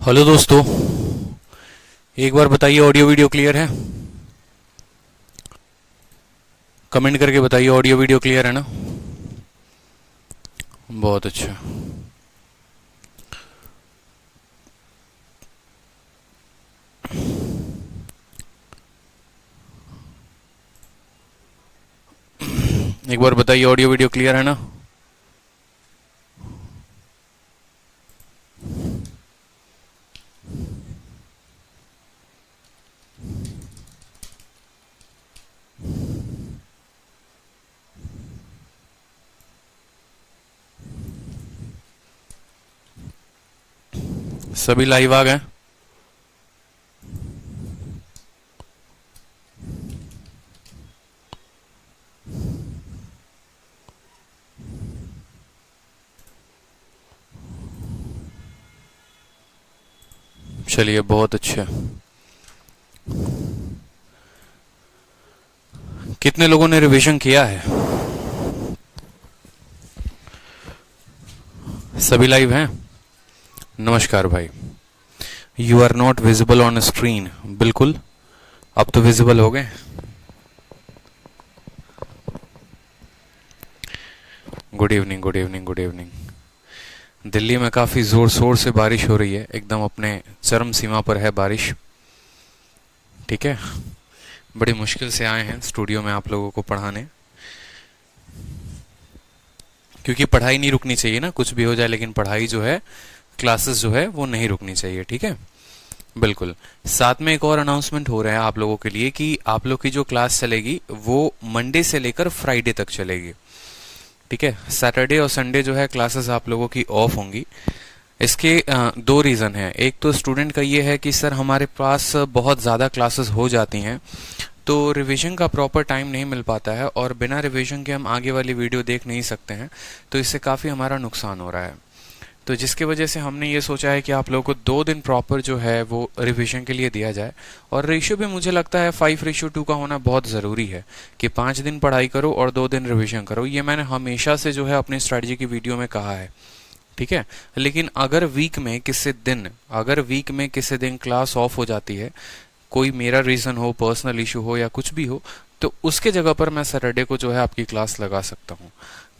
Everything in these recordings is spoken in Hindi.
हेलो दोस्तों, एक बार बताइए ऑडियो वीडियो क्लियर है? कमेंट करके बताइए ऑडियो वीडियो क्लियर है ना। बहुत अच्छा। एक बार बताइए ऑडियो वीडियो क्लियर है ना। सभी लाइव आ गए? चलिए बहुत अच्छा। कितने लोगों ने रिवीजन किया है? सभी लाइव हैं? नमस्कार भाई। You are not visible on screen. बिल्कुल, अब तो विजिबल हो गए। Good evening, good evening, good evening. Delhi में काफ़ी ज़ोर शोर से बारिश हो रही है, एकदम अपने चरम सीमा पर है बारिश। ठीक है, बड़ी मुश्किल से आए हैं स्टूडियो में आप लोगों को पढ़ाने, क्योंकि पढ़ाई नहीं रुकनी चाहिए ना, कुछ भी हो जाए लेकिन पढ़ाई जो है, क्लासेस जो है वो नहीं रुकनी चाहिए। ठीक है, बिल्कुल। साथ में एक और अनाउंसमेंट हो रहा है आप लोगों के लिए कि आप लोग की जो क्लास चलेगी वो मंडे से लेकर फ्राइडे तक चलेगी। ठीक है, सैटरडे और संडे जो है क्लासेस आप लोगों की ऑफ होंगी। इसके दो रीज़न है। एक तो स्टूडेंट का ये है कि सर हमारे पास बहुत ज़्यादा क्लासेस हो जाती हैं तो रिवीजन का प्रॉपर टाइम नहीं मिल पाता है, और बिना रिवीजन के हम आगे वाली वीडियो देख नहीं सकते हैं, तो इससे काफ़ी हमारा नुकसान हो रहा है। तो जिसकी वजह से हमने ये सोचा है कि आप लोगों को 2 दिन प्रॉपर जो है वो रिवीजन के लिए दिया जाए। और रेशियो भी मुझे लगता है 5:2 का होना बहुत ज़रूरी है कि 5 दिन पढ़ाई करो और 2 दिन रिवीजन करो। ये मैंने हमेशा से जो है अपनी स्ट्रैटेजी की वीडियो में कहा है। ठीक है, लेकिन अगर वीक में किसी दिन क्लास ऑफ हो जाती है, कोई मेरा रीज़न हो, पर्सनल इशू हो या कुछ भी हो, तो उसके जगह पर मैं सैटरडे को जो है आपकी क्लास लगा सकता हूँ।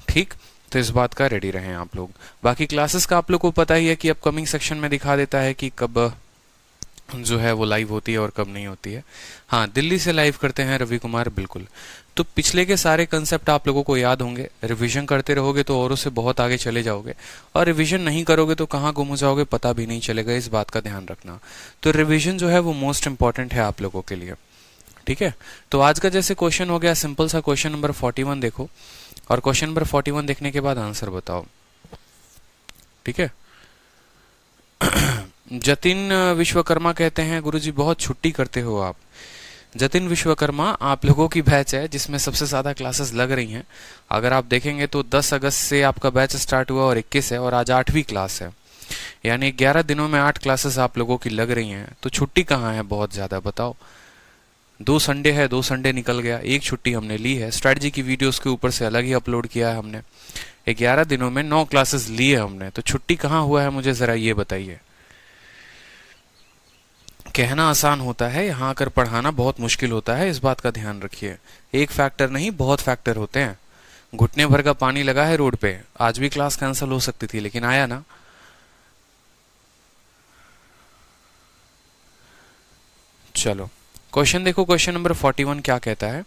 ठीक, तो इस बात का रेडी रहें आप लोग। बाकी क्लासेस का आप लोग को पता ही है कि अपकमिंग सेक्शन में दिखा देता है कि कब जो है वो लाइव होती है और कब नहीं होती है। हाँ, दिल्ली से लाइव करते हैं रवि कुमार, बिल्कुल। तो पिछले के सारे कंसेप्ट आप लोगों को याद होंगे। रिवीजन करते रहोगे तो औरों से बहुत आगे चले जाओगे, और रिवीजन नहीं करोगे तो कहाँ गुम हो जाओगे पता भी नहीं चलेगा। इस बात का ध्यान रखना। तो रिवीजन जो है वो मोस्ट इंपॉर्टेंट है आप लोगों के लिए। ठीक है, तो आज का जैसे क्वेश्चन हो गया सिंपल सा, क्वेश्चन नंबर 41 देखो, और क्वेश्चन नंबर 41 देखने के बाद आंसर बताओ। ठीक है। जतिन विश्वकर्मा कहते हैं, गुरुजी बहुत छुट्टी करते हो आप। जतिन विश्वकर्मा आप लोगों की बैच है जिसमें सबसे ज्यादा क्लासेस लग रही हैं। अगर आप देखेंगे तो 10 अगस्त से आपका बैच स्टार्ट हुआ और 21 है, और आज 8वीं क्लास है, यानी 11 दिनों में 8 क्लासेस आप लोगों की लग रही हैं। तो छुट्टी कहाँ है बहुत ज्यादा, बताओ। 2 संडे है, 2 संडे निकल गया, एक छुट्टी हमने ली है। स्ट्रेटजी की वीडियोस के ऊपर से अलग ही अपलोड किया है हमने। 11 दिनों में 9 क्लासेस लिए हमने, तो छुट्टी कहाँ हुआ है मुझे जरा ये बताइए। कहना आसान होता है, यहाँ आकर पढ़ाना बहुत मुश्किल होता है, इस बात का ध्यान रखिए। एक फैक्टर नहीं, बहुत फैक्टर होते हैं। घुटने भर का पानी लगा है रोड पे, आज भी क्लास कैंसिल हो सकती थी लेकिन आया ना। चलो क्वेश्चन देखो, क्वेश्चन नंबर 41 क्या कहता है।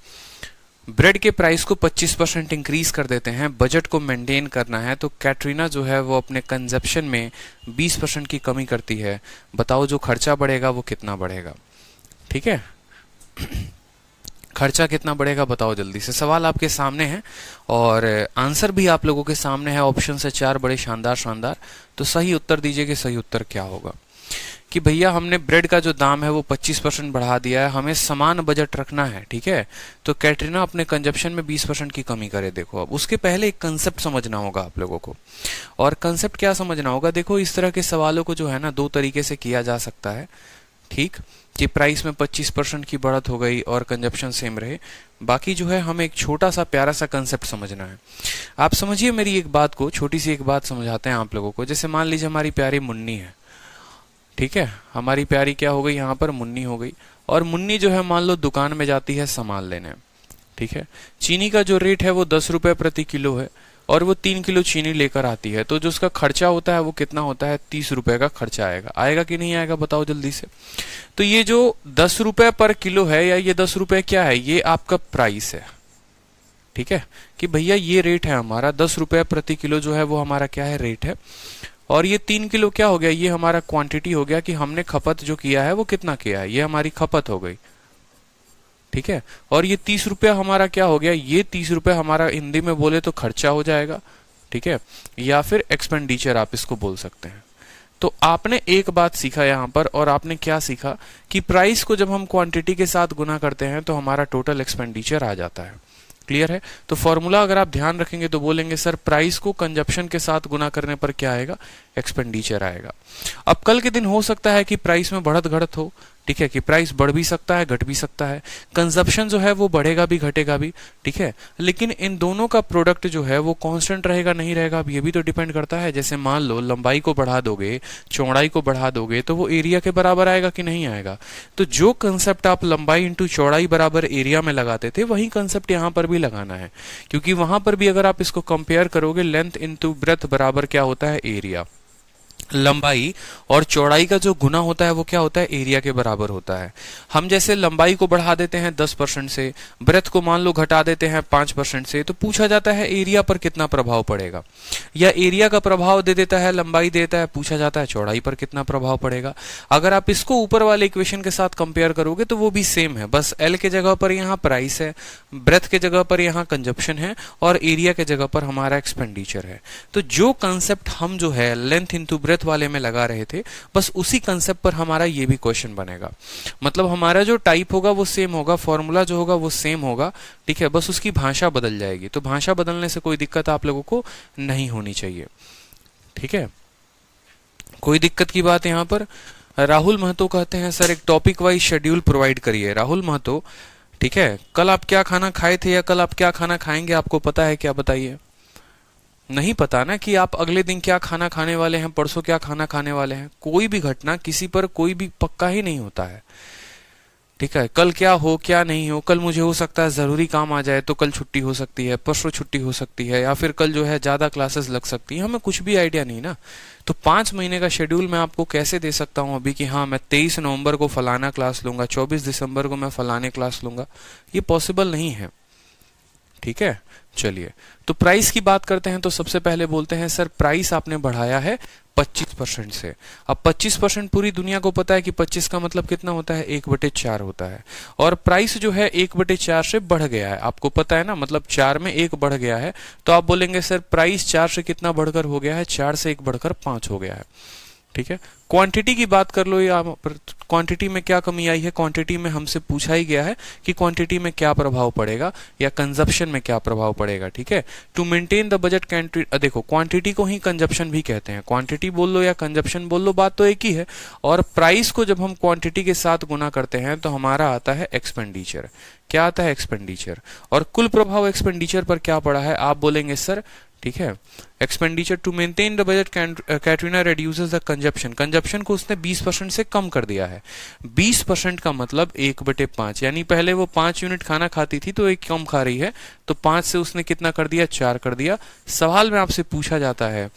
ब्रेड के प्राइस को 25% इंक्रीज कर देते हैं, बजट को मेंटेन करना है, तो कैटरीना जो है वो अपने कंजप्शन में 20% की कमी करती है। बताओ जो खर्चा बढ़ेगा वो कितना बढ़ेगा। ठीक है, खर्चा कितना बढ़ेगा बताओ जल्दी से। सवाल आपके सामने है और आंसर भी आप लोगों के सामने है। ऑप्शन से 4 बड़े शानदार शानदार, तो सही उत्तर दीजिए कि सही उत्तर क्या होगा। कि भैया हमने ब्रेड का जो दाम है वो 25% बढ़ा दिया है, हमें समान बजट रखना है। ठीक है, तो कैटरीना अपने कंजप्शन में 20% की कमी करे। देखो, अब उसके पहले एक कंसेप्ट समझना होगा आप लोगों को। और कंसेप्ट क्या समझना होगा, देखो इस तरह के सवालों को जो है ना 2 तरीके से किया जा सकता है। ठीक, कि प्राइस में 25% की बढ़त हो गई और कंजप्शन सेम रहे। बाकी जो है हमें एक छोटा सा प्यारा सा कंसेप्ट समझना है। आप समझिए मेरी एक बात को, छोटी सी एक बात समझाते हैं आप लोगों को। जैसे मान लीजिए हमारी प्यारी मुन्नी है, ठीक है, हमारी प्यारी क्या हो गई यहाँ पर, मुन्नी हो गई। और मुन्नी जो है मान लो दुकान में जाती है सामान लेने, ठीक है। चीनी का जो रेट है वो 10 रुपए प्रति किलो है और वो 3 किलो चीनी लेकर आती है, तो जो उसका खर्चा होता है वो कितना होता है, 30 रुपए का खर्चा आएगा। आएगा कि नहीं आएगा बताओ जल्दी से। तो ये जो 10 रुपए पर किलो है, या ये 10 रुपए क्या है, ये आपका प्राइस है, ठीक है, कि भैया ये रेट है हमारा, 10 रुपए प्रति किलो जो है वो हमारा क्या है, रेट है। और ये 3 किलो क्या हो गया, ये हमारा क्वांटिटी हो गया कि हमने खपत जो किया है वो कितना किया है, ये हमारी खपत हो गई, ठीक है। और ये 30 रुपया हमारा क्या हो गया, ये 30 रुपया हमारा हिंदी में बोले तो खर्चा हो जाएगा, ठीक है, या फिर एक्सपेंडिचर आप इसको बोल सकते हैं। तो आपने एक बात सीखा यहाँ पर, और आपने क्या सीखा कि प्राइस को जब हम क्वांटिटी के साथ गुना करते हैं तो हमारा टोटल एक्सपेंडिचर आ जाता है। क्लियर है। तो फॉर्मूला अगर आप ध्यान रखेंगे तो बोलेंगे सर प्राइस को कंजप्शन के साथ गुना करने पर क्या आएगा, एक्सपेंडिचर आएगा। अब कल के दिन हो सकता है कि प्राइस में बढ़त घटत हो, ठीक है, कि प्राइस बढ़ भी सकता है घट भी सकता है, कंजप्शन जो है वो बढ़ेगा भी घटेगा भी, ठीक है, लेकिन इन दोनों का प्रोडक्ट जो है वो कांस्टेंट रहेगा नहीं रहेगा, अब ये भी तो डिपेंड करता है। जैसे मान लो लंबाई को बढ़ा दोगे, चौड़ाई को बढ़ा दोगे, तो वो एरिया के बराबर आएगा कि नहीं आएगा। तो जो कंसेप्ट आप लंबाई इंटू चौड़ाई बराबर एरिया में लगाते थे वही कंसेप्ट यहाँ पर भी लगाना है, क्योंकि वहां पर भी अगर आप इसको कंपेयर करोगे लेंथ इंटू ब्रेथ बराबर क्या होता है, एरिया। लंबाई और चौड़ाई का जो गुना होता है वो क्या होता है, एरिया के बराबर होता है। हम जैसे लंबाई को बढ़ा देते हैं 10% से, ब्रेथ को मान लो घटा देते हैं 5% से, तो पूछा जाता है एरिया पर कितना प्रभाव पड़ेगा, या एरिया का प्रभाव दे देता है, लंबाई देता है, पूछा जाता है चौड़ाई पर कितना प्रभाव पड़ेगा। अगर आप इसको ऊपर वाले इक्वेशन के साथ कंपेयर करोगे तो वो भी सेम है, बस एल के जगह पर यहाँ प्राइस है, ब्रेथ के जगह पर यहाँ कंजप्शन है, और एरिया के जगह पर हमारा एक्सपेंडिचर है। तो जो कंसेप्ट हम जो है लेंथ इंटू ब्रेथ वाले में लगा रहे थे, बस उसी कंसेप्ट पर हमारा ये भी क्वेश्चन बनेगा। मतलब हमारा जो टाइप होगा वो सेम होगा, फॉर्मूला जो होगा वो सेम होगा, ठीक है, बस उसकी भाषा बदल जाएगी। तो भाषा बदलने से कोई दिक्कत आप लोगों को नहीं होनी चाहिए, ठीक है, कोई दिक्कत की बात यहाँ पर। राहुल महतो कहते हैं सर एक टॉपिक वाइज शेड्यूल प्रोवाइड करिए। राहुल महतो, ठीक है, कल आप क्या खाना खाए थे या कल आप क्या खाना खाएंगे आपको पता है क्या, बताइए। नहीं पता ना कि आप अगले दिन क्या खाना खाने वाले हैं, परसों क्या खाना खाने वाले हैं। कोई भी घटना किसी पर कोई भी पक्का ही नहीं होता है, ठीक है। कल क्या हो क्या नहीं हो, कल मुझे हो सकता है जरूरी काम आ जाए तो कल छुट्टी हो सकती है, परसों छुट्टी हो सकती है, या फिर कल जो है ज्यादा क्लासेस लग सकती है, हमें कुछ भी आइडिया नहीं ना। तो 5 महीने का शेड्यूल मैं आपको कैसे दे सकता हूं अभी कि हाँ मैं 23 नवंबर को फलाना क्लास लूंगा, 24 दिसंबर को मैं फलाने क्लास लूंगा, ये पॉसिबल नहीं है, ठीक है। चलिए तो प्राइस की बात करते हैं। तो सबसे पहले बोलते हैं सर प्राइस आपने बढ़ाया है 25% से। अब 25% पूरी दुनिया को पता है कि 25 का मतलब कितना होता है, 1/4 होता है, और प्राइस जो है 1/4 से बढ़ गया है, आपको पता है ना, मतलब 4 में 1 बढ़ गया है। तो आप बोलेंगे सर प्राइस 4 से कितना बढ़कर हो गया है, 4 से 1 बढ़कर 5 हो गया है, ठीक है। क्वांटिटी की बात कर लो, या क्वांटिटी में क्या कमी आई है, क्वांटिटी में हमसे पूछा ही गया है कि क्वांटिटी में क्या प्रभाव पड़ेगा या कंजप्शन में क्या प्रभाव पड़ेगा, ठीक है। टू मेंटेन द बजट देखो क्वांटिटी को ही कंजप्शन भी कहते हैं, क्वांटिटी बोल लो या कंजप्शन बोल लो, बात तो एक ही है। और प्राइस को जब हम क्वांटिटी के साथ गुना करते हैं तो हमारा आता है एक्सपेंडिचर। क्या आता है, एक्सपेंडिचर। और कुल प्रभाव एक्सपेंडिचर पर क्या पड़ा है, आप बोलेंगे सर, ठीक है, expenditure to maintain the budget Katrina reduces the consumption. Consumption को उसने 20% से कम कर दिया है। 20% का मतलब 1/5, यानी पहले वो 5 यूनिट खाना खाती थी तो 1 कम खा रही है, तो 5 से उसने कितना कर दिया, 4 कर दिया। सवाल में आपसे पूछा जाता है,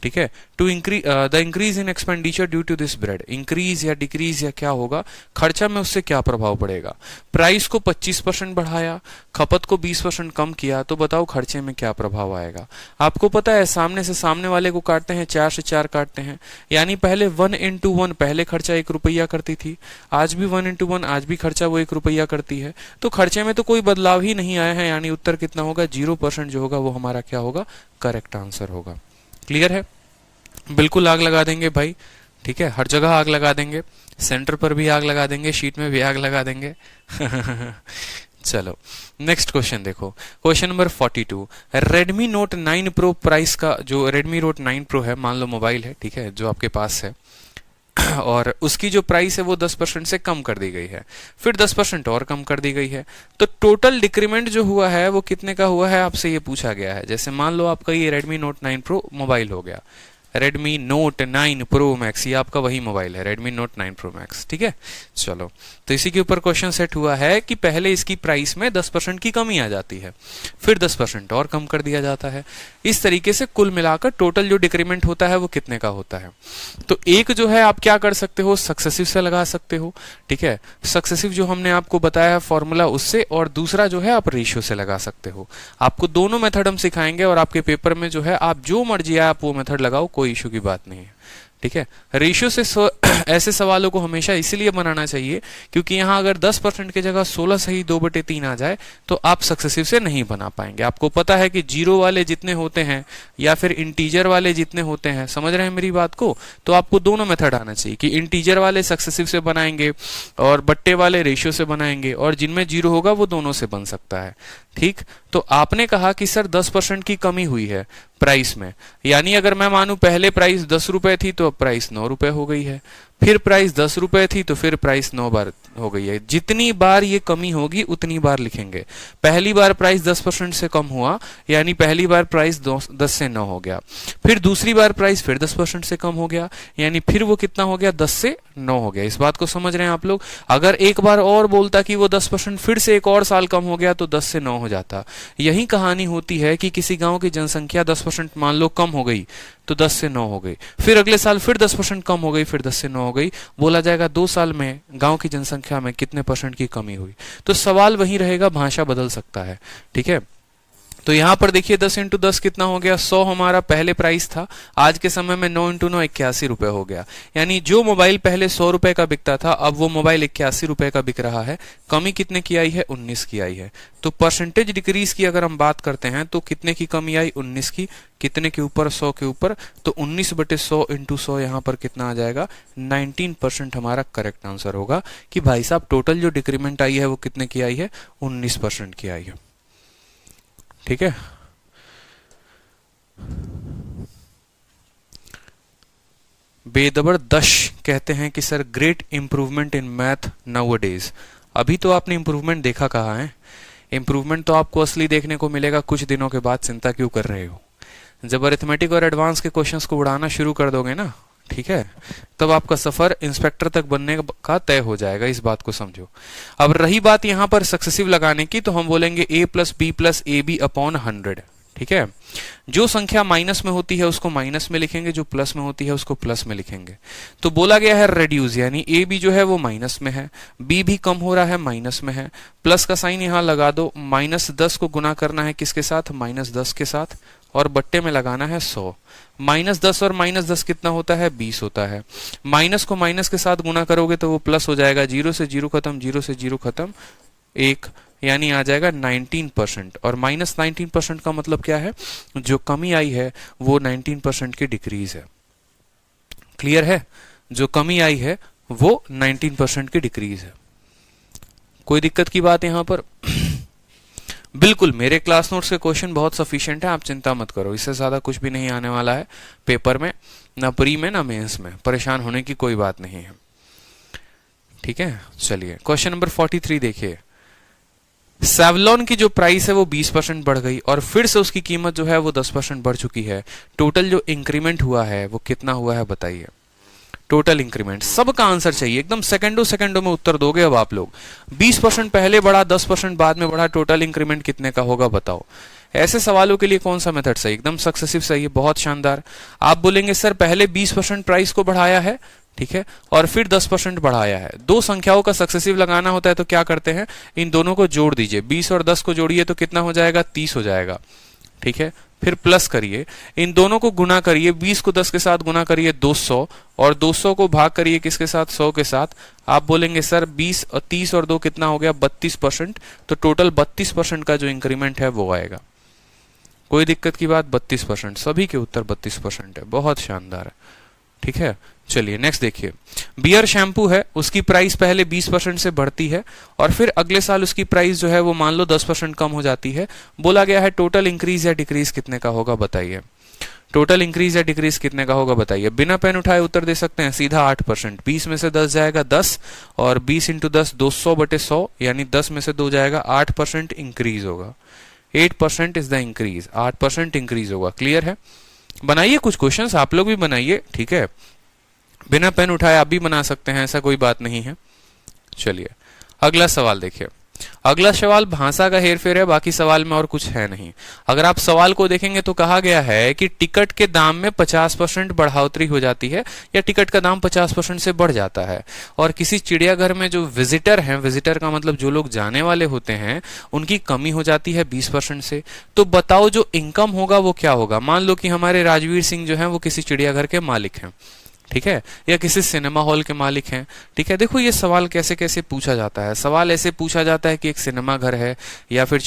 ठीक है, to increase the increase in expenditure due to this bread, increase या डिक्रीज या क्या होगा, खर्चा में उससे क्या प्रभाव पड़ेगा। प्राइस को 25% बढ़ाया, खपत को 20% कम किया, तो बताओ खर्चे में क्या प्रभाव आएगा। आपको पता है सामने से सामने वाले को काटते हैं, 4 से 4 काटते हैं, यानी पहले 1 into 1 पहले खर्चा 1 रुपया करती थी, आज भी 1 into 1 आज भी खर्चा वो 1 रुपया करती है। तो खर्चे में तो कोई बदलाव ही नहीं आया है, यानी उत्तर कितना होगा, 0% जो होगा वो हमारा क्या होगा, करेक्ट आंसर होगा। क्लियर है, बिल्कुल आग लगा देंगे भाई, ठीक है, हर जगह आग लगा देंगे, सेंटर पर भी आग लगा देंगे, शीट में भी आग लगा देंगे। चलो नेक्स्ट क्वेश्चन देखो, question number 42। Redmi note 9 pro price का, जो रेडमी नोट 9 प्रो है, मान लो मोबाइल है, ठीक है, जो आपके पास है, और उसकी जो प्राइस है वो 10% से कम कर दी गई है, फिर 10% और कम कर दी गई है। तो टोटल डिक्रीमेंट जो हुआ है वो कितने का हुआ है, आपसे ये पूछा गया है। जैसे मान लो आपका ये रेडमी नोट 9 प्रो मोबाइल हो गया, Redmi Note 9 Pro Max, ये आपका वही मोबाइल है Redmi Note 9 Pro Max, ठीक है। चलो, तो इसी के ऊपर क्वेश्चन सेट हुआ है कि पहले इसकी प्राइस में 10% की कमी आ जाती है, फिर 10% और कम कर दिया जाता है। इस तरीके से कुल मिलाकर टोटल जो डिक्रीमेंट होता है वो कितने का होता है। तो एक जो है आप क्या कर सकते हो, सक्सेसिव से लगा सकते हो, ठीक है। सक्सेसिव जो हमने आपको बताया है फॉर्मूला उससे, और दूसरा जो है आप रेशियो से लगा सकते हो। आपको दोनों मेथड हम सिखाएंगे और आपके पेपर में जो है आप जो मर्जी है आप वो मेथड लगाओ, कोई इशू की बात नहीं है, ठीक है। रेशियो से ऐसे सवालों को हमेशा इसलिए बनाना चाहिए क्योंकि यहां अगर 10% की जगह 16 सही 2/3 आ जाए तो आप सक्सेसिव से नहीं बना पाएंगे। आपको पता है कि जीरो वाले जितने होते हैं या फिर इंटीजर वाले जितने होते हैं, समझ रहे हैं मेरी बात को, तो आपको दोनों मेथड आना चाहिए कि इंटीजर वाले सक्सेसिव से बनाएंगे और बट्टे वाले रेशियो से बनाएंगे, और जिनमें जीरो होगा वो दोनों से बन सकता है, ठीक। तो आपने कहा कि सर 10% की कमी हुई है प्राइस में, यानी अगर मैं मानूं पहले प्राइस 10 रुपए थी तो अब प्राइस 9 रुपए हो गई है, फिर प्राइस 10 रुपए थी तो फिर प्राइस 9 बार हो गई है। जितनी बार ये कमी होगी उतनी बार लिखेंगे। पहली बार प्राइस 10% से कम हुआ यानी पहली बार प्राइस 10 से 9 हो गया, फिर दूसरी बार प्राइस फिर 10% से कम हो गया यानी फिर वो कितना हो गया, 10 से 9 हो गया। इस बात को समझ रहे हैं आप लोग। अगर एक बार और बोलता कि वो 10% फिर से एक और साल कम हो गया तो 10 से 9 हो जाता। यही कहानी होती है कि किसी गांव की जनसंख्या 10% मान लो कम हो गई तो 10 से 9 हो गई, फिर अगले साल फिर 10% कम हो गई, फिर 10 से 9 हो गई। बोला जाएगा 2 साल में गांव की जनसंख्या में कितने % की कमी हुई। तो सवाल वही रहेगा, भाषा बदल सकता है, ठीक है। तो यहां पर देखिए 10 × 10 कितना हो गया, 100 हमारा पहले प्राइस था, आज के समय में 9 × 9 81 रुपए हो गया। यानी जो मोबाइल पहले 100 रुपए का बिकता था अब वो मोबाइल 81 रुपए का बिक रहा है। कमी कितने की आई है, 19 की आई है। तो परसेंटेज डिक्रीज की अगर हम बात करते हैं तो कितने की कमी आई, 19 की। कितने के ऊपर, 100 के ऊपर, तो 19/100 × 100 यहाँ पर कितना आ जाएगा, 19% हमारा करेक्ट आंसर होगा कि भाई साहब टोटल जो डिक्रीमेंट आई है वो कितने की आई है, 19% की आई है, ठीक है। बेदबरदश कहते हैं कि sir great improvement in math nowadays. अभी तो आपने इंप्रूवमेंट देखा कहाँ है, इंप्रूवमेंट तो आपको असली देखने को मिलेगा कुछ दिनों के बाद। चिंता क्यों कर रहे हो, जब अरिथमेटिक और एडवांस के क्वेश्चंस को उड़ाना शुरू कर दोगे ना, ठीक है, तब आपका सफर इंस्पेक्टर तक बनने का तय हो जाएगा, इस बात को समझो। अब रही बात यहां पर सक्सेसिव लगाने की, तो हम बोलेंगे a + b + ab/100, ठीक है। जो संख्या माइनस में होती है उसको माइनस में लिखेंगे, जो प्लस में होती है उसको प्लस में लिखेंगे। तो बोला गया है रेड्यूस, यानी ए बी जो है वो माइनस में है, बी भी कम हो रहा है, माइनस में है, प्लस का साइन यहां लगा दो। -10 को गुना करना है किसके साथ, -10 के साथ, और बट्टे में लगाना है 100। -10 और -10 कितना होता है, 20 होता है। माइनस को माइनस के साथ गुना करोगे तो वो प्लस हो जाएगा, 0 से 0 खत्म, 0 से 0 खत्म, 1, यानी आ जाएगा 19%। और -19% का मतलब क्या है, जो कमी आई है वो 19% की डिक्रीज है। क्लियर है, जो कमी आई है वो 19% की डिक्रीज है। कोई दिक्कत की बात यहां पर? बिल्कुल, मेरे क्लास नोट्स के क्वेश्चन बहुत सफिशिएंट है, आप चिंता मत करो, इससे ज्यादा कुछ भी नहीं आने वाला है पेपर में, ना प्री में ना मेंस में। परेशान होने की कोई बात नहीं है, ठीक है। चलिए क्वेश्चन नंबर 43 देखिए। सेवलॉन की जो प्राइस है वो 20% बढ़ गई और फिर से उसकी कीमत जो है वो 10% बढ़ चुकी है। टोटल जो इंक्रीमेंट हुआ है वो कितना हुआ है बताइए। टोटल इंक्रीमेंट, सबका आंसर चाहिए, एकदम सेकंडों में उत्तर दोगे अब आप लोग। 20% पहले बढ़ा, 10% बाद में बढ़ा, टोटल इंक्रीमेंट कितने का होगा बताओ। ऐसे सवालों के लिए कौन सा मेथड सही, एकदम सक्सेसिव सही है, बहुत शानदार। आप बोलेंगे सर पहले 20% प्राइस को बढ़ाया है, ठीक है, और फिर 10% बढ़ाया है। दो संख्याओं का सक्सेसिव लगाना होता है तो क्या करते हैं, इन दोनों को जोड़ दीजिए, 20 और 10 को जोड़िए तो कितना हो जाएगा, 30 हो जाएगा, ठीक है। फिर प्लस करिए, इन दोनों को गुना करिए, 20 को 10 के साथ गुना करिए 200, और 200 को भाग करिए किसके साथ, 100 के साथ। आप बोलेंगे सर 20 और 30 और 2 कितना हो गया, 32%। तो टोटल 32% का जो इंक्रीमेंट है वो आएगा। कोई दिक्कत की बात, 32%, सभी के उत्तर 32% है, बहुत शानदार है, ठीक है। चलिए नेक्स्ट देखिए। बियर शैम्पू है, उसकी प्राइस पहले 20% से बढ़ती है और फिर अगले साल उसकी प्राइस जो है वो मान लो 10% कम हो जाती है। बोला गया है टोटल इंक्रीज या डिक्रीज कितने का होगा बताइए। टोटल इंक्रीज या डिक्रीज कितने का होगा बताइए। बिना पेन उठाए उत्तर दे सकते हैं, सीधा 8%। 20 में से 10 जाएगा 10, और 20 × 10 200/100, यानी 10 में से 2 जाएगा, 8% इंक्रीज होगा। 8% इज द इंक्रीज, 8% इंक्रीज होगा। क्लियर है, बनाइए कुछ क्वेश्चंस, आप लोग भी बनाइए, ठीक है, बिना पेन उठाए आप भी बना सकते हैं, ऐसा कोई बात नहीं है। चलिए अगला सवाल देखिए। अगला सवाल भाषा का हेरफेर है, बाकी सवाल में और कुछ है नहीं। अगर आप सवाल को देखेंगे तो कहा गया है कि टिकट के दाम में 50% बढ़ोतरी हो जाती है या टिकट का दाम 50% से बढ़ जाता है, और किसी चिड़ियाघर में जो विजिटर हैं, विजिटर का मतलब जो लोग जाने वाले होते हैं, उनकी कमी हो जाती है 20% से। तो बताओ जो इनकम होगा वो क्या होगा। मान लो कि हमारे राजवीर सिंह जो है वो किसी चिड़ियाघर के मालिक हैं, ठीक है, या किसी सिनेमा हॉल के मालिक हैं, ठीक है। देखो ये सवाल कैसे कैसे पूछा जाता है। सवाल ऐसे पूछा जाता है कि एक सिनेमा घर है या फिर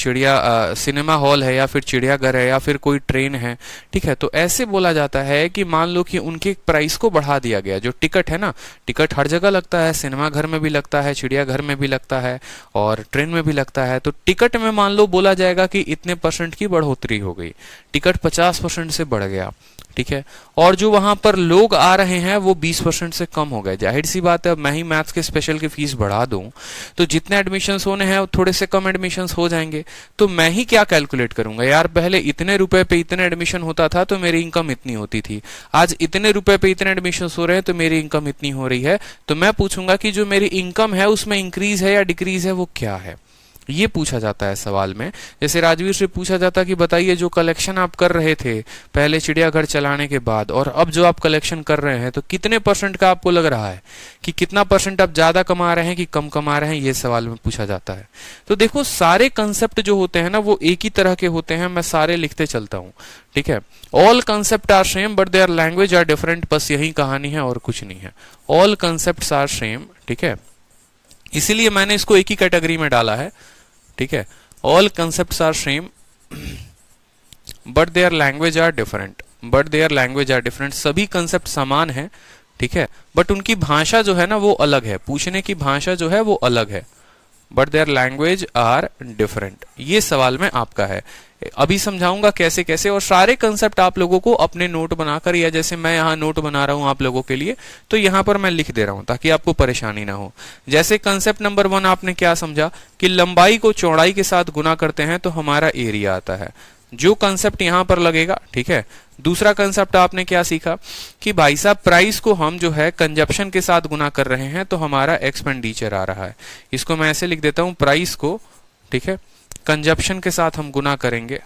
सिनेमा हॉल है या फिर चिड़ियाघर है या फिर कोई ट्रेन है, ठीक है। तो ऐसे बोला जाता है कि मान लो कि उनके प्राइस को बढ़ा दिया गया। जो टिकट है ना, टिकट हर जगह लगता है, सिनेमा घर में भी लगता है, चिड़ियाघर में भी लगता है और ट्रेन में भी लगता है। तो टिकट में मान लो बोला जाएगा कि इतने % की बढ़ोतरी हो गई, टिकट 50% से बढ़ गया, ठीक है। और जो वहां पर लोग आ रहे हैं वो 20% से कम हो गए। जाहिर सी बात है, अब मैं ही मैथ्स के स्पेशल की फीस बढ़ा दूं तो जितने एडमिशन्स होने हैं थोड़े से कम एडमिशन्स हो जाएंगे। तो मैं ही क्या कैलकुलेट करूंगा, यार पहले इतने रुपए पे इतने एडमिशन होता था तो मेरी इनकम इतनी होती थी, आज इतने रुपए पे इतने एडमिशन्स हो रहे हैं तो मेरी इनकम इतनी हो रही है। तो मैं पूछूंगा कि जो मेरी इनकम है उसमें इंक्रीज है या डिक्रीज है, वो क्या है, ये पूछा जाता है सवाल में। जैसे राजवीर से पूछा जाता कि बताइए जो कलेक्शन आप कर रहे थे पहले चिड़ियाघर चलाने के बाद और अब जो आप कलेक्शन कर रहे हैं तो कितने % का आपको लग रहा है कि कितना % आप ज्यादा कमा रहे हैं कि कम कमा रहे हैं, ये सवाल में पूछा जाता है। तो देखो सारे कंसेप्ट जो होते हैं ना वो एक ही तरह के होते हैं, मैं सारे लिखते चलता हूँ, ठीक है। All concept are same but their language are different, बस यही कहानी है और कुछ नहीं है। ऑल कंसेप्ट आर सेम, ठीक है, इसीलिए मैंने इसको एक ही कैटेगरी में डाला है, ठीक है। All concepts are same but their language are different, but their language are different, सभी कंसेप्ट समान है, ठीक है, बट उनकी भाषा जो है ना वो अलग है, पूछने की भाषा जो है वो अलग है। But their language are different, ये सवाल में आपका है। अभी समझाऊंगा कैसे कैसे, और सारे कंसेप्ट आप लोगों को अपने नोट बनाकर, या जैसे मैं यहाँ नोट बना रहा हूं आप लोगों के लिए, तो यहाँ पर मैं लिख दे रहा हूं ताकि आपको परेशानी ना हो। जैसे कंसेप्ट नंबर 1 आपने क्या समझा कि लंबाई को चौड़ाई के साथ गुना करते हैं तो हमारा एरिया आता है, जो कंसेप्ट यहां पर लगेगा, ठीक है। दूसरा कंसेप्ट आपने क्या सीखा कि भाई साहब प्राइस को हम जो है कंजप्शन के साथ गुना कर रहे हैं तो हमारा एक्सपेंडिचर आ रहा है। इसको मैं ऐसे लिख देता हूं, प्राइस को, ठीक है, कंजप्शन के साथ हम गुना करेंगे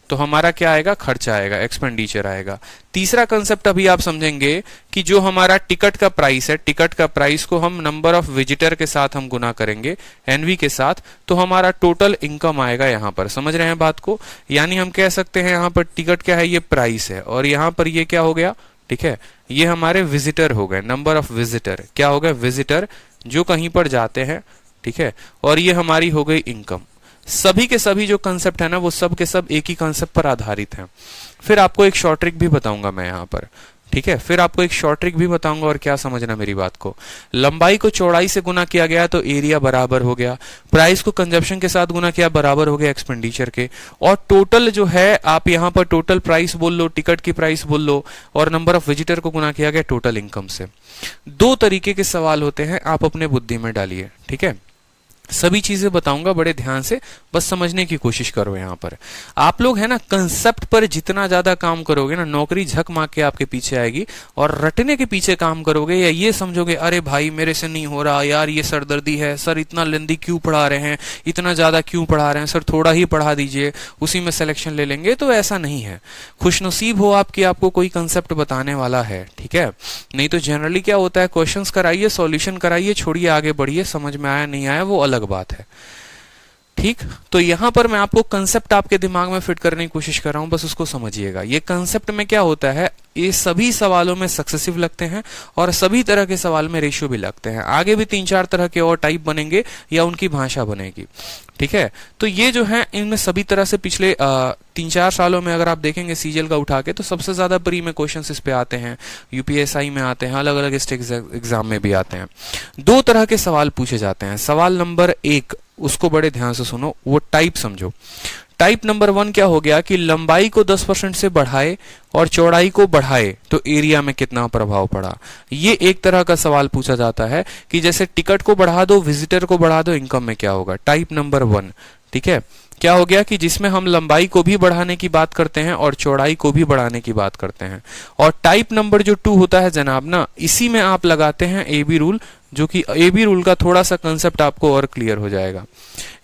तो हमारा क्या आएगा, खर्चा आएगा, एक्सपेंडिचर आएगा। तीसरा कंसेप्ट अभी आप समझेंगे कि जो हमारा टिकट का प्राइस है, टिकट का प्राइस को हम नंबर ऑफ विजिटर के साथ हम गुना करेंगे, एनवी के साथ, तो हमारा टोटल इनकम आएगा यहाँ पर। समझ रहे हैं बात को, यानी हम कह सकते हैं यहाँ पर टिकट क्या है, ये प्राइस है, और यहाँ पर ये क्या हो गया, ठीक है, ये हमारे विजिटर हो गए, नंबर ऑफ विजिटर क्या हो गए, विजिटर जो कहीं पर जाते हैं, ठीक है, और ये हमारी हो गई इनकम। सभी के सभी जो कंसेप्ट है ना वो सब के सब एक ही कंसेप्ट पर आधारित हैं। फिर आपको एक शॉर्ट ट्रिक भी बताऊंगा मैं यहाँ पर, ठीक है, फिर आपको एक शॉर्ट ट्रिक भी बताऊंगा, और क्या समझना मेरी बात को। लंबाई को चौड़ाई से गुना किया गया तो एरिया बराबर हो गया, प्राइस को कंजप्शन के साथ गुना किया बराबर हो गया एक्सपेंडिचर के, और टोटल जो है आप यहाँ पर टोटल प्राइस बोल लो, टिकट की प्राइस बोल लो, और नंबर ऑफ विजिटर को गुना किया गया टोटल इनकम से। 2 तरीके के सवाल होते हैं, आप अपने बुद्धि में डालिए, ठीक है। सभी चीजें बताऊंगा, बड़े ध्यान से बस समझने की कोशिश करो। यहाँ पर आप लोग है ना कंसेप्ट पर जितना ज्यादा काम करोगे ना, नौकरी झक मार के आपके पीछे आएगी, और रटने के पीछे काम करोगे या ये समझोगे अरे भाई मेरे से नहीं हो रहा यार, ये सरदर्दी है, सर इतना लेंदी क्यों पढ़ा रहे हैं, इतना ज्यादा क्यों पढ़ा रहे हैं, सर थोड़ा ही पढ़ा दीजिए उसी में सिलेक्शन ले लेंगे, तो ऐसा नहीं है। खुशनसीब हो आपकी, आपको कोई कंसेप्ट बताने वाला है, ठीक है। नहीं तो जनरली क्या होता है, क्वेश्चंस कराइए, सॉल्यूशन कराइए, छोड़िए आगे बढ़िए, समझ में आया नहीं आया वो अलग बात है, ठीक। तो यहां पर मैं आपको कंसेप्ट आपके दिमाग में फिट करने की कोशिश कर रहा हूं, बस उसको समझिएगा। ये कंसेप्ट में क्या होता है, ये सभी सवालों में सक्सेसिव लगते हैं और सभी तरह के सवाल में रेशियो भी लगते हैं। आगे भी 3-4 तरह के और टाइप बनेंगे या उनकी भाषा बनेगी, ठीक है। तो ये जो है इनमें सभी तरह से पिछले 3-4 सालों में अगर आप देखेंगे सीजीएल का उठा के, तो सबसे ज्यादा प्री में क्वेश्चन इस पे आते हैं, यूपीएसआई में आते हैं, अलग अलग स्टेट एग्जाम में भी आते हैं। 2 तरह के सवाल पूछे जाते हैं। सवाल नंबर 1 उसको बड़े ध्यान से सुनो, वो टाइप समझो। टाइप नंबर 1 क्या हो गया कि लंबाई को 10% से बढ़ाए और चौड़ाई को बढ़ाए तो एरिया में कितना प्रभाव पड़ा। ये एक तरह का सवाल पूछा जाता है कि जैसे टिकट को बढ़ा दो, विजिटर को बढ़ा दो, इनकम में क्या होगा। टाइप नंबर 1, ठीक है। क्या हो गया कि जिसमें हम लंबाई को भी बढ़ाने की बात करते हैं और चौड़ाई को भी बढ़ाने की बात करते हैं। और टाइप नंबर जो 2 होता है जनाब ना, इसी में आप लगाते हैं ए बी रूल, जो कि ए बी रूल का थोड़ा सा कंसेप्ट आपको और क्लियर हो जाएगा।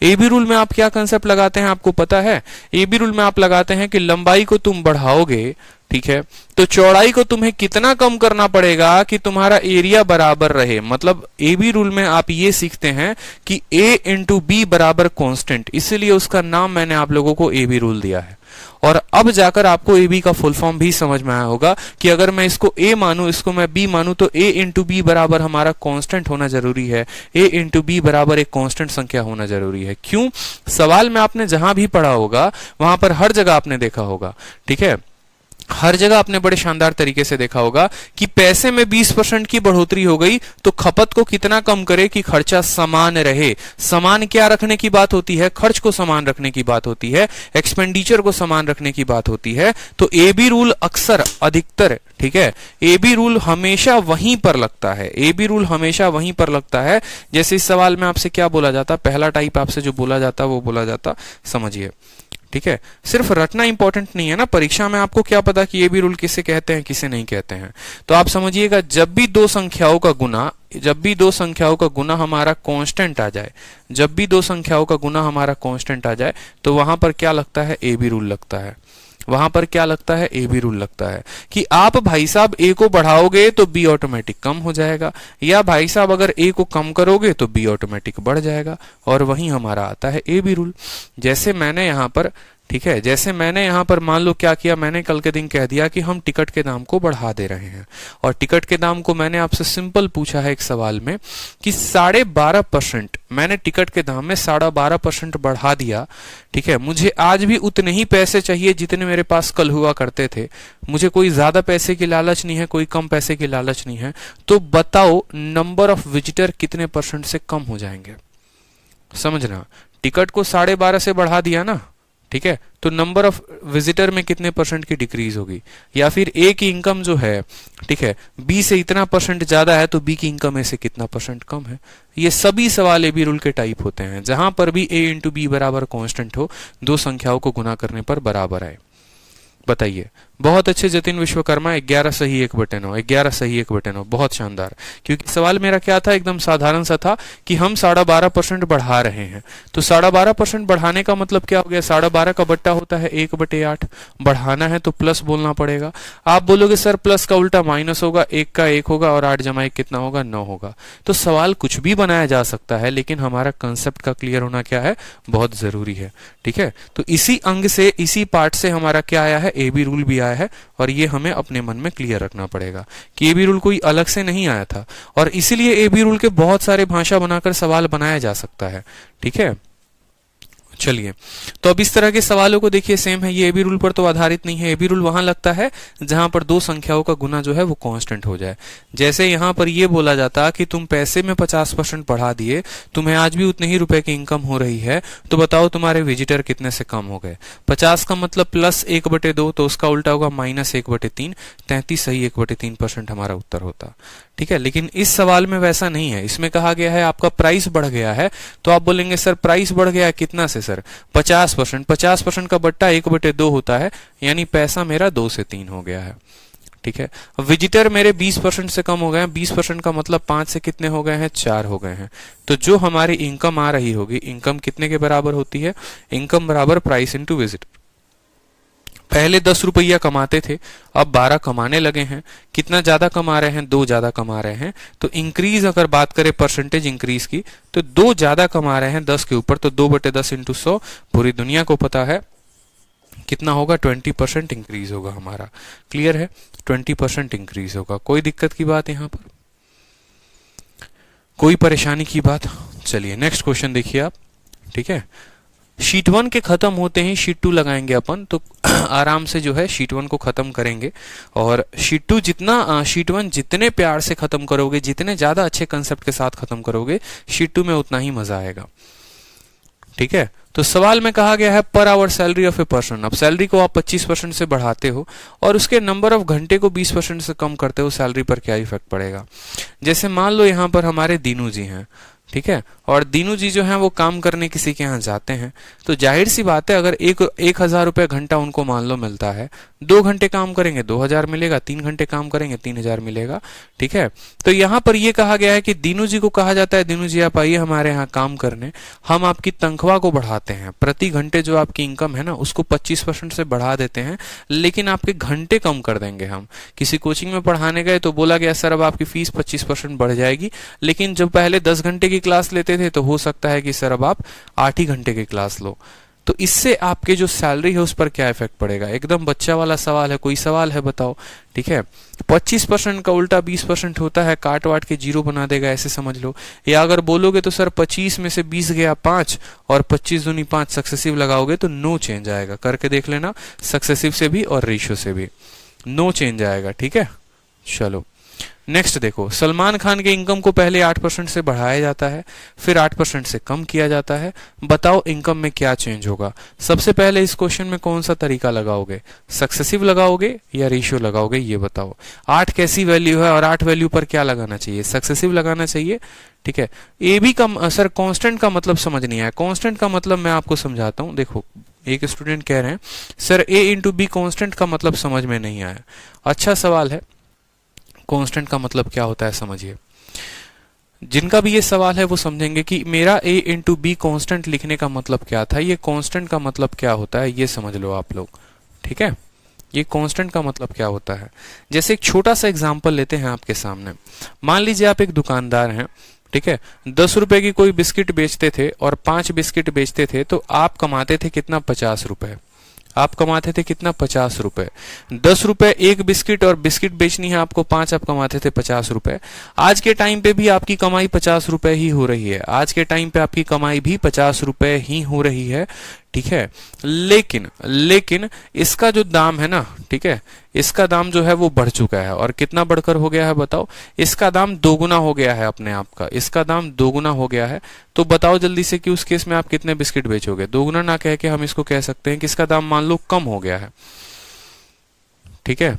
ए बी रूल में आप क्या कंसेप्ट लगाते हैं आपको पता है? ए बी रूल में आप लगाते हैं कि लंबाई को तुम बढ़ाओगे, ठीक है, तो चौड़ाई को तुम्हें कितना कम करना पड़ेगा कि तुम्हारा एरिया बराबर रहे। मतलब ए बी रूल में आप ये सीखते हैं कि ए इंटू बी बराबर कांस्टेंट, इसीलिए उसका नाम मैंने आप लोगों को ए बी रूल दिया है। और अब जाकर आपको ए बी का फुल फॉर्म भी समझ में आया होगा कि अगर मैं इसको ए मानूं, इसको मैं बी मानूं, तो ए इंटू बी बराबर हमारा कांस्टेंट होना जरूरी है। ए इंटू बी बराबर एक कांस्टेंट संख्या होना जरूरी है। क्यों? सवाल में आपने जहां भी पढ़ा होगा वहां पर हर जगह आपने देखा होगा, ठीक है, हर जगह आपने बड़े शानदार तरीके से देखा होगा कि पैसे में 20% की बढ़ोतरी हो गई तो खपत को कितना कम करे कि खर्चा समान रहे। समान क्या रखने की बात होती है? खर्च को समान रखने की बात होती है, एक्सपेंडिचर को समान रखने की बात होती है। तो ए बी रूल अक्सर, अधिकतर, ठीक है, ए बी रूल हमेशा वहीं पर लगता है। ए बी रूल हमेशा वहीं पर लगता है। जैसे इस सवाल में आपसे क्या बोला जाता, पहला टाइप आपसे जो बोला जाता वो बोला जाता, समझिए, ठीक है। सिर्फ रटना इंपॉर्टेंट नहीं है ना, परीक्षा में आपको क्या पता कि ये भी रूल किसे कहते हैं किसे नहीं कहते हैं। तो आप समझिएगा, जब भी दो संख्याओं का गुना हमारा कांस्टेंट आ जाए, जब भी दो संख्याओं का गुना हमारा कांस्टेंट आ जाए, तो वहां पर क्या लगता है? ए बी रूल लगता है। वहां पर क्या लगता है? ए बी रूल लगता है कि आप भाई साहब ए को बढ़ाओगे तो बी ऑटोमेटिक कम हो जाएगा, या भाई साहब अगर ए को कम करोगे तो बी ऑटोमेटिक बढ़ जाएगा। और वहीं हमारा आता है ए बी रूल। जैसे मैंने यहां पर, ठीक है, जैसे मैंने यहां पर मान लो क्या किया, मैंने कल के दिन कह दिया कि हम टिकट के दाम को बढ़ा दे रहे हैं, और टिकट के दाम को मैंने आपसे सिंपल पूछा है एक सवाल में कि 12.5%, मैंने टिकट के दाम में 12.5% बढ़ा दिया, ठीक है। मुझे आज भी उतने ही पैसे चाहिए जितने मेरे पास कल हुआ करते थे, मुझे कोई ज्यादा पैसे की लालच नहीं है, कोई कम पैसे की लालच नहीं है। तो बताओ नंबर ऑफ विजिटर कितने % से कम हो जाएंगे? समझना, टिकट को 12.5 से बढ़ा दिया ना, ठीक है, तो नंबर ऑफ विजिटर में कितने % की डिक्रीज होगी? या फिर ए की इनकम जो है, ठीक है, बी से इतना % ज्यादा है तो बी की इनकम ए से कितना % कम है? ये सभी सवाल ए बी रूल के टाइप होते हैं, जहां पर भी ए इंटू बी बराबर कांस्टेंट हो, दो संख्याओं को गुना करने पर बराबर आए। बताइए, बहुत अच्छे जतिन विश्वकर्मा, 11 सही 1/9, 11 सही 1/9, बहुत शानदार। क्योंकि सवाल मेरा क्या था, एकदम साधारण सा था कि हम 12.5% बढ़ा रहे हैं, तो 12.5% बढ़ाने का मतलब क्या हो गया? 12.5 का बट्टा होता है 1/8, बढ़ाना है तो प्लस बोलना पड़ेगा। आप बोलोगे सर प्लस का उल्टा माइनस होगा, 1 का 1 होगा और 8 जमा 1 कितना होगा? 9 होगा। तो सवाल कुछ भी बनाया जा सकता है, लेकिन हमारा कंसेप्ट का क्लियर होना क्या है? बहुत जरूरी है, ठीक है। तो इसी अंग से, इसी पार्ट से हमारा क्या आया है? ए बी रूल भी आया है, और ये हमें अपने मन में क्लियर रखना पड़ेगा कि ए बी रूल कोई अलग से नहीं आया था, और इसीलिए ए बी रूल के बहुत सारे भाषा बनाकर सवाल बनाया जा सकता है, ठीक है। चलिए, तो अब इस तरह के सवालों को देखिए, सेम है, ये ए बी रूल पर तो आधारित नहीं है। ए बी रूल वहां लगता है जहां पर दो संख्याओं का गुना जो है वो कांस्टेंट हो जाए। जैसे यहां पर ये बोला जाता कि तुम पैसे में 50% बढ़ा दिए, तुम्हें आज भी उतने ही रुपए की इनकम हो रही है, तो बताओ तुम्हारे विजिटर कितने से कम हो गए? 50 का मतलब प्लस 1/2, तो उसका उल्टा होगा माइनस 1/3, 33 सही 1/3% हमारा उत्तर होता, ठीक है। लेकिन इस सवाल में वैसा नहीं है, इसमें कहा गया है आपका प्राइस बढ़ गया है, तो आप बोलेंगे सर प्राइस बढ़ गया कितना से सर? 50%, 50% का बट्टा 1/2 होता है, यानी पैसा मेरा 2 से 3 हो गया है, ठीक है। विजिटर मेरे 20% से कम हो गए हैं, 20% का मतलब 5 से कितने हो गए हैं? 4 हो गए हैं। तो जो हमारी इनकम आ रही होगी, इनकम कितने के बराबर होती है? इनकम बराबर प्राइस इंटू विजिटर। पहले 10 रुपया कमाते थे, अब 12 कमाने लगे हैं। कितना ज्यादा कमा रहे हैं? 2 ज्यादा कमा रहे हैं। तो इंक्रीज अगर बात करें परसेंटेज इंक्रीज की, तो 2 ज्यादा कमा रहे हैं 10 के ऊपर, तो 2/10 इंटू 100, पूरी दुनिया को पता है कितना होगा? 20% इंक्रीज होगा हमारा। क्लियर है? 20% इंक्रीज होगा। कोई दिक्कत की बात यहां पर? कोई परेशानी की बात? चलिए नेक्स्ट क्वेश्चन देखिए आप, ठीक है। शीट 1 के खत्म होते ही शीट 2 लगाएंगे अपन, तो आराम से जो है शीट 1 को खत्म करेंगे। और शीट 1 जितने प्यार से खत्म करोगे, जितने ज्यादा अच्छे कंसेप्ट के साथ खत्म करोगे, शीट 2 में उतना ही मजा आएगा, ठीक है। तो सवाल में कहा गया है per hour salary of a person. अब सैलरी को आप 25% से बढ़ाते हो और उसके नंबर ऑफ घंटे को 20% से कम करते हो, सैलरी पर क्या इफेक्ट पड़ेगा? जैसे मान लो यहां पर हमारे दीनू जी हैं, ठीक है। और दीनू जी जो हैं वो काम करने किसी के यहाँ जाते हैं, तो जाहिर सी बात है अगर 1,000 रुपये घंटा उनको मान लो मिलता है, 2 घंटे काम करेंगे 2,000 मिलेगा, 3 घंटे काम करेंगे 3,000 मिलेगा, ठीक है। तो यहाँ पर ये कहा गया है कि दीनू जी को कहा जाता है, दीनू जी आप आइए हमारे यहाँ काम करने, हम आपकी तनख्वाह को बढ़ाते हैं, प्रति घंटे जो आपकी इनकम है ना उसको 25% से बढ़ा देते हैं, लेकिन आपके घंटे कम कर देंगे हम। किसी कोचिंग में पढ़ाने गए तो बोला गया सर अब आपकी फीस 25% बढ़ जाएगी, लेकिन जब पहले 10 घंटे की क्लास लेते थे तो हो सकता है कि सर अब आप 8 ही घंटे की क्लास लो। तो इससे आपके जो सैलरी है उस पर क्या इफेक्ट पड़ेगा? एकदम बच्चा वाला सवाल है, कोई सवाल है बताओ, ठीक है। 25% का उल्टा 20% होता है, काट वाट के जीरो बना देगा, ऐसे समझ लो। या अगर बोलोगे तो सर 25 में से 20 गया 5 और 25 दूनी 5 सक्सेसिव लगाओगे तो नो चेंज आएगा, करके देख लेना, सक्सेसिव से भी और रेशियो से भी नो चेंज आएगा, ठीक है। चलो नेक्स्ट देखो, सलमान खान के इनकम को पहले 8% से बढ़ाया जाता है, फिर 8% से कम किया जाता है, बताओ इनकम में क्या चेंज होगा? सबसे पहले इस क्वेश्चन में कौन सा तरीका लगाओगे, सक्सेसिव लगाओगे या रेशियो लगाओगे, ये बताओ। 8 कैसी वैल्यू है और 8 वैल्यू पर क्या लगाना चाहिए? सक्सेसिव लगाना चाहिए, ठीक है। ए बी का सर कांस्टेंट का मतलब समझ नहीं आया, कांस्टेंट का मतलब मैं आपको समझाता हूं। देखो एक स्टूडेंट कह रहे हैं sir A into be constant का मतलब समझ में नहीं आया। अच्छा सवाल है, कांस्टेंट का मतलब क्या होता है समझिए। जिनका भी ये सवाल है वो समझेंगे कि मेरा a इंटू बी कॉन्स्टेंट लिखने का मतलब क्या था, ये कांस्टेंट का मतलब क्या होता है, ये समझ लो आप लोग, ठीक है। ये कांस्टेंट का मतलब क्या होता है, जैसे एक छोटा सा एग्जांपल लेते हैं आपके सामने। मान लीजिए आप एक दुकानदार हैं, ठीक है, 10 रुपए की कोई बिस्किट बेचते थे और 5 बिस्किट बेचते थे, तो आप कमाते थे कितना? 50 रुपए। आप कमाते थे कितना? 50 रुपए। 10 रुपए एक बिस्किट और बिस्किट बेचनी है आपको 5, आप कमाते थे 50 रुपए। आज के टाइम पे भी आपकी कमाई 50 रुपए ही हो रही है, आज के टाइम पे आपकी कमाई भी 50 रुपए ही हो रही है, ठीक है। लेकिन इसका जो दाम है ना, ठीक है, इसका दाम जो है वो बढ़ चुका है, और कितना बढ़कर हो गया है बताओ? इसका दाम दोगुना हो गया है अपने आप का, इसका दाम दोगुना हो गया है। तो बताओ जल्दी से कि उस केस में आप कितने बिस्किट बेचोगे? दोगुना ना कह के हम इसको कह सकते हैं कि इसका दाम मान लो कम हो गया है, ठीक है।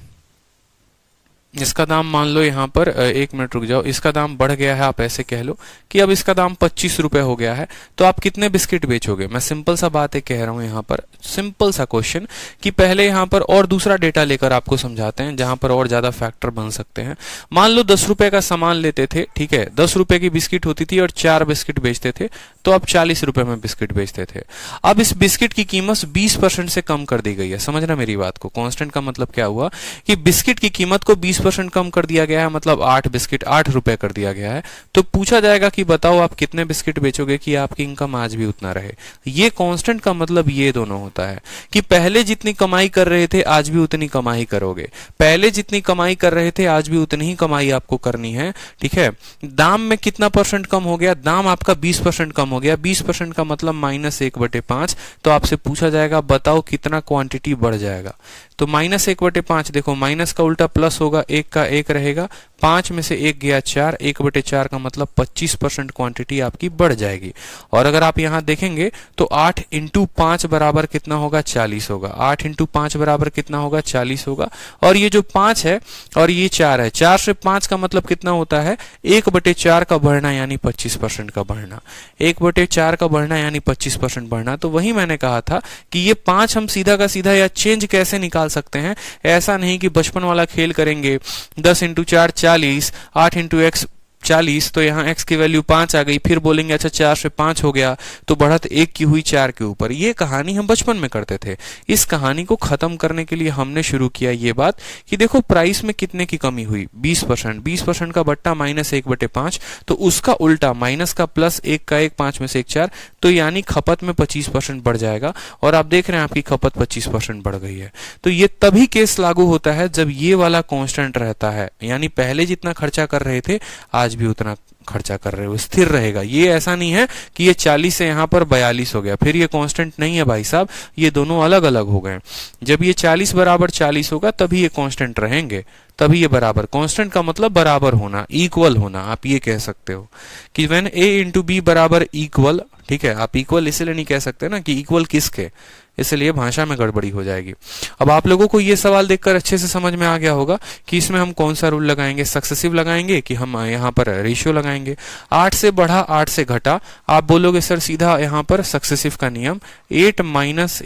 इसका दाम मान लो यहाँ पर 1 मिनट रुक जाओ, इसका दाम बढ़ गया है, आप ऐसे कह लो कि अब इसका दाम 25 रुपए हो गया है, तो आप कितने बिस्किट बेचोगे? मैं सिंपल सा बात है कह रहा हूं यहाँ पर, सिंपल सा क्वेश्चन, कि पहले यहाँ पर और दूसरा डेटा लेकर आपको समझाते हैं जहां पर और ज्यादा फैक्टर बन सकते हैं। मान लो 10 रुपए का सामान लेते थे, ठीक है, 10 रुपए की बिस्किट होती थी और 4 बिस्किट बेचते थे, तो आप 40 रुपए में बिस्किट बेचते थे। अब इस बिस्किट की कीमत 20% से कम कर दी गई है, समझना मेरी बात को। कांस्टेंट का मतलब क्या हुआ कि बिस्किट की कीमत को 20% कम कर दिया गया है, मतलब 8 बिस्किट 8 रुपए कर दिया गया है। तो पूछा जाएगा कि बताओ आप कितने बिस्किट बेचोगे कि आपकी इनकम आज भी उतना रहे। ये कांस्टेंट का मतलब ये दोनों होता है कि पहले जितनी कमाई कर रहे थे आज भी उतनी कमाई करोगे, पहले जितनी कमाई कर रहे थे आज भी उतनी ही कमाई आपको करनी है, ठीक है। दाम में कितना परसेंट कम हो गया? दाम आपका 20% कम हो गया, 20% का मतलब -1/5। तो आपसे पूछा जाएगा बताओ कितना क्वांटिटी बढ़ जाएगा? तो -1/5, देखो माइनस का उल्टा प्लस होगा, 1 का 1 रहेगा, 5 में से 1 गया 4, 1/4 का मतलब 25% क्वांटिटी आपकी बढ़ जाएगी। और अगर आप यहां देखेंगे तो 8 × 5 बराबर कितना होगा? 40 होगा। 8 × 5 बराबर कितना होगा? 40 होगा। और ये जो 5 है और ये 4 है, 4 से 5 का मतलब कितना होता है? 1/4 का बढ़ना यानी 25% का बढ़ना, 1/4 का बढ़ना यानी 25% बढ़ना। तो वही मैंने कहा था कि ये 5 हम सीधा का सीधा या चेंज कैसे निकाल सकते हैं, ऐसा नहीं कि बचपन वाला खेल करेंगे 10 × 4 40, 8 × x 40, तो यहाँ x की वैल्यू 5 आ गई, फिर बोलेंगे अच्छा 4 से 5 हो गया तो बढ़त 1 की हुई 4 के ऊपर। ये कहानी हम बचपन में करते थे। इस कहानी को खत्म करने के लिए हमने शुरू किया ये बात कि देखो प्राइस में कितने की कमी हुई? 20%। 20% का बट्टा -1/5, तो उसका उल्टा माइनस का प्लस, 1 का 1, 5 में से 1 4, तो यानी खपत में 25% बढ़ जाएगा। और आप देख रहे हैं आपकी खपत 25% बढ़ गई है। तो ये तभी केस लागू होता है जब ये वाला कांस्टेंट रहता है, यानी पहले जितना खर्चा कर रहे थे आज भी उतना खर्चा कर रहे हो, स्थिर रहेगा। ये ऐसा नहीं है कि ये 40 से यहां पर 42 हो गया, फिर ये कांस्टेंट नहीं है भाई साहब, ये दोनों अलग अलग हो गए। जब ये 40 बराबर 40 होगा तभी ये कांस्टेंट रहेंगे, तभी ये बराबर। कांस्टेंट का मतलब बराबर होना, इक्वल होना, आप ये कह सकते हो कि व्हेन a × b बराबर इक्वल, ठीक है, आप इक्वल इसलिए नहीं कह सकते ना कि इक्वल किसके, इसलिए भाषा में गड़बड़ी हो जाएगी। अब आप लोगों को ये सवाल देखकर अच्छे से समझ में आ गया होगा कि इसमें हम कौन सा रूल लगाएंगे, सक्सेसिव लगाएंगे कि हम यहाँ पर रेशियो लगाएंगे। 8 से बढ़ा 8 से घटा, आप बोलोगे सर सीधा यहाँ पर सक्सेसिव का नियम 8 माइनस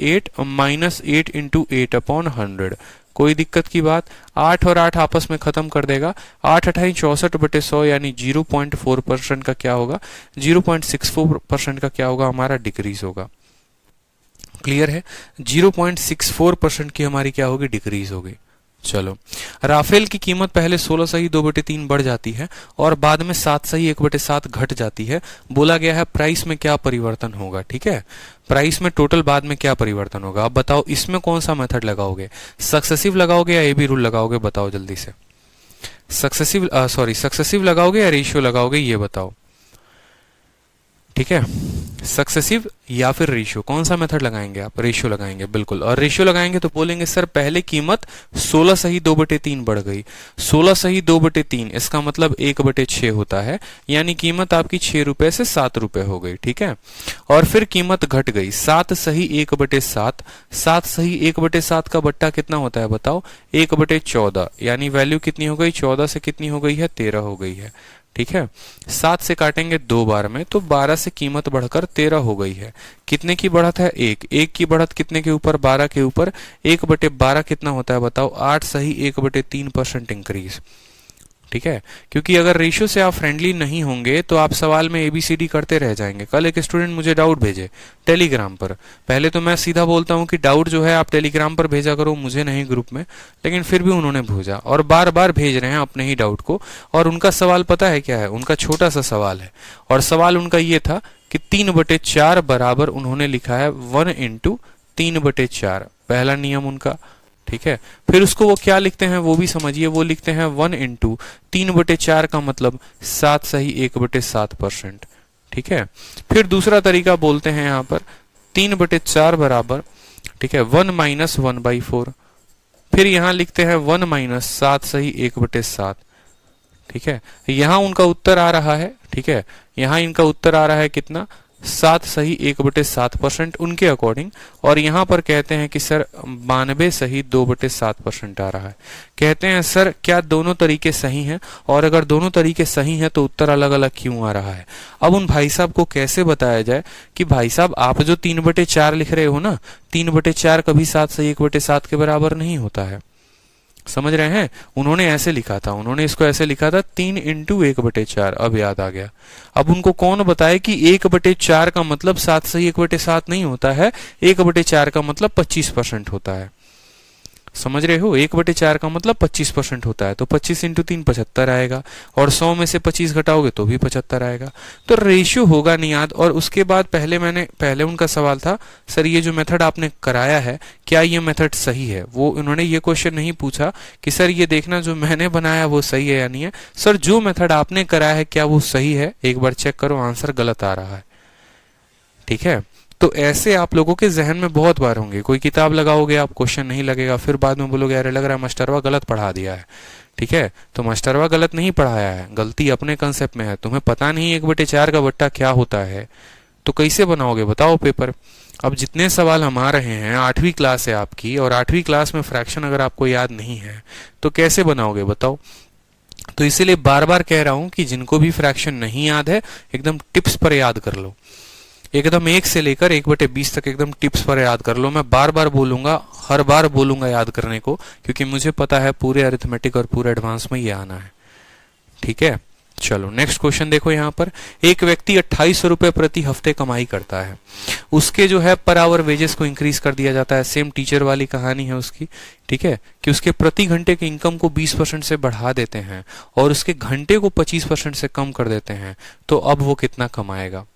8 इंटू 8/100। कोई दिक्कत की बात, 8 और 8 आपस में खत्म कर देगा, 8 अठाई 64/100 यानी 0.4% का क्या होगा, 0.64% का क्या होगा, हमारा डिक्रीज होगा। क्लियर है, 0.64% की हमारी क्या होगी, डिक्रीज होगी। चलो, राफेल की कीमत पहले 16 सही 2/3 बढ़ जाती है और बाद में 7 सही 1/7 घट जाती है। बोला गया है प्राइस में क्या परिवर्तन होगा। ठीक है, प्राइस में टोटल बाद में क्या परिवर्तन होगा। अब बताओ इसमें कौन सा मेथड लगाओगे, सक्सेसिव लगाओगे या एबी रूल लगाओगे, बताओ जल्दी से। सक्सेसिव लगाओगे या रेशियो लगाओगे, ये बताओ। ठीक है, सक्सेसिव या फिर रेशियो, कौन सा मेथड लगाएंगे आप, रेशियो लगाएंगे बिल्कुल। और रेशियो लगाएंगे तो बोलेंगे सर पहले कीमत 16 सही 2/3 बढ़ गई, 16 सही 2/3 इसका मतलब 1/6 होता है, यानी कीमत आपकी 6 रुपए से 7 रुपए हो गई। ठीक है, और फिर कीमत घट गई 7 सही 1/7, 7 सही 1/7 का बट्टा कितना होता है बताओ, 1/14, यानी वैल्यू कितनी हो गई, 14 से कितनी हो गई है, 13 हो गई है। ठीक है, 7 से काटेंगे 2 बार में तो 12 से कीमत बढ़कर 13 हो गई है। कितने की बढ़त है, 1 की बढ़त कितने के ऊपर, 12 के ऊपर, 1/12 कितना होता है बताओ, 8 सही 1/3% इंक्रीज। ठीक है, क्योंकि अगर रेशियो से आप फ्रेंडली नहीं होंगे तो आप सवाल में एबीसीडी करते रह जाएंगे। कल एक स्टूडेंट मुझे डाउट भेजे टेलीग्राम पर, पहले तो मैं सीधा बोलता हूं कि डाउट जो है आप टेलीग्राम पर भेजा करो, मुझे नहीं ग्रुप में, लेकिन फिर भी उन्होंने भेजा और बार बार भेज रहे हैं अपने ही डाउट को। और उनका सवाल पता है क्या है, उनका छोटा सा सवाल है और सवाल उनका ये था कि 3/4 बराबर उन्होंने लिखा है 1 इंटू 3/4, पहला नियम उनका। ठीक है, फिर उसको वो क्या लिखते हैं वो भी समझिए, वो लिखते हैं 1 इंटू 3/4 का मतलब 7 सही 1/7%। ठीक है, फिर दूसरा तरीका बोलते हैं यहाँ पर 3/4 बराबर, ठीक है, 1 माइनस 1/4, फिर यहाँ लिखते हैं 1 माइनस 7 सही 1/7। ठीक है, यहाँ उनका उत्तर आ रहा है, ठीक है, यहाँ इनका उत्तर आ रहा है कितना, 7 सही 1/7% उनके अकॉर्डिंग, और यहां पर कहते हैं कि सर 92 सही 2/7% आ रहा है। कहते हैं सर क्या दोनों तरीके सही हैं, और अगर दोनों तरीके सही हैं तो उत्तर अलग अलग क्यों आ रहा है। अब उन भाई साहब को कैसे बताया जाए कि भाई साहब आप जो 3/4 लिख रहे हो ना, 3/4 कभी 7 सही 1/7 के बराबर नहीं होता है, समझ रहे हैं। उन्होंने ऐसे लिखा था, उन्होंने इसको ऐसे लिखा था 3 इंटू 1/4। अब याद आ गया। अब उनको कौन बताए कि 1/4 का मतलब 7 सही 1/7 नहीं होता है, 1/4 का मतलब 25% होता है। समझ रहे हो, 1/4 का मतलब 25% होता है, तो 25 इंटू 3 75 आएगा, और 100 में से 25 घटाओगे तो भी 75 आएगा। तो रेशियो होगा नहीं याद। और उसके बाद पहले उनका सवाल था सर ये जो मेथड आपने कराया है क्या ये मेथड सही है। वो उन्होंने ये क्वेश्चन नहीं पूछा कि सर ये देखना जो मैंने बनाया वो सही है या नहीं है, सर जो मेथड आपने कराया है क्या वो सही है, एक बार चेक करो, आंसर गलत आ रहा है। ठीक है, तो ऐसे आप लोगों के जहन में बहुत बार होंगे, कोई किताब लगाओगे आप क्वेश्चन नहीं लगेगा, फिर बाद में बोलोगे अरे लग रहा है मास्टरवा गलत पढ़ा दिया है। ठीक है, तो मास्टरवा गलत नहीं पढ़ाया है, गलती अपने कंसेप्ट में है, तुम्हें पता नहीं 1/4 का बट्टा क्या होता है, तो कैसे बनाओगे बताओ पेपर। अब जितने सवाल हम आ रहे हैं, 8वीं क्लास है आपकी, और 8वीं क्लास में फ्रैक्शन अगर आपको याद नहीं है तो कैसे बनाओगे बताओ। तो इसीलिए बार बार कह रहा हूं कि जिनको भी फ्रैक्शन नहीं याद है एकदम टिप्स पर याद कर लो, एकदम 1 से लेकर 1/20 तक एकदम टिप्स पर याद कर लो। मैं बार बार बोलूंगा, हर बार बोलूंगा याद करने को, क्योंकि मुझे पता है पूरे अरिथमेटिक और पूरे एडवांस में ये आना है। ठीक है, चलो नेक्स्ट क्वेश्चन देखो। यहाँ पर एक व्यक्ति 2800 रुपए प्रति हफ्ते कमाई करता है, उसके जो है पर आवर वेजेस को इंक्रीज कर दिया जाता है। सेम टीचर वाली कहानी है उसकी। ठीक है, कि उसके प्रति घंटे के इनकम को 20% से बढ़ा देते हैं और उसके घंटे को 25% से कम कर देते हैं, तो अब वो कितना कमाएगा।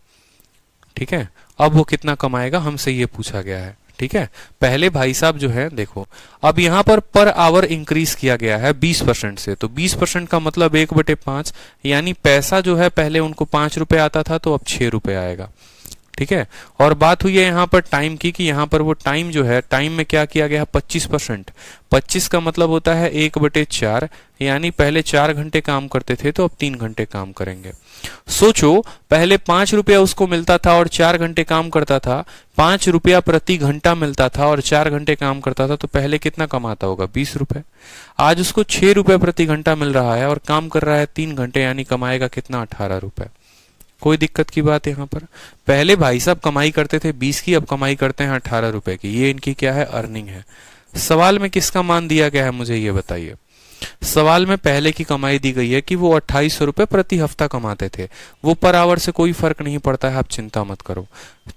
ठीक है, अब वो कितना कमाएगा हमसे ये पूछा गया है। ठीक है, पहले भाई साहब जो है देखो, अब यहाँ पर आवर इंक्रीज किया गया है 20% से, तो 20% का मतलब 1/5, यानी पैसा जो है पहले उनको 5 रुपए आता था तो अब 6 रुपए आएगा। ठीक है। और बात हुई है यहाँ पर टाइम की, कि यहाँ पर वो टाइम जो है, टाइम में क्या किया गया है 25%। 25 का मतलब होता है 1/4, यानी पहले 4 घंटे काम करते थे तो अब 3 घंटे काम करेंगे। सोचो पहले 5 रुपया उसको मिलता था और 4 घंटे काम करता था, 5 रुपया प्रति घंटा मिलता था और 4 घंटे काम करता था, तो पहले कितना कमाता होगा 20 रुपए। आज उसको 6 रुपये प्रति घंटा मिल रहा है और काम कर रहा है 3 घंटे, यानी कमाएगा कितना 18 रुपए। कोई दिक्कत की बात यहाँ पर? पहले भाई साहब कमाई करते थे 20 की, अब कमाई करते हैं 18 रुपए की। ये इनकी क्या है, अर्निंग है। सवाल में किसका मान दिया गया है मुझे ये बताइए। सवाल में पहले की कमाई दी गई है कि वो 2800 रुपए प्रति हफ्ता कमाते थे। वो पर आवर से कोई फर्क नहीं पड़ता है, आप चिंता मत करो,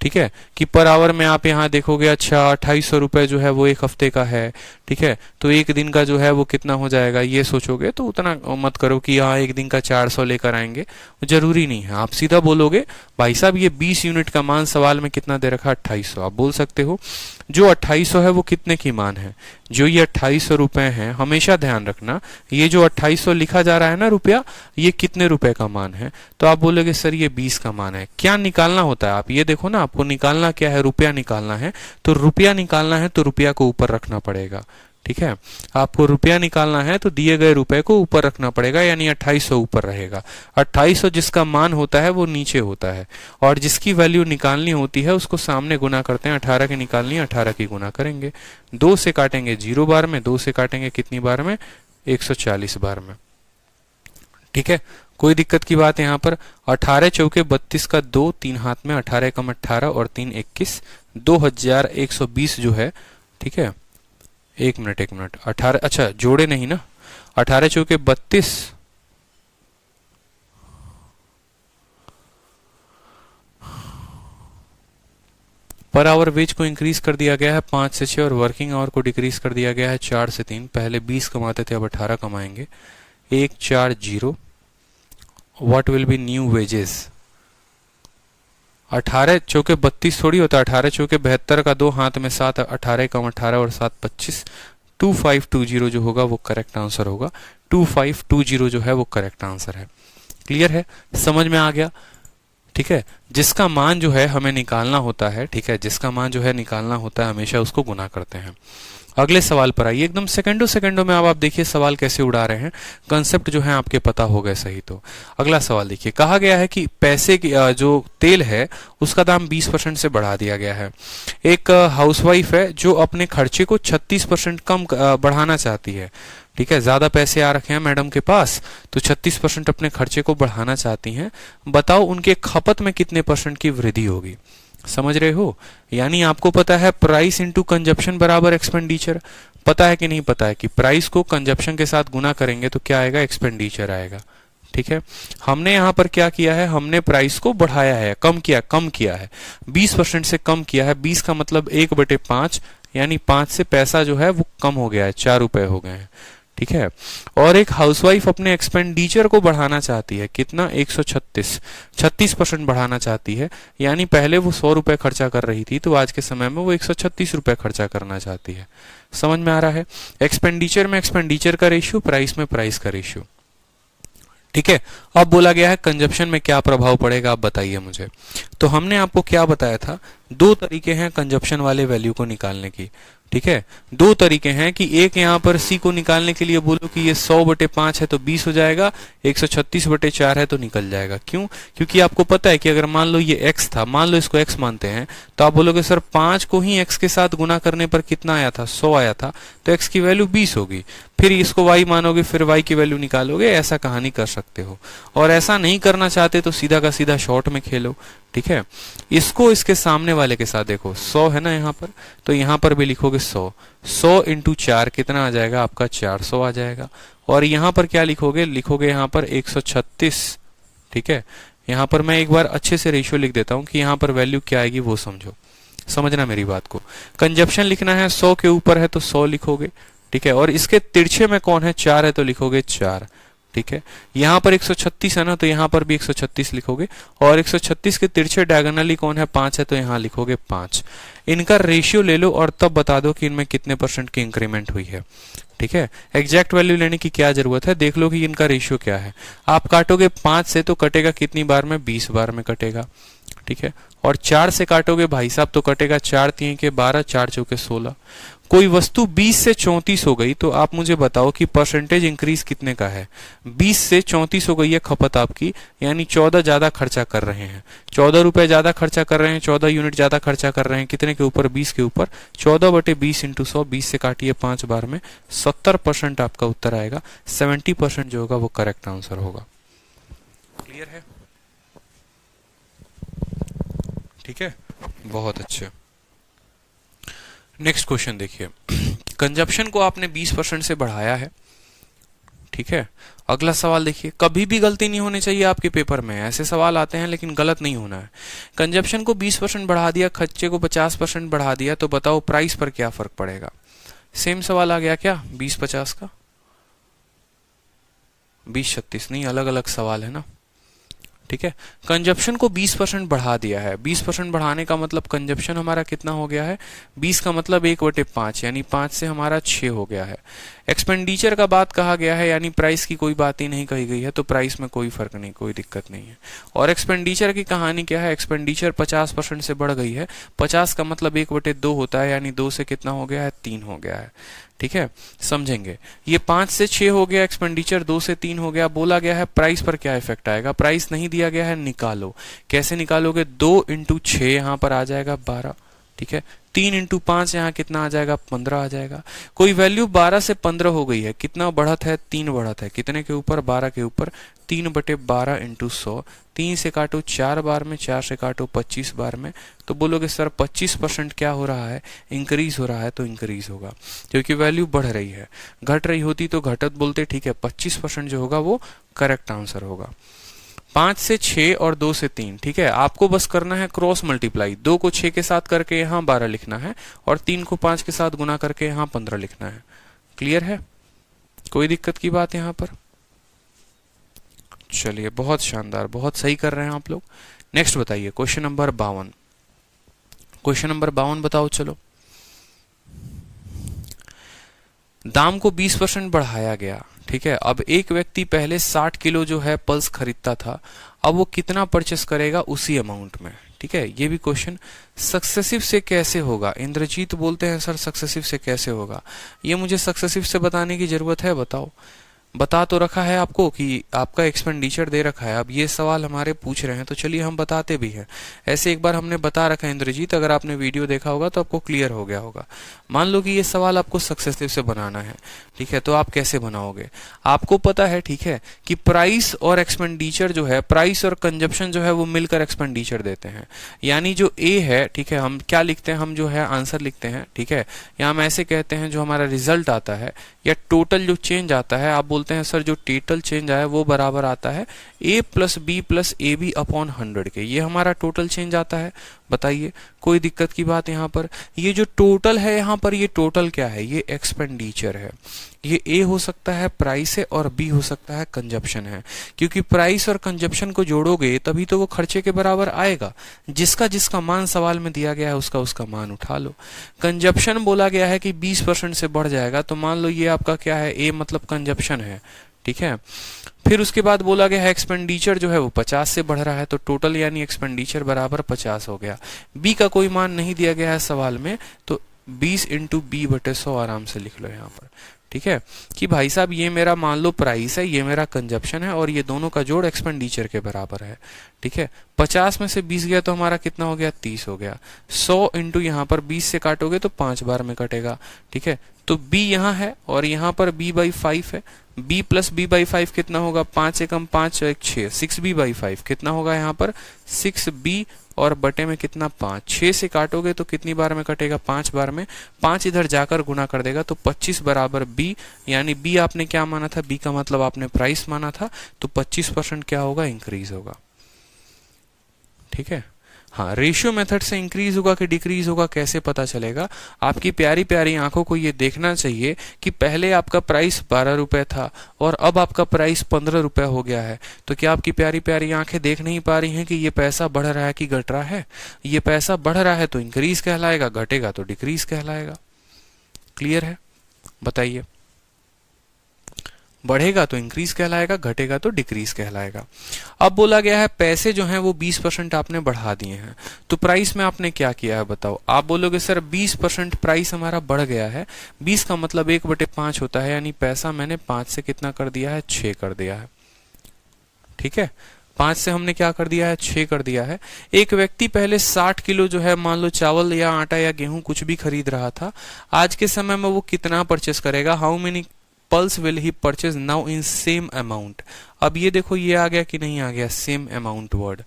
ठीक है। कि पर आवर में आप यहाँ देखोगे, अच्छा 2800 रुपए जो है वो एक हफ्ते का है, ठीक है, तो एक दिन का जो है वो कितना हो जाएगा, ये सोचोगे तो उतना मत करो कि हाँ एक दिन का 400 लेकर आएंगे, जरूरी नहीं है। आप सीधा बोलोगे भाई साहब ये 20 यूनिट का मान सवाल में कितना दे रखा, 2800। आप बोल सकते हो जो 2800 है वो कितने की मान है, जो ये 2800 रुपए है, हमेशा ध्यान रखना ये जो 2800 लिखा जा रहा है ना रुपया, ये कितने रुपए का मान है। तो आप बोलोगे सर ये 20 का मान है। क्या निकालना होता है, आप ये देखो ना, आपको निकालना क्या है, रुपया निकालना है। तो रुपया निकालना है तो रुपया को ऊपर रखना पड़ेगा, ठीक है। आपको रुपया निकालना है तो दिए गए रुपए को ऊपर रखना पड़ेगा, यानी 2800 ऊपर रहेगा। 2800 जिसका मान होता है वो नीचे होता है, और जिसकी वैल्यू निकालनी होती है उसको सामने गुना करते हैं। 18 की निकालनी है, 18 की गुना करेंगे। 2 से काटेंगे 0 बार में, 2 से काटेंगे कितनी बार में, 140 बार में, ठीक है। कोई दिक्कत की बात है यहाँ पर? 18 चौके 32 का 2, 3 हाथ में, 18 कम 18 और 3 21, 2120 जो है, ठीक है। एक मिनट 18, अच्छा जोड़े नहीं ना, 18 चौके 32, पर आवर वेज को इंक्रीज कर दिया गया है 5 से 6 और वर्किंग आवर को डिक्रीज कर दिया गया है 4 से 3। पहले 20 कमाते थे, अब 18 कमाएंगे। 140, what will be new wages? 18 चौके 32 थोड़ी होता है, 18 चौके 72 का 2 हाथ में 7, 18 कम 18 और 7 25, 2520 जो होगा वो करेक्ट आंसर होगा। 2520 जो है वो करेक्ट आंसर है। क्लियर है, समझ में आ गया, ठीक है। जिसका मान जो है हमें निकालना होता है, ठीक है, जिसका मान जो है निकालना होता है हमेशा उसको गुना करते हैं। अगले सवाल पर आइए। एकदम सेकंडों में अब आप देखिए सवाल कैसे उड़ा रहे हैं, कंसेप्ट जो है आपके पता हो गए सही। तो अगला सवाल देखिए, कहा गया है कि पैसे की जो तेल है उसका दाम 20% से बढ़ा दिया गया है। एक हाउसवाइफ है जो अपने खर्चे को 36% कम बढ़ाना चाहती है, ठीक है। ज्यादा पैसे आ रखे हैं मैडम के पास, तो 36% अपने खर्चे को बढ़ाना चाहती हैं। बताओ उनके खपत में कितने % की वृद्धि होगी। समझ रहे हो? यानी आपको पता है प्राइस इंटू कंजप्शन बराबर एक्सपेंडिचर। पता है कि नहीं पता है कि प्राइस को कंजप्शन के साथ गुना करेंगे तो क्या आएगा, एक्सपेंडिचर आएगा, ठीक है। हमने यहाँ पर क्या किया है, हमने प्राइस को बढ़ाया है, कम किया है, 20% से कम किया है। 20 का मतलब 1/5, यानी 5 से पैसा जो है वो कम हो गया है, 4 रुपए हो गए हैं, ठीक है। और एक हाउसवाइफ अपने एक्सपेंडिचर को बढ़ाना चाहती है, कितना, 36% बढ़ाना चाहती है। यानी पहले वो 100 रुपए खर्चा कर रही थी, तो आज के समय में वो 136 रुपए खर्चा करना चाहती है। समझ में आ रहा है? एक्सपेंडिचर में एक्सपेंडिचर का रेशियो, प्राइस में प्राइस का रेशियो, ठीक है। अब बोला गया है कंजप्शन में क्या प्रभाव पड़ेगा, आप बताइए मुझे। तो हमने आपको क्या बताया था, 2 तरीके हैं कंजप्शन वाले वैल्यू को निकालने की, ठीक है। 2 तरीके हैं कि एक यहाँ पर सी को निकालने के लिए बोलो कि ये 100/5 है तो 20 हो जाएगा, 136/4 है तो निकल जाएगा। क्यों? क्योंकि आपको पता है कि अगर मान लो ये x था, मान लो इसको x मानते हैं, तो आप बोलोगे सर 5 को ही x के साथ गुना करने पर कितना आया था, 100 आया था, तो x की वैल्यू 20 होगी। फिर इसको y मानोगे, फिर y की वैल्यू निकालोगे, ऐसा कहानी कर सकते हो। और ऐसा नहीं करना चाहते तो सीधा का सीधा शॉर्ट में खेलो, ठीक है। इसको इसके सामने वाले के साथ देखो, 100 है ना यहाँ पर, तो यहाँ पर भी लिखोगे 100 इंटू 4 कितना आ जाएगा आपका, 400 आ जाएगा। और यहाँ पर क्या लिखोगे, यहाँ पर 136, ठीक है। यहाँ पर मैं एक बार अच्छे से रेशियो लिख देता हूँ कि यहाँ पर वैल्यू क्या आएगी वो समझो, समझना मेरी बात को। कंजप्शन लिखना है, 100 के ऊपर है तो 100 लिखोगे, ठीक है। और इसके तिरछे में कौन है, 4 है तो लिखोगे 4, ठीक है। यहाँ पर 136 है ना, तो यहाँ पर भी 136 लिखोगे। और 136 के तिरछे डायगोनली कौन है, 5 है, तो यहाँ लिखोगे 5। इनका रेशियो ले लो और तब बता दो कि इनमें कितने % की इंक्रीमेंट हुई है, ठीक है। एग्जैक्ट वैल्यू लेने की क्या जरूरत है, देख लो कि इनका रेशियो क्या है। आप काटोगे 5 से तो कटेगा कितनी बार में, 20 बार में कटेगा, ठीक है। और 4 से काटोगे भाई साहब तो कटेगा 4 3 के 12, 4 चौके 16। कोई वस्तु 20 से 34 हो गई तो आप मुझे बताओ कि परसेंटेज इंक्रीज कितने का है। 20 से 34 हो गई है खपत आपकी, यानी 14 ज्यादा खर्चा कर रहे हैं, 14 रुपए ज्यादा खर्चा कर रहे हैं, 14 यूनिट ज्यादा खर्चा कर रहे हैं। कितने के ऊपर? 20 के ऊपर। 14/20 × 100, 20 से काटिए 5 बार में, 70% आपका उत्तर आएगा। 70% जो होगा वो करेक्ट आंसर होगा। क्लियर है? ठीक है, बहुत अच्छे। नेक्स्ट क्वेश्चन देखिए। कंजप्शन को आपने 20% से बढ़ाया है, ठीक है। अगला सवाल देखिए, कभी भी गलती नहीं होनी चाहिए आपके पेपर में, ऐसे सवाल आते हैं लेकिन गलत नहीं होना है। कंजप्शन को 20% बढ़ा दिया, खर्चे को 50% बढ़ा दिया, तो बताओ प्राइस पर क्या फर्क पड़ेगा। सेम सवाल आ गया क्या 20-50 का? 20-36 नहीं, अलग अलग सवाल है ना, ठीक है। कंजप्शन को 20% बढ़ा दिया है, 20% बढ़ाने का मतलब कंजप्शन हमारा कितना हो गया है? 20 का मतलब 1/5, यानी 5 से हमारा 6 हो गया है। एक्सपेंडिचर का बात कहा गया है, यानी प्राइस की कोई बात ही नहीं कही गई है, तो प्राइस में कोई फर्क नहीं, कोई दिक्कत नहीं है। और एक्सपेंडिचर की कहानी क्या है? एक्सपेंडिचर 50% से बढ़ गई है, 50 का मतलब 1/2 होता है, यानी 2 से कितना हो गया है? 3 हो गया है, ठीक है। समझेंगे, ये 5 से 6 हो गया एक्सपेंडिचर, 2 से 3 हो गया। बोला गया है प्राइस पर क्या इफेक्ट आएगा, प्राइस नहीं दिया गया है, निकालो। कैसे निकालोगे? 2 × 6 यहां पर आ जाएगा 12, ठीक है। 3 × 5 यहाँ कितना आ जाएगा? 15 आ जाएगा। कोई वैल्यू 12 से 15 हो गई है, कितना बढ़त है? 3 बढ़त है। कितने के ऊपर? 12 के ऊपर। 3/12 × 100, 3 से काटो 4 बार में, 4 से काटो 25 बार में, तो बोलोगे सर 25% क्या हो रहा है? इंक्रीज हो रहा है, तो इंक्रीज होगा क्योंकि वैल्यू बढ़ रही है। घट रही होती तो घटत बोलते, ठीक है। 25% जो होगा वो करेक्ट आंसर होगा। 5 से 6 और 2 से 3, ठीक है। आपको बस करना है क्रॉस मल्टीप्लाई, 2 को 6 के साथ करके यहाँ 12 लिखना है और 3 को 5 के साथ गुना करके यहाँ 15 लिखना है। क्लियर है? कोई दिक्कत की बात यहाँ पर? चलिए, बहुत शानदार, बहुत सही कर रहे हैं आप लोग। नेक्स्ट बताइए, क्वेश्चन नंबर 52। क्वेश्चन नंबर 52 बताओ। चलो, दाम को 20% बढ़ाया गया, ठीक है। अब एक व्यक्ति पहले 60 किलो जो है पल्स खरीदता था, अब वो कितना परचेस करेगा उसी अमाउंट में, ठीक है। ये भी क्वेश्चन सक्सेसिव से कैसे होगा? इंद्रजीत बोलते हैं सर सक्सेसिव से कैसे होगा। ये मुझे सक्सेसिव से बताने की जरूरत है? बताओ। बता तो रखा है आपको कि आपका एक्सपेंडिचर दे रखा है, अब ये सवाल हमारे पूछ रहे हैं तो चलिए हम बताते भी हैं। ऐसे एक बार हमने बता रखा है इंद्रजीत, अगर आपने वीडियो देखा होगा तो आपको क्लियर हो गया होगा। मान लो कि ये सवाल आपको सक्सेसिव से बनाना है, ठीक है, तो आप कैसे बनाओगे? आपको पता है, ठीक है, कि प्राइस और एक्सपेंडिचर जो है, प्राइस और कंजप्शन जो है वो मिलकर एक्सपेंडिचर देते हैं। यानी जो ए है, ठीक है, हम क्या लिखते हैं? हम जो है आंसर लिखते हैं, ठीक है, या हम ऐसे कहते हैं जो हमारा रिजल्ट आता है या टोटल जो चेंज आता है, आप बोलते हैं सर जो टोटल चेंज आया वो बराबर आता है a + b + ab अपॉन 100 के। ये हमारा टोटल चेंज आता है। बताइए, कोई दिक्कत की बात यहाँ पर? ये जो टोटल है यहाँ पर, ये टोटल क्या है? ये एक्सपेंडिचर है। ये ए हो सकता है प्राइस है और बी हो सकता है कंजप्शन है, क्योंकि प्राइस और कंजप्शन को जोड़ोगे तभी तो वो खर्चे के बराबर आएगा। जिसका जिसका मान सवाल में दिया गया है उसका उसका मान उठा लो। कंजप्शन बोला गया है कि 20% से बढ़ जाएगा, तो मान लो ये आपका क्या है? ए मतलब कंजप्शन है, ठीक है। फिर उसके बाद बोला गया है एक्सपेंडिचर जो है वो 50 से बढ़ रहा है, तो टोटल यानी एक्सपेंडिचर बराबर 50 हो गया। बी का कोई मान नहीं दिया गया है सवाल में, तो 20 × b/100 आराम से लिख लो यहाँ पर, ठीक है, कि भाई साहब ये मेरा मान लो प्राइस है, ये मेरा कंजप्शन है और ये दोनों का जोड़ एक्सपेंडिचर के बराबर है, ठीक है। 50 में से 20 गया तो हमारा कितना हो गया? 30 हो गया। 100 × यहाँ पर 20 से काटोगे तो 5 बार में कटेगा, ठीक है। तो b यहाँ है और यहाँ पर b/5 है। b + b/5 कितना होगा? 5 × 5 = 6, 6b/5 कितना होगा यहाँ पर? 6b और बटे में कितना? 5। 6 से काटोगे तो कितनी बार में कटेगा? 5 बार में। 5 इधर जाकर गुना कर देगा तो 25 बराबर b, यानी b आपने क्या माना था? b का मतलब आपने प्राइस माना था, तो 25% क्या होगा? इंक्रीज होगा, ठीक है। हाँ, रेशियो मेथड से इंक्रीज होगा कि डिक्रीज होगा कैसे पता चलेगा? आपकी प्यारी प्यारी आंखों को ये देखना चाहिए कि पहले आपका प्राइस 12 रुपए था और अब आपका प्राइस 15 रुपए हो गया है, तो क्या आपकी प्यारी प्यारी आंखें देख नहीं पा रही हैं कि ये पैसा बढ़ रहा है कि घट रहा है? ये पैसा बढ़ रहा है तो इंक्रीज कहलाएगा, घटेगा तो डिक्रीज कहलाएगा। क्लियर है? बताइए। बढ़ेगा तो इंक्रीज कहलाएगा, घटेगा तो डिक्रीज कहलाएगा। अब बोला गया है पैसे जो हैं वो 20% आपने बढ़ा दिए हैं, तो प्राइस में आपने क्या किया है बताओ। आप बोलोगे सर 20% प्राइस हमारा बढ़ गया है, 20 का मतलब 1/5 होता है, यानी पैसा मैंने 5 से कितना कर दिया है, 6 कर दिया है। ठीक है, 5 से हमने क्या कर दिया है, 6 कर दिया है। एक व्यक्ति पहले 60 किलो जो है मान लो चावल या आटा या गेहूं कुछ भी खरीद रहा था, आज के समय में वो कितना परचेस करेगा, how many pulse will he purchase now in same amount. अब ये देखो ये आ गया कि नहीं आ गया, सेम अमाउंट वर्ड,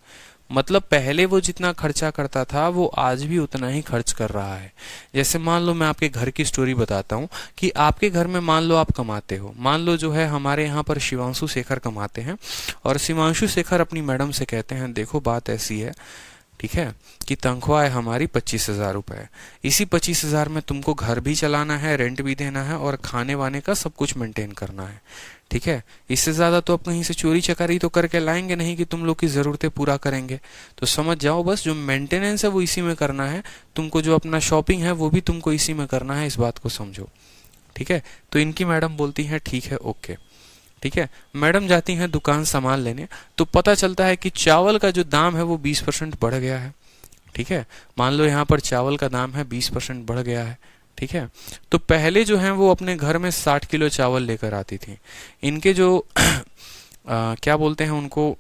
मतलब पहले वो जितना खर्चा करता था वो आज भी उतना ही खर्च कर रहा है। जैसे मान लो मैं आपके घर की स्टोरी बताता हूँ कि आपके घर में मान लो आप कमाते हो, मान लो जो है हमारे यहाँ पर शिवांशु शेखर कमाते हैं और शिवांशु शेखर अपनी मैडम से कहते हैं देखो बात ऐसी है, ठीक है, कि तनख्वाह है हमारी 25,000 रुपए, इसी 25,000 में तुमको घर भी चलाना है, रेंट भी देना है और खाने वाने का सब कुछ मेंटेन करना है। ठीक है, इससे ज्यादा तो आप कहीं से चोरी चकारी तो करके लाएंगे नहीं कि तुम लोग की जरूरतें पूरा करेंगे। तो समझ जाओ बस जो मेंटेनेंस है वो इसी में करना है, तुमको जो अपना शॉपिंग है वो भी तुमको इसी में करना है, इस बात को समझो। ठीक है, तो इनकी मैडम बोलती है ठीक है ओके। ठीक है, मैडम जाती हैं दुकान सामान लेने, तो पता चलता है कि चावल का जो दाम है वो 20% बढ़ गया है। ठीक है, मान लो यहाँ पर चावल का दाम है 20% बढ़ गया है। ठीक है, तो पहले जो है वो अपने घर में 60 किलो चावल लेकर आती थी। इनके जो क्या बोलते हैं उनको,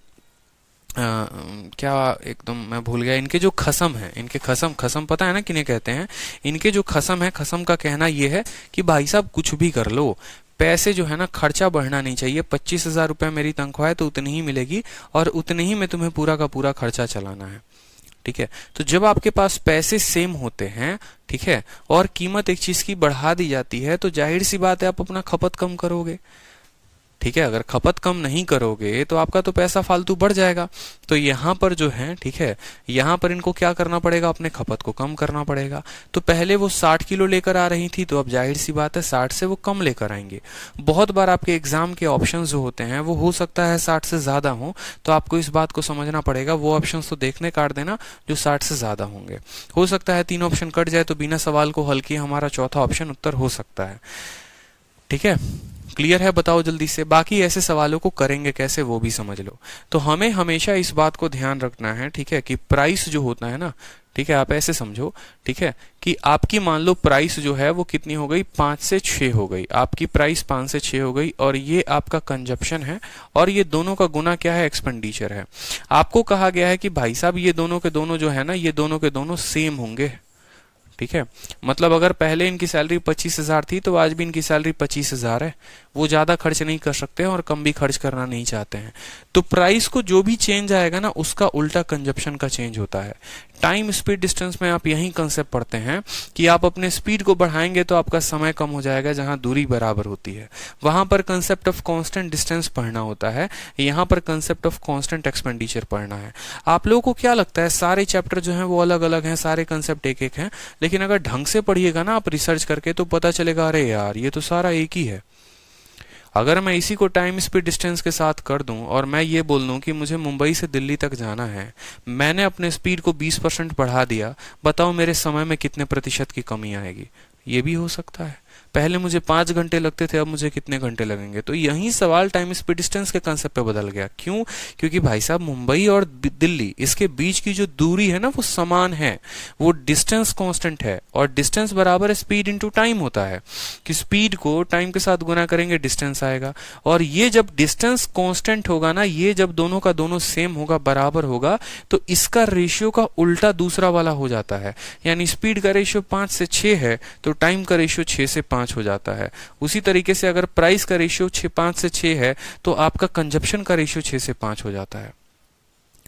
क्या एकदम मैं भूल गया, इनके जो खसम है, इनके खसम पता है ना किन्हें कहते हैं, इनके जो खसम है, खसम का कहना ये है कि भाई साहब कुछ भी कर लो, पैसे जो है ना खर्चा बढ़ना नहीं चाहिए, 25,000 रुपये मेरी तनख्वाह है तो उतनी ही मिलेगी और उतने ही में तुम्हें पूरा का पूरा खर्चा चलाना है। ठीक है, तो जब आपके पास पैसे सेम होते हैं, ठीक है, और कीमत एक चीज की बढ़ा दी जाती है, तो जाहिर सी बात है आप अपना खपत कम करोगे। ठीक है, अगर खपत कम नहीं करोगे तो आपका तो पैसा फालतू बढ़ जाएगा। तो यहाँ पर जो है, ठीक है, यहाँ पर इनको क्या करना पड़ेगा, अपने खपत को कम करना पड़ेगा। तो पहले वो 60 किलो लेकर आ रही थी, तो अब जाहिर सी बात है 60 से वो कम लेकर आएंगे। बहुत बार आपके एग्जाम के ऑप्शन जो होते हैं वो हो सकता है 60 से ज्यादा हो, तो आपको इस बात को समझना पड़ेगा, वो ऑप्शन तो देखने काट देना जो 60 से ज्यादा होंगे। हो सकता है 3 ऑप्शन कट जाए तो बिना सवाल को हल किए हमारा चौथा ऑप्शन उत्तर हो सकता है। ठीक है, क्लियर है, बताओ जल्दी से। बाकी ऐसे सवालों को करेंगे कैसे वो भी समझ लो। तो हमें हमेशा इस बात को ध्यान रखना है, ठीक है, कि प्राइस जो होता है ना, ठीक है, आप ऐसे समझो, ठीक है, कि आपकी मान लो प्राइस जो है वो कितनी हो गई, 5 से 6 हो गई, आपकी प्राइस 5 से 6 हो गई, और ये आपका कंजप्शन है और ये दोनों का गुना क्या है, एक्सपेंडिचर है। आपको कहा गया है कि भाई साहब ये दोनों के दोनों जो है ना, ये दोनों के दोनों सेम होंगे। ठीक है, मतलब अगर पहले इनकी सैलरी 25,000 थी तो आज भी इनकी सैलरी 25,000 है, वो ज्यादा खर्च नहीं कर सकते हैं और कम भी खर्च करना नहीं चाहते हैं। तो प्राइस को जो भी चेंज आएगा ना उसका उल्टा कंजप्शन का चेंज होता है। टाइम स्पीड डिस्टेंस में आप यही कंसेप्ट पढ़ते हैं कि आप अपने स्पीड को बढ़ाएंगे तो आपका समय कम हो जाएगा, जहां दूरी बराबर होती है वहां पर कंसेप्ट ऑफ कांस्टेंट डिस्टेंस पढ़ना होता है, यहाँ पर कंसेप्ट ऑफ कांस्टेंट एक्सपेंडिचर पढ़ना है। आप लोगों को क्या लगता है सारे चैप्टर जो हैं वो अलग अलग हैं, सारे कंसेप्ट एक एक हैं, लेकिन अगर ढंग से पढ़िएगा ना आप रिसर्च करके तो पता चलेगा अरे यार ये तो सारा एक ही है। अगर मैं इसी को टाइम स्पीड डिस्टेंस के साथ कर दूं और मैं ये बोल दूं कि मुझे मुंबई से दिल्ली तक जाना है, मैंने अपने स्पीड को 20% बढ़ा दिया, बताओ मेरे समय में कितने प्रतिशत की कमी आएगी। ये भी हो सकता है, पहले मुझे 5 घंटे लगते थे, अब मुझे कितने घंटे लगेंगे। तो यही सवाल टाइम स्पीड डिस्टेंस के कंसेप्ट पे बदल गया। क्यों? क्योंकि भाई साहब मुंबई और दिल्ली इसके बीच की जो दूरी है ना वो समान है, वो डिस्टेंस कांस्टेंट है, और डिस्टेंस बराबर स्पीड इनटू टाइम होता है कि स्पीड को टाइम के साथ गुना करेंगे डिस्टेंस आएगा। और ये जब डिस्टेंस कांस्टेंट होगा ना, ये जब दोनों का दोनों सेम होगा, बराबर होगा, तो इसका रेशियो का उल्टा दूसरा वाला हो जाता है। यानी स्पीड का रेशियो 5 से 6 है तो टाइम का रेशियो 6 से 5 हो जाता है। उसी तरीके से अगर प्राइस का रेशियो 5 से 6 है तो आपका कंजप्शन का रेशियो 6 से 5 हो जाता है।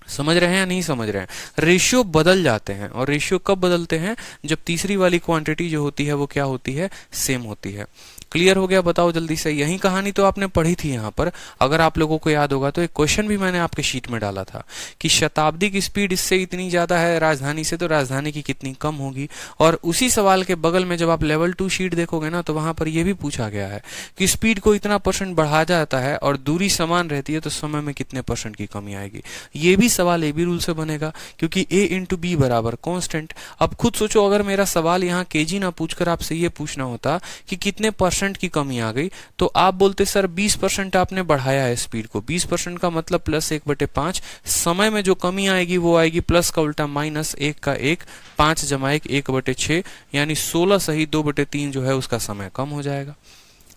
समझ रहे हैं या नहीं समझ रहे हैं? रेशियो बदल जाते हैं, और रेशियो कब बदलते हैं? जब तीसरी वाली क्वांटिटी जो होती है वो क्या होती है, सेम होती है। क्लियर हो गया? बताओ जल्दी से। यही कहानी तो आपने पढ़ी थी यहाँ पर, अगर आप लोगों को याद होगा तो एक क्वेश्चन भी मैंने आपके शीट में डाला था कि शताब्दी की स्पीड इससे इतनी ज्यादा है राजधानी से, तो राजधानी की कितनी कम होगी। और उसी सवाल के बगल में जब आप लेवल 2 शीट देखोगे ना तो वहां पर यह भी पूछा गया है कि स्पीड को इतना % बढ़ा जाता है और दूरी समान रहती है तो समय में कितने % की कमी आएगी। ये भी सवाल ए बी रूल से बनेगा क्योंकि a इंटू बी बराबर कांस्टेंट। अब खुद सोचो, अगर मेरा सवाल यहाँ केजी ना पूछकर आपसे ये पूछना होता कि कितने % 20% की कमी आ गई, तो आप बोलते सर 20% आपने बढ़ाया है स्पीड को, 20% का मतलब प्लस 1/5, समय में जो कमी आएगी वो आएगी प्लस का उल्टा माइनस 1 का 1, 5 जमा 1 1/6, यानी 16 सही 2/3 जो है उसका समय कम हो जाएगा।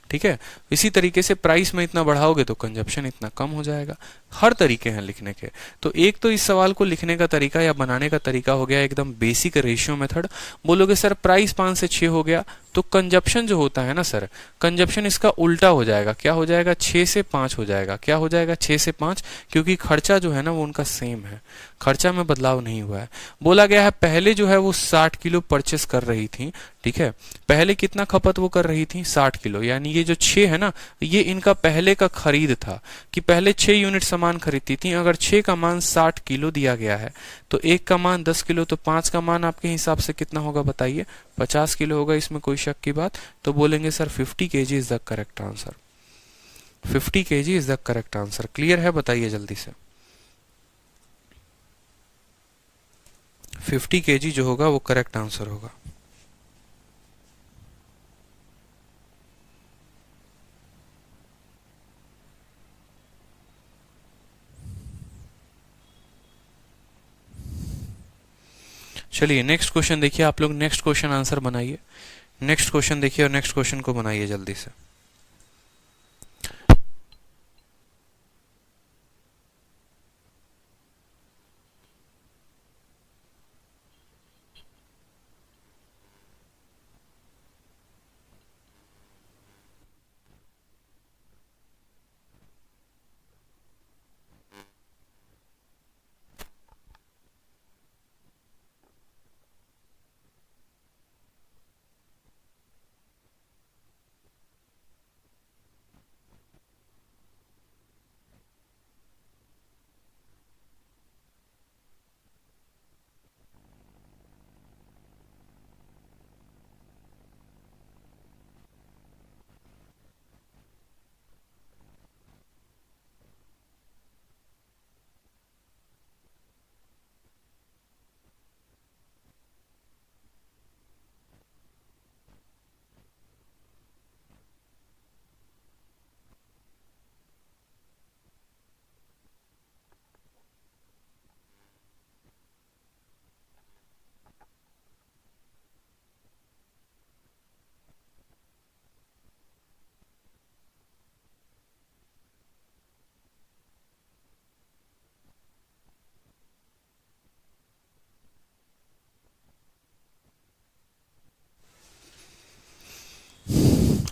ठीक है, इसी तरीके से प्राइस में इतना बढ़ाओगे तो कंजप्शन इतना कम हो जाएगा। हर तरीके हैं लिखने के। तो एक तो इस सवाल को लिखने का तरीका या बनाने का तरीका हो गया एकदम बेसिक रेशियो मेथड। बोलोगे सर प्राइस 5 से 6 हो गया, तो कंजप्शन जो होता है ना सर, कंजप्शन इसका उल्टा हो जाएगा। क्या हो जाएगा? 6 से 5 हो जाएगा। क्या हो जाएगा? 6 से 5, क्योंकि खर्चा जो है ना वो उनका सेम है, खर्चा में बदलाव नहीं हुआ है। बोला गया है पहले जो है वो 60 किलो परचेस कर रही थी। ठीक है, पहले कितना खपत वो कर रही थी? 60 किलो। यानी ये जो 6 है ना, ये इनका पहले का खरीद था कि पहले 6 यूनिट सामान खरीदती थी। अगर 6 का मान 60 किलो दिया गया है तो 1 का मान 10 किलो, तो 5 का मान आपके हिसाब से कितना होगा बताइए? 50 किलो होगा, इसमें कोई शक की बात? तो बोलेंगे sir 50 kg is the correct answer. 50 kg is the correct answer. Clear है? बताइए जल्दी से। 50 kg जो होगा वो करेक्ट आंसर होगा। चलिए नेक्स्ट क्वेश्चन देखिए आप लोग। नेक्स्ट क्वेश्चन आंसर बनाइए। नेक्स्ट क्वेश्चन देखिए और नेक्स्ट क्वेश्चन को बनाइए जल्दी से।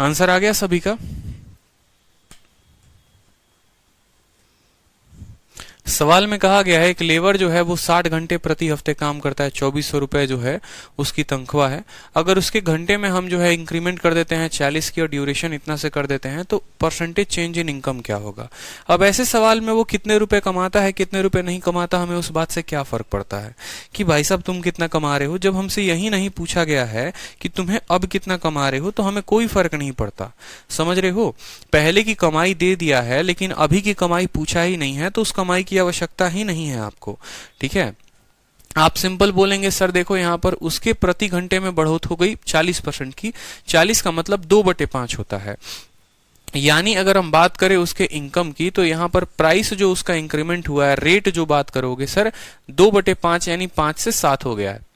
आंसर आ गया सभी का? सवाल में कहा गया है एक लेबर जो है वो 60 घंटे प्रति हफ्ते काम करता है, 2400 रुपए जो है उसकी तनख्वाह है। अगर उसके घंटे में हम जो है इंक्रीमेंट कर देते हैं 40 की और ड्यूरेशन इतना से कर देते हैं, तो परसेंटेज चेंज इन इनकम क्या होगा? अब ऐसे सवाल में वो कितने रुपए कमाता है कितने रुपए नहीं कमाता, हमें उस बात से क्या फर्क पड़ता है कि भाई साहब तुम कितना कमा रहे हो? जब हमसे यही नहीं पूछा गया है कि तुम्हें अब कितना कमा रहे हो, तो हमें कोई फर्क नहीं पड़ता। समझ रहे हो? पहले की कमाई दे दिया है लेकिन अभी की कमाई पूछा ही नहीं है, तो उस कमाई की आवश्यकता ही नहीं है आपको। ठीक है, आप सिंपल बोलेंगे सर देखो यहाँ पर उसके प्रति घंटे में बढ़ोत हो गई 40% की। 40 का मतलब 2/5 होता है। यानी अगर हम बात करें उसके इनकम की, तो यहाँ पर प्राइस जो उसका इंक्रीमेंट हुआ है, रेट जो बात करोगे सर 2/5 यानी 5 से 7 हो गया है।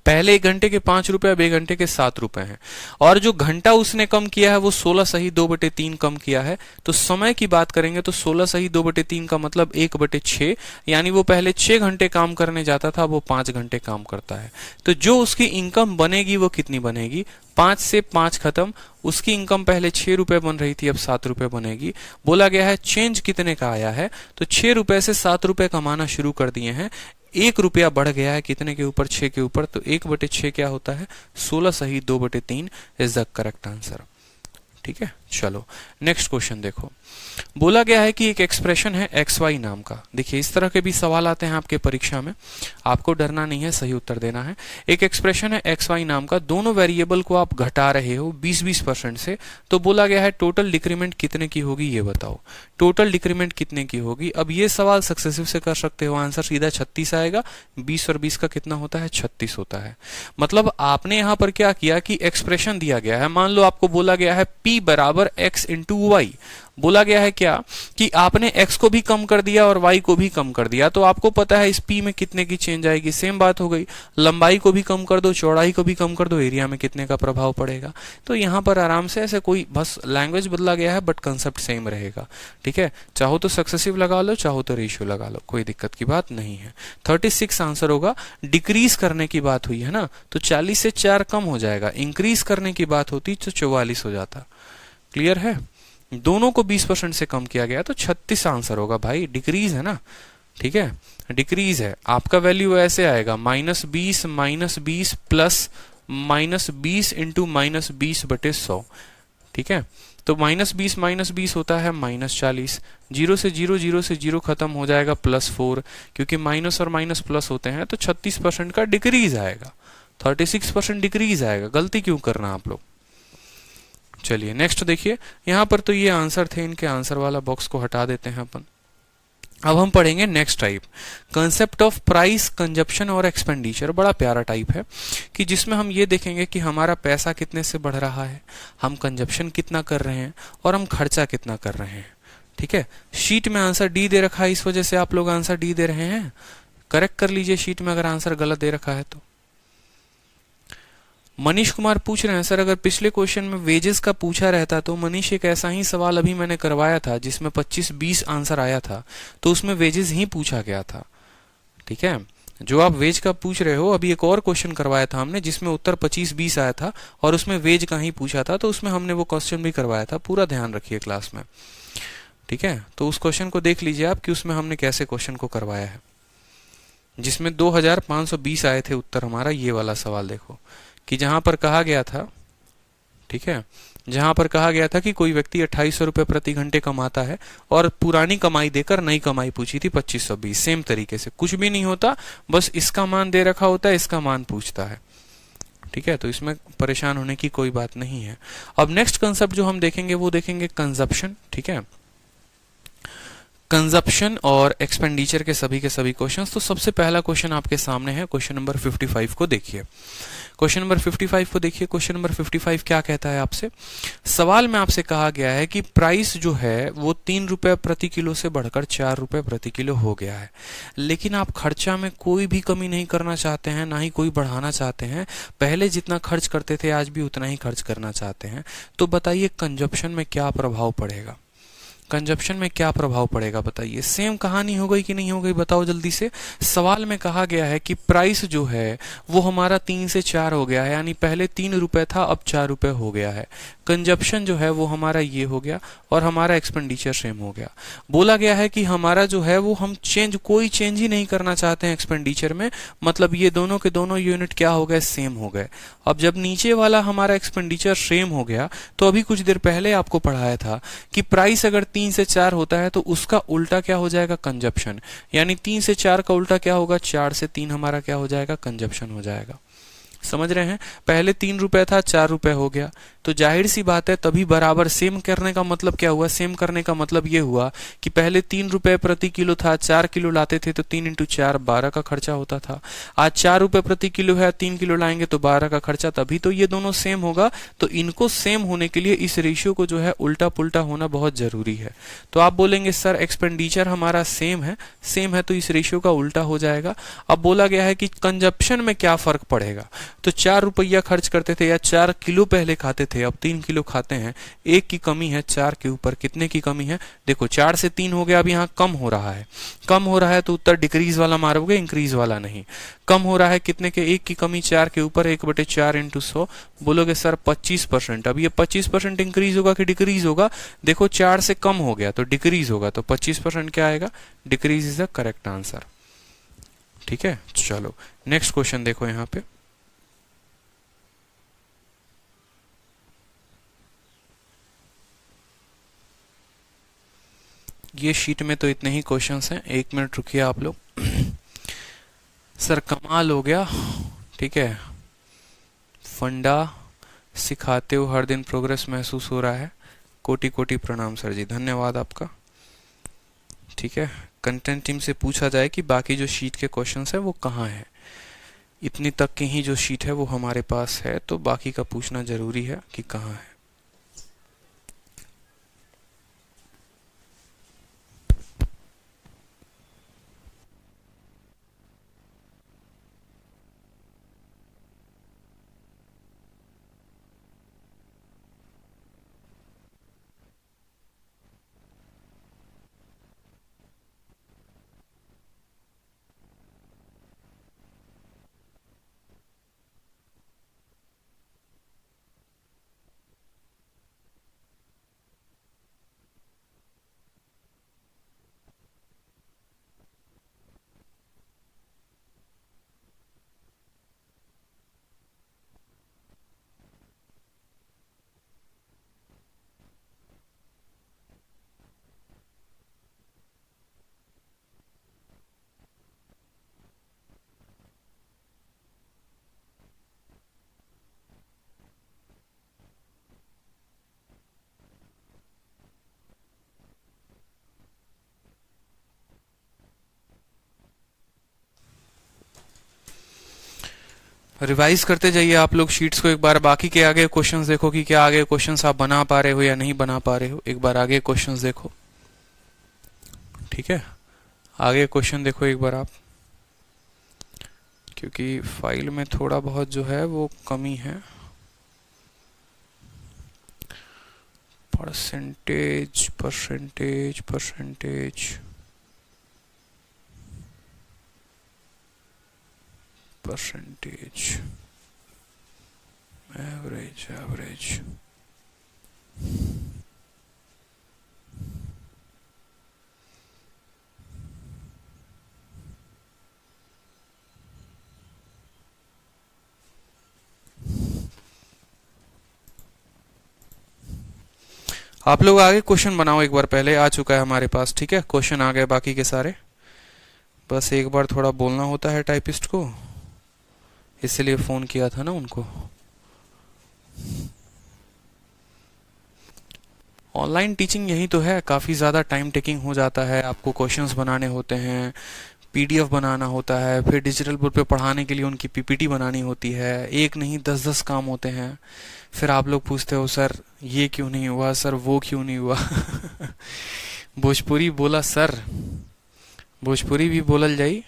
पहले 1 घंटे के 5 रुपए, अब 1 घंटे के 7 रुपए हैं। और जो घंटा उसने कम किया है वो 16 सही 2/3 कम किया है। तो समय की बात करेंगे तो 16 सही 2/3 का मतलब 1/6, यानी वो पहले 6 घंटे काम करने जाता था, वो 5 घंटे काम करता है। तो जो उसकी इनकम बनेगी वो कितनी बनेगी? 5 से 5 खत्म। उसकी इनकम पहले 6 रुपए बन रही थी, अब 7 रुपए बनेगी। बोला गया है चेंज कितने का आया है, तो 6 रुपए से 7 रुपए कमाना शुरू कर दिए हैं। 1 रुपया बढ़ गया है कितने के ऊपर? 6 के ऊपर। तो 1/6 क्या होता है? 16 सही 2/3 इज द करेक्ट आंसर। ठीक है। चलो नेक्स्ट क्वेश्चन देखो। बोला गया है कि एक एक्सप्रेशन है एक्स वाई नाम का। देखिए इस तरह के भी सवाल आते हैं आपके परीक्षा में, आपको डरना नहीं है, सही उत्तर देना है। एक एक्सप्रेशन है एक्स वाई नाम का, दोनों वेरिएबल को आप घटा रहे हो 20-20% से, तो बोला गया है टोटल डिक्रीमेंट कितने की होगी ये बताओ। टोटल डिक्रीमेंट कितने की होगी? अब ये सवाल सक्सेसिव से कर सकते हो, आंसर सीधा 36 आएगा। 20 और 20 का कितना होता है? 36 होता है। मतलब आपने यहां पर क्या किया कि एक्सप्रेशन दिया गया है, मान लो आपको बोला गया है p बराबर x इंटू वाई। बोला गया है क्या कि आपने x को भी कम कर दिया और y को भी कम कर दिया, तो आपको पता है इस p में कितने की चेंज आएगी। सेम बात हो गई, लंबाई को भी कम कर दो, चौड़ाई को भी कम कर दो, एरिया में कितने का प्रभाव पड़ेगा। तो यहाँ पर आराम से ऐसे कोई बस लैंग्वेज बदला गया है बट कंसेप्ट सेम रहेगा। ठीक है, चाहो तो सक्सेसिव लगा लो, चाहो तो रेशियो लगा लो, कोई दिक्कत की बात नहीं है। 36 आंसर होगा। डिक्रीज करने की बात हुई है ना, तो 40 से 4 कम हो जाएगा। इंक्रीज करने की बात होती तो 44 हो जाता। क्लियर है? दोनों को 20% से कम किया गया तो 36 आंसर होगा भाई। डिक्रीज है ना, ठीक है, डिक्रीज है। आपका वैल्यू ऐसे आएगा -20 प्लस -20 इंटू -20/100। ठीक है, तो -20 होता है -40। 0 से 0 खत्म हो जाएगा +4, क्योंकि माइनस और माइनस प्लस होते हैं, तो 36% का डिक्रीज आएगा। 36% डिक्रीज आएगा। गलती क्यों करना आप लोग। चलिए नेक्स्ट देखिए, यहां पर तो ये आंसर थे, इनके आंसर वाला बॉक्स को हटा देते हैं अपन। अब हम पढ़ेंगे next type, concept of price, consumption और एक्सपेंडिचर। बड़ा प्यारा टाइप है कि जिसमें हम ये देखेंगे कि हमारा पैसा कितने से बढ़ रहा है, हम कंजप्शन कितना कर रहे हैं और हम खर्चा कितना कर रहे हैं। ठीक है, शीट में आंसर डी दे रखा है, इस वजह से आप लोग आंसर डी दे रहे हैं। करेक्ट कर लीजिए शीट में अगर आंसर गलत दे रखा है तो। मनीष कुमार पूछ रहे हैं सर, अगर पिछले क्वेश्चन में वेजेस का पूछा रहता तो मनीष एक ऐसा ही सवाल अभी मैंने करवाया था जिसमें 25-20 आंसर आया था, तो उसमें वेजेस ही पूछा गया था। ठीक है, जो आप वेज का पूछ रहे हो, अभी एक और क्वेश्चन करवाया था हमने जिसमें उत्तर 25-20 आया था और उसमें वेज का ही पूछा था, तो उसमें हमने वो क्वेश्चन भी करवाया था। पूरा ध्यान रखिए क्लास में। ठीक है, तो उस क्वेश्चन को देख लीजिए आप कि उसमें हमने कैसे क्वेश्चन को करवाया है, जिसमें 2520 आए थे उत्तर हमारा। ये वाला सवाल देखो कि जहां पर कहा गया था, ठीक है, जहां पर कहा गया था कि कोई व्यक्ति 2800 रुपए प्रति घंटे कमाता है और पुरानी कमाई देकर नई कमाई पूछी थी 2520। सेम तरीके से कुछ भी नहीं होता, बस इसका मान दे रखा होता है, इसका मान पूछता है। ठीक है, तो इसमें परेशान होने की कोई बात नहीं है। अब नेक्स्ट कंसेप्ट जो हम देखेंगे वो देखेंगे कंजप्शन। ठीक है, कंजप्शन और एक्सपेंडिचर के सभी क्वेश्चंस। तो सबसे पहला क्वेश्चन आपके सामने है, क्वेश्चन नंबर 55 को देखिए। क्वेश्चन नंबर 55 को देखिए। क्वेश्चन नंबर 55 क्या कहता है आपसे? सवाल में आपसे कहा गया है कि प्राइस जो है वो 3 रुपए प्रति किलो से बढ़कर 4 रुपए प्रति किलो हो गया है, लेकिन आप खर्चा में कोई भी कमी नहीं करना चाहते हैं, ना ही कोई बढ़ाना चाहते हैं। पहले जितना खर्च करते थे आज भी उतना ही खर्च करना चाहते हैं। तो बताइए कंजप्शन में क्या प्रभाव पड़ेगा? कंजप्शन में क्या प्रभाव पड़ेगा बताइए। सेम कहानी हो गई कि नहीं हो गई, बताओ जल्दी से। सवाल में कहा गया है कि प्राइस जो है वो हमारा 3 से 4 हो गया है, यानी पहले 3 रुपए था अब 4 रुपए हो गया है। कंजप्शन जो है वो हमारा ये हो गया और हमारा एक्सपेंडिचर सेम हो गया। बोला गया है कि हमारा जो है वो हम कोई चेंज ही नहीं करना चाहते हैं एक्सपेंडिचर में, मतलब ये दोनों के दोनों यूनिट क्या हो गए? सेम हो गए। अब जब नीचे वाला हमारा एक्सपेंडिचर सेम हो गया, तो अभी कुछ देर पहले आपको पढ़ाया था कि प्राइस अगर 3 से 4 होता है तो उसका उल्टा क्या हो जाएगा? कंजप्शन। यानी 3 से 4 का उल्टा क्या होगा? 4 से 3 हमारा क्या हो जाएगा? कंजप्शन हो जाएगा। समझ रहे हैं? पहले 3 रुपए था 4 रुपए हो गया, तो जाहिर सी बात है तभी बराबर। सेम करने का मतलब क्या हुआ? सेम करने का मतलब ये हुआ कि पहले 3 रुपए प्रति किलो था, 4 किलो लाते थे तो 3 × 4 12 का खर्चा होता था। आज 4 रुपए प्रति किलो है, 3 किलो लाएंगे तो 12 का खर्चा, तभी तो ये दोनों सेम होगा। तो इनको सेम होने के लिए इस रेशियो को जो है उल्टा पुल्टा होना बहुत जरूरी है। तो आप बोलेंगे सर एक्सपेंडिचर हमारा सेम है तो इस रेशियो का उल्टा हो जाएगा। अब बोला गया है कि कंजप्शन में क्या फर्क पड़ेगा, तो 4 रुपया खर्च करते थे या 4 किलो पहले खाते थे, अब 3 किलो खाते हैं। 1 की कमी है 4 के ऊपर, कितने की कमी है? देखो 4 से 3 हो गया, अब यहाँ कम हो रहा है। कम हो रहा है तो उत्तर डिक्रीज वाला मारोगे, इंक्रीज वाला नहीं। कम हो रहा है कितने के? 1 की कमी 4 के ऊपर, 1/4 × 100। बोलोगे सर 25%। अब ये 25% इंक्रीज होगा कि डिक्रीज होगा? देखो 4 से कम हो गया तो डिक्रीज होगा, तो 25% क्या आएगा? Decrease is the correct answer. ठीक है, चलो नेक्स्ट क्वेश्चन देखो यहाँ पे। ये शीट में तो इतने ही क्वेश्चंस हैं, 1 मिनट रुकिए आप लोग। सर कमाल हो गया, ठीक है, फंडा सिखाते हो, हर दिन प्रोग्रेस महसूस हो रहा है, कोटि कोटि प्रणाम सर जी, धन्यवाद आपका। ठीक है, कंटेंट टीम से पूछा जाए कि बाकी जो शीट के क्वेश्चंस हैं वो कहाँ हैं। इतनी तक की ही जो शीट है वो हमारे पास है, तो बाकी का पूछना जरूरी है कि कहाँ है। रिवाइज करते जाइए आप लोग शीट्स को एक बार, बाकी के आगे क्वेश्चंस देखो कि क्या आगे क्वेश्चंस आप बना पा रहे हो या नहीं बना पा रहे हो। एक बार आगे क्वेश्चंस देखो, ठीक है, आगे क्वेश्चन देखो एक बार आप, क्योंकि फाइल में थोड़ा बहुत जो है वो कमी है। Percentage percentage percentage percentage average average आप लोग आगे क्वेश्चन बनाओ एक बार, पहले आ चुका है हमारे पास, ठीक है, क्वेश्चन आ गए बाकी के सारे, बस एक बार थोड़ा बोलना होता है टाइपिस्ट को, इसलिए फोन किया था ना उनको। ऑनलाइन टीचिंग यही तो है, काफ़ी ज़्यादा टाइम टेकिंग हो जाता है, आपको क्वेश्चंस बनाने होते हैं, पीडीएफ बनाना होता है, फिर डिजिटल बोर्ड पे पढ़ाने के लिए उनकी पीपीटी बनानी होती है, एक नहीं 10-10 काम होते हैं। फिर आप लोग पूछते हो सर ये क्यों नहीं हुआ, सर वो क्यों नहीं हुआ। भोजपुरी बोला सर, भोजपुरी भी बोलल जाई,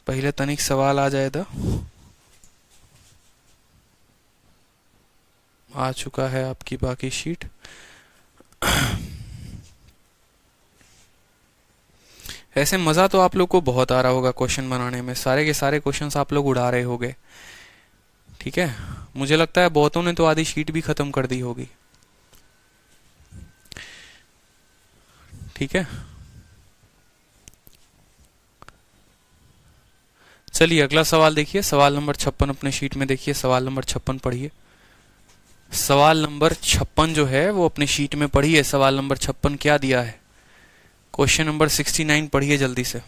पहले तनिक सवाल आ जाए था। आ चुका है आपकी बाकी शीट। ऐसे मज़ा तो आप लोग को बहुत आ रहा होगा क्वेश्चन बनाने में, सारे के सारे क्वेश्चंस आप लोग उड़ा रहे होगे, ठीक है। मुझे लगता है बहुतों ने तो आधी शीट भी खत्म कर दी होगी, ठीक है। चलिए अगला सवाल देखिए, सवाल नंबर 56 अपने शीट में देखिए, सवाल नंबर 56 पढ़िए। सवाल नंबर 56 जो है वो अपने शीट में पढ़िए, सवाल नंबर 56 क्या दिया है। क्वेश्चन नंबर 69 पढ़िए जल्दी से।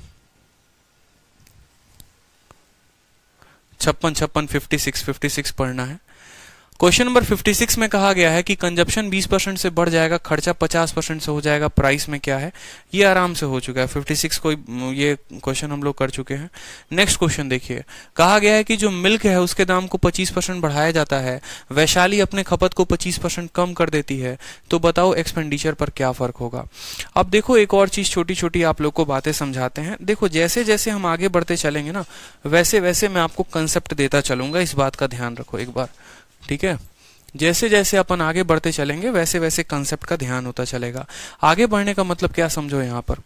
56 पढ़ना है। क्वेश्चन नंबर 56 में कहा गया है कि कंजप्शन 20% से बढ़ जाएगा, खर्चा 50% से हो जाएगा, प्राइस में क्या है। ये आराम से हो चुका है, 56 को ये क्वेश्चन हम लोग कर चुके हैं। नेक्स्ट क्वेश्चन देखिए, कहा गया है कि जो मिल्क है उसके दाम को 25% बढ़ाया जाता है, वैशाली अपने खपत को 25% कम कर देती है, तो बताओ एक्सपेंडिचर पर क्या फर्क होगा। अब देखो एक और चीज छोटी छोटी आप लोग को बातें समझाते हैं। देखो जैसे जैसे हम आगे बढ़ते चलेंगे ना, वैसे वैसे मैं आपको कंसेप्ट देता चलूंगा, इस बात का ध्यान रखो एक बार, ठीक है। जैसे जैसे अपन आगे बढ़ते चलेंगे वैसे वैसे कंसेप्ट का ध्यान होता चलेगा। आगे बढ़ने का मतलब क्या समझो यहाँ पर,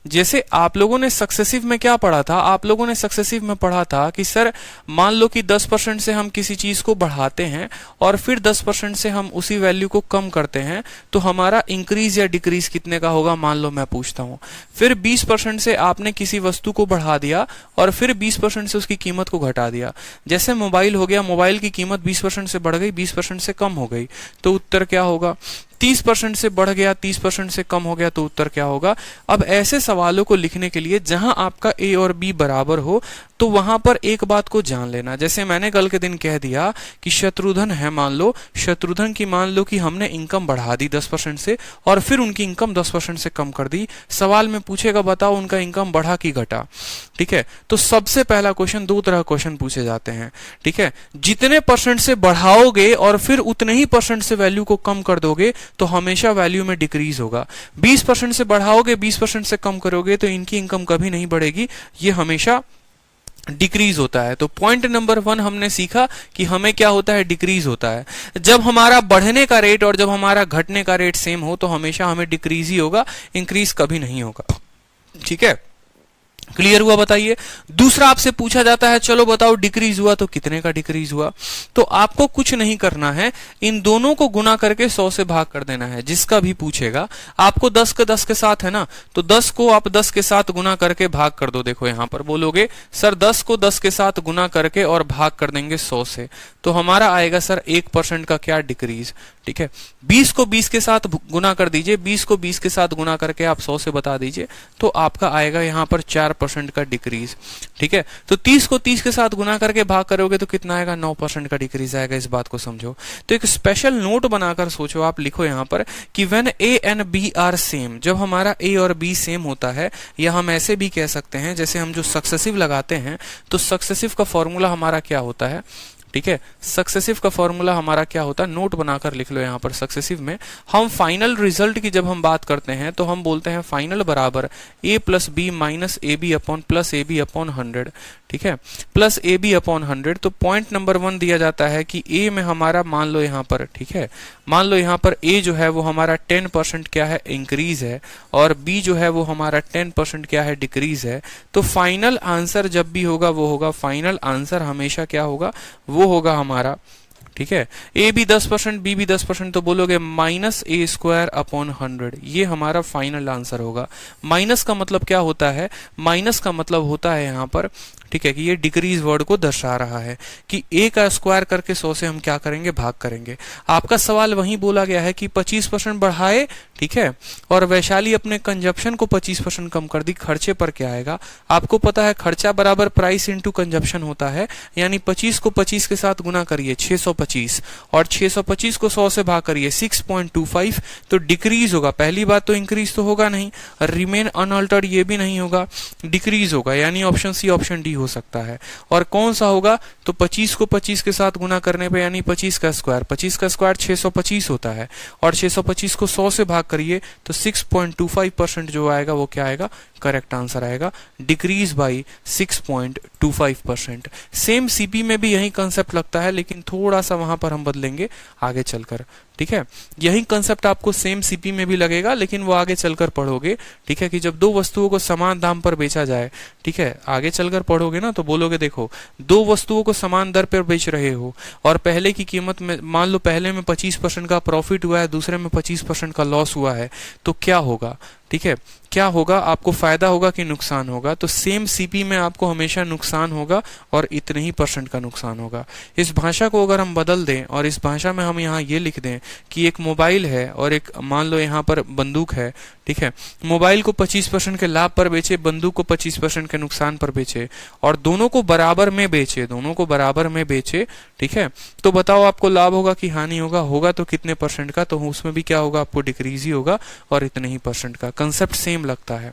जैसे आप लोगों ने सक्सेसिव में क्या पढ़ा था, आप लोगों ने सक्सेसिव में पढ़ा था कि सर मान लो कि 10% से हम किसी चीज को बढ़ाते हैं और फिर 10% से हम उसी वैल्यू को कम करते हैं, तो हमारा इंक्रीज या डिक्रीज कितने का होगा। मान लो मैं पूछता हूं, फिर 20% से आपने किसी वस्तु को बढ़ा दिया और फिर 20% से उसकी कीमत को घटा दिया। जैसे मोबाइल हो गया, मोबाइल की कीमत 20% से बढ़ गई, 20% से कम हो गई, तो उत्तर क्या होगा। 30% से बढ़ गया, 30% से कम हो गया, तो उत्तर क्या होगा। अब ऐसे सवालों को लिखने के लिए जहां आपका ए और बी बराबर हो तो वहां पर एक बात को जान लेना, जैसे मैंने कल के दिन कह दिया कि शत्रुघ्न है, मान लो शत्रुघ्न की मान लो कि हमने इनकम बढ़ा दी 10% से और फिर उनकी इनकम 10% से कम कर दी। सवाल में पूछेगा बताओ उनका इनकम बढ़ा कि घटा, ठीक है। तो सबसे पहला क्वेश्चन, दो तरह क्वेश्चन पूछे जाते हैं, ठीक है। जितने परसेंट से बढ़ाओगे और फिर उतने ही परसेंट से वैल्यू को कम कर दोगे तो हमेशा वैल्यू में डिक्रीज होगा। 20% से बढ़ाओगे, 20% से कम करोगे तो इनकी इनकम कभी नहीं बढ़ेगी, ये हमेशा डिक्रीज होता है। तो पॉइंट नंबर 1 हमने सीखा कि हमें क्या होता है, डिक्रीज होता है। जब हमारा बढ़ने का रेट और जब हमारा घटने का रेट सेम हो तो हमेशा हमें डिक्रीज ही होगा, इंक्रीज कभी नहीं होगा, ठीक है। क्लियर हुआ, बताइए। दूसरा आपसे पूछा जाता है चलो बताओ डिक्रीज हुआ तो कितने का डिक्रीज हुआ। तो आपको कुछ नहीं करना है, इन दोनों को गुना करके 100 से भाग कर देना है। जिसका भी पूछेगा आपको 10 के साथ है ना, तो 10 को आप 10 के साथ गुना करके भाग कर दो। देखो यहां पर बोलोगे सर 10 को 10 के साथ गुना करके और भाग कर देंगे 100 से, तो हमारा आएगा सर 1% का क्या, डिक्रीज, ठीक है। 20 को 20 के साथ गुना कर दीजिए, 20 को 20 के साथ गुना करके आप 100 से बता दीजिए, तो आपका आएगा यहां पर 4% का डिक्रीज, ठीक है। तो 30 को 30 के साथ गुना करके भाग करोगे तो कितना आएगा, 9% का डिक्रीज आएगा। इस बात को समझो। तो एक स्पेशल नोट बनाकर सोचो, आप लिखो यहां पर कि when A and B are same, जब हमारा ए और बी सेम होता है, या हम ऐसे भी कह सकते हैं जैसे हम जो सक्सेसिव लगाते हैं तो सक्सेसिव का फॉर्मूला हमारा क्या होता है, ठीक है। सक्सेसिव का फॉर्मूला हमारा क्या होता है, नोट बनाकर लिख लो यहां पर। सक्सेसिव में हम फाइनल रिजल्ट की जब हम बात करते हैं तो हम बोलते हैं फाइनल बराबर a plus B minus A B upon plus A B upon 100, ठीक है, प्लस ए बी अपॉन 100। तो पॉइंट नंबर 1 दिया जाता है कि ए में हमारा मान लो यहां पर, ठीक है, मान लो यहां पर ए जो है वो हमारा 10% क्या है, इंक्रीज है, और बी जो है वो हमारा 10% क्या है, डिक्रीज है। तो फाइनल आंसर जब भी होगा वो होगा, फाइनल आंसर हमेशा क्या होगा, वो होगा हमारा, ठीक है। ए भी 10%, बी भी 10%, तो बोलोगे माइनस ए स्क्वायर अपॉन 100, ये हमारा फाइनल आंसर होगा। माइनस का मतलब क्या होता है, माइनस का मतलब होता है यहां पर, ठीक है, कि ये डिक्रीज वर्ड को दर्शा रहा है कि ए का स्क्वायर करके 100 से हम क्या करेंगे, भाग करेंगे। आपका सवाल वहीं बोला गया है कि 25% बढ़ाए, ठीक है, और वैशाली अपने कंजप्शन को 25% कम कर दी, खर्चे पर क्या आएगा। आपको पता है खर्चा बराबर प्राइस इंटू कंजप्शन होता है, यानी 25 को 25 के साथ गुना करिए 625, और 625 को 100 से भाग करिए 6.25, तो डिक्रीज होगा। पहली बात तो इंक्रीज तो होगा नहीं, रिमेन अनअल्टर्ड ये भी नहीं होगा, डिक्रीज होगा, यानी ऑप्शन सी ऑप्शन डी हो सकता है। और कौन सा होगा, तो 25 को 25 के साथ गुना करने पे यानी 25 का स्क्वायर, 25 का स्क्वायर 625 होता है, और 625 को 100 से भाग करिए तो 6.25% जो आएगा वो क्या आएगा, करेक्ट आंसर आएगा, डिक्रीज बाई 6.25%। सेम सीपी में भी यही कंसेप्ट लगता है, लेकिन थोड़ा सा वहां पर हम बदलेंगे आगे चलकर, ठीक है। यही कंसेप्ट आपको सेम सीपी में भी लगेगा, लेकिन वो आगे चलकर पढ़ोगे, ठीक है, कि जब दो वस्तुओं को समान दाम पर बेचा जाए, ठीक है, आगे चलकर पढ़ोगे ना तो बोलोगे देखो दो वस्तुओं को समान दर पर बेच रहे हो और पहले की कीमत में मान लो पहले में 25% का प्रॉफिट हुआ है, दूसरे में 25% का लॉस हुआ है, तो क्या होगा, ठीक है, क्या होगा, आपको फायदा होगा कि नुकसान होगा। तो सेम सीपी में आपको हमेशा नुकसान होगा और इतने ही % का नुकसान होगा। इस भाषा को अगर हम बदल दें और इस भाषा में हम यहाँ ये लिख दें कि एक मोबाइल है और एक मान लो यहाँ पर बंदूक है, ठीक है, मोबाइल को 25% के लाभ पर बेचे, बंदूक को 25% के नुकसान पर बेचे, और दोनों को बराबर में बेचे, दोनों को बराबर में बेचे, ठीक है, तो बताओ आपको लाभ होगा कि हानि होगा, होगा तो कितने % का, तो उसमें भी क्या होगा, आपको डिक्रीज ही होगा और इतने ही % का। कंसेप्ट सेम लगता है,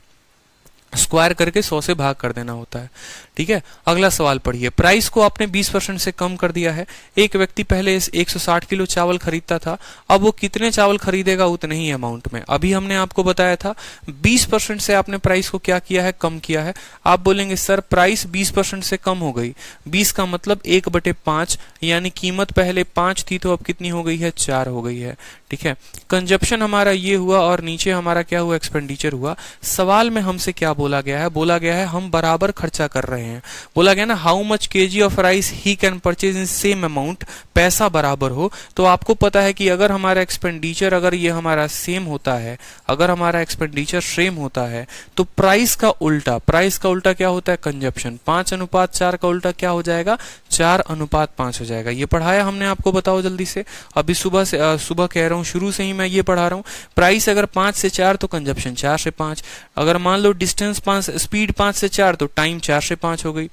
स्क्वायर करके 100 से भाग कर देना होता है, ठीक है। अगला सवाल पढ़िए। प्राइस को आपने 20% से कम कर दिया है। एक व्यक्ति पहले 160 किलो चावल खरीदता था, अब वो कितने चावल खरीदेगा, उतने ही अमाउंट में। अभी हमने आपको बताया था 20% से आपने प्राइस को क्या किया है, कम किया है। आप बोलेंगे सर प्राइस 20% से कम हो गई, 20 का मतलब 1/5, यानी कीमत पहले 5 थी तो अब कितनी हो गई है, 4 हो गई है, ठीक है। कंजप्शन हमारा ये हुआ और नीचे हमारा क्या हुआ, एक्सपेंडिचर हुआ। सवाल में हमसे क्या बोला गया है, बोला गया है हम बराबर खर्चा कर रहे हैं। बोला गया ना how much KG of rice he can purchase in same amount, पैसा बराबर हो। तो आपको पता है कि अगर हमारा एक्सपेंडिचर अगर ये हमारा सेम होता है, अगर हमारा एक्सपेंडिचर सेम होता है तो प्राइस का उल्टा, प्राइस का उल्टा क्या होता है, कंजप्शन। 5:4 का उल्टा क्या हो जाएगा, 4:5 हो जाएगा। ये पढ़ाया हमने आपको, बताओ जल्दी से। अभी सुबह कह रहा हूं रहा हूँ, शुरू से ही मैं ये पढ़ा रहा हूँ। प्राइस अगर 5 से 4 तो कंजप्शन 4 से 5। अगर मान लो डिस्टेंस 5, स्पीड 5 से 4 तो टाइम 4 से 5 हो गई।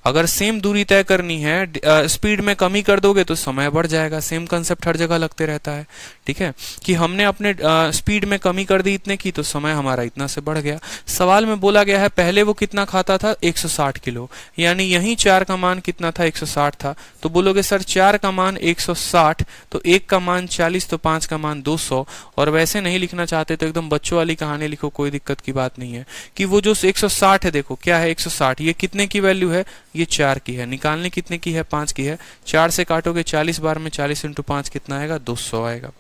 अगर सेम दूरी तय करनी है, स्पीड में कमी कर दोगे तो समय बढ़ जाएगा। सेम कंसेप्ट हर जगह लगते रहता है, ठीक है, कि हमने अपने स्पीड में कमी कर दी इतने की तो समय हमारा इतना से बढ़ गया। सवाल में बोला गया है पहले वो कितना खाता था, 160 किलो, यानी यही 4 का मान कितना था, 160 था। तो बोलोगे सर 4 का मान 160, तो 1 का मान 40, तो 5 का मान 200। और वैसे नहीं लिखना चाहते तो एकदम बच्चों वाली कहानी लिखो, कोई दिक्कत की बात नहीं है। कि वो जो 160 है, देखो क्या है 160, ये कितने की वैल्यू है, ये 4 की है। निकालने कितने की है, 5 की है। 4 से काटोगे 40 बार में, 40 इंटू 5 कितना आएगा, 200 आएगा।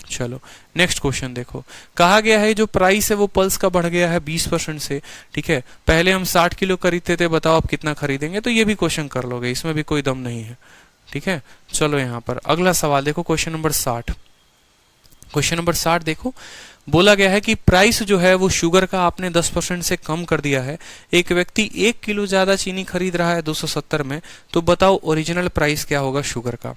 चलो नेक्स्ट क्वेश्चन देखो, कहा गया है जो प्राइस है वो पल्स का बढ़ गया है 20% से, ठीक है। पहले हम 60 किलो खरीदते थे, बताओ आप कितना खरीदेंगे। तो ये भी क्वेश्चन कर लोगे, इसमें भी कोई दम नहीं है, ठीक है। चलो यहाँ पर अगला सवाल देखो, क्वेश्चन नंबर 60। क्वेश्चन नंबर 60 देखो, बोला गया है कि प्राइस जो है वो शुगर का आपने 10% से कम कर दिया है। एक व्यक्ति 1 किलो ज्यादा चीनी खरीद रहा है 270 में, तो बताओ ओरिजिनल प्राइस क्या होगा शुगर का,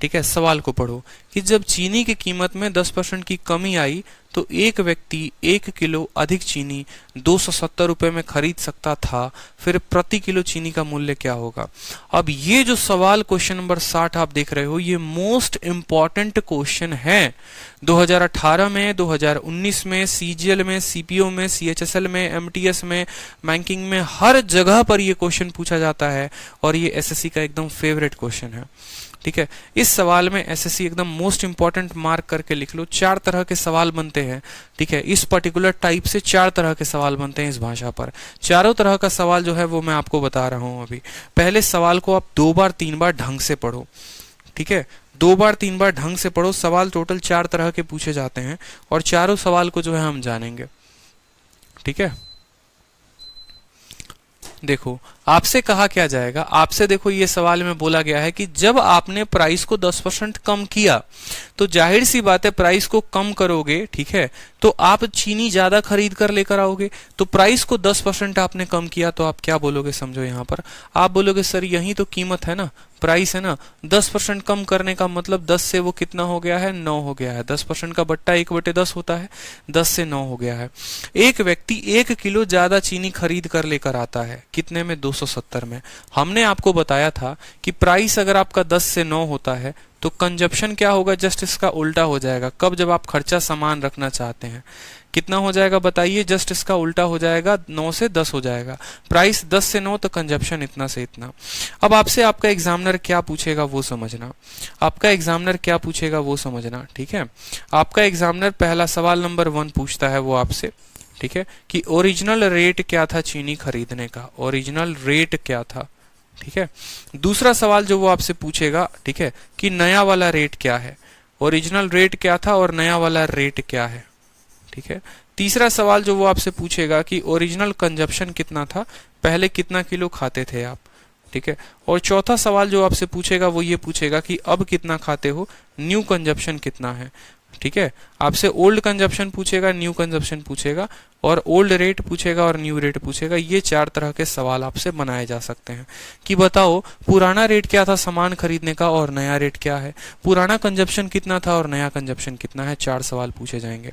ठीक है। सवाल को पढ़ो कि जब चीनी की कीमत में 10% की कमी आई तो एक व्यक्ति 1 किलो अधिक चीनी 270 रुपए में खरीद सकता था, फिर प्रति किलो चीनी का मूल्य क्या होगा। अब ये जो सवाल क्वेश्चन नंबर 60 आप देख रहे हो, ये मोस्ट इंपॉर्टेंट क्वेश्चन है। 2018 में, 2019 में, सीजीएल में, सीपीओ में, सीएचएसएल में, एमटीएस में, बैंकिंग में, हर जगह पर ये क्वेश्चन पूछा जाता है और ये एसएससी का एकदम फेवरेट क्वेश्चन है, ठीक है। इस सवाल में एसएससी एकदम मोस्ट इंपॉर्टेंट मार्क करके लिख लो। 4 तरह के सवाल बनते हैं, ठीक है। इस पर्टिकुलर टाइप से 4 तरह के सवाल बनते हैं इस भाषा पर। चारों तरह का सवाल जो है वो मैं आपको बता रहा हूं अभी। पहले सवाल को आप 2 बार 3 बार ढंग से पढ़ो, ठीक है। 2 बार 3 बार ढंग से पढ़ो। सवाल टोटल 4 तरह के पूछे जाते हैं और चारों सवाल को जो है हम जानेंगे, ठीक है। देखो आपसे कहा क्या जाएगा, आपसे देखो ये सवाल में बोला गया है कि जब आपने प्राइस को 10% कम किया तो जाहिर सी बात है प्राइस को कम करोगे, ठीक है, तो आप चीनी ज्यादा खरीद कर लेकर आओगे। तो प्राइस को 10% आपने कम किया तो आप क्या बोलोगे, समझो यहाँ पर आप बोलोगे सर यही तो कीमत है ना, प्राइस है ना। 10% कम करने का मतलब 10 से वो कितना हो गया है, 9 हो गया है। 10% का बट्टा 1/10 होता है, 10 से 9 हो गया है। एक व्यक्ति 1 किलो ज्यादा चीनी खरीद कर लेकर आता है, कितने में, 270 में। हमने आपको बताया था कि प्राइस अगर आपका 10 से 9 होता है तो कंजप्शन क्या होगा, जस्ट इसका उल्टा हो जाएगा। कब, जब आप खर्चा समान रखना चाहते हैं। कितना हो जाएगा बताइए, जस्ट इसका उल्टा हो जाएगा, 9 से 10 हो जाएगा। प्राइस 10 से 9 तो कंजप्शन इतना से इतना। अब आपसे आपका एग्जामिनर क्या पूछेगा वो समझना, आपका एग्जामिनर क्या पूछेगा वो समझना, ठीक है। आपका एग्जामिनर पहला सवाल नंबर 1 पूछता है वो आपसे, ठीक है, कि ओरिजिनल रेट क्या था चीनी खरीदने का, ओरिजिनल रेट क्या था, ठीक है। दूसरा सवाल जो वो आपसे पूछेगा, ठीक है, कि नया वाला रेट क्या है, ओरिजिनल रेट क्या था और नया वाला रेट क्या है, ठीक है। तीसरा सवाल जो वो आपसे पूछेगा कि ओरिजिनल कंजप्शन कितना था, पहले कितना किलो खाते थे आप, ठीक है। और चौथा सवाल जो आपसे पूछेगा वो ये पूछेगा कि अब कितना खाते हो, न्यू कंजप्शन कितना है, ठीक है। आपसे ओल्ड कंजप्शन पूछेगा, न्यू कंजप्शन पूछेगा, और ओल्ड रेट पूछेगा और न्यू रेट पूछेगा। ये 4 तरह के सवाल आपसे बनाए जा सकते हैं कि बताओ पुराना रेट क्या था सामान खरीदने का और नया रेट क्या है, पुराना कंजप्शन कितना था और नया कंजप्शन कितना है। 4 सवाल पूछे जाएंगे।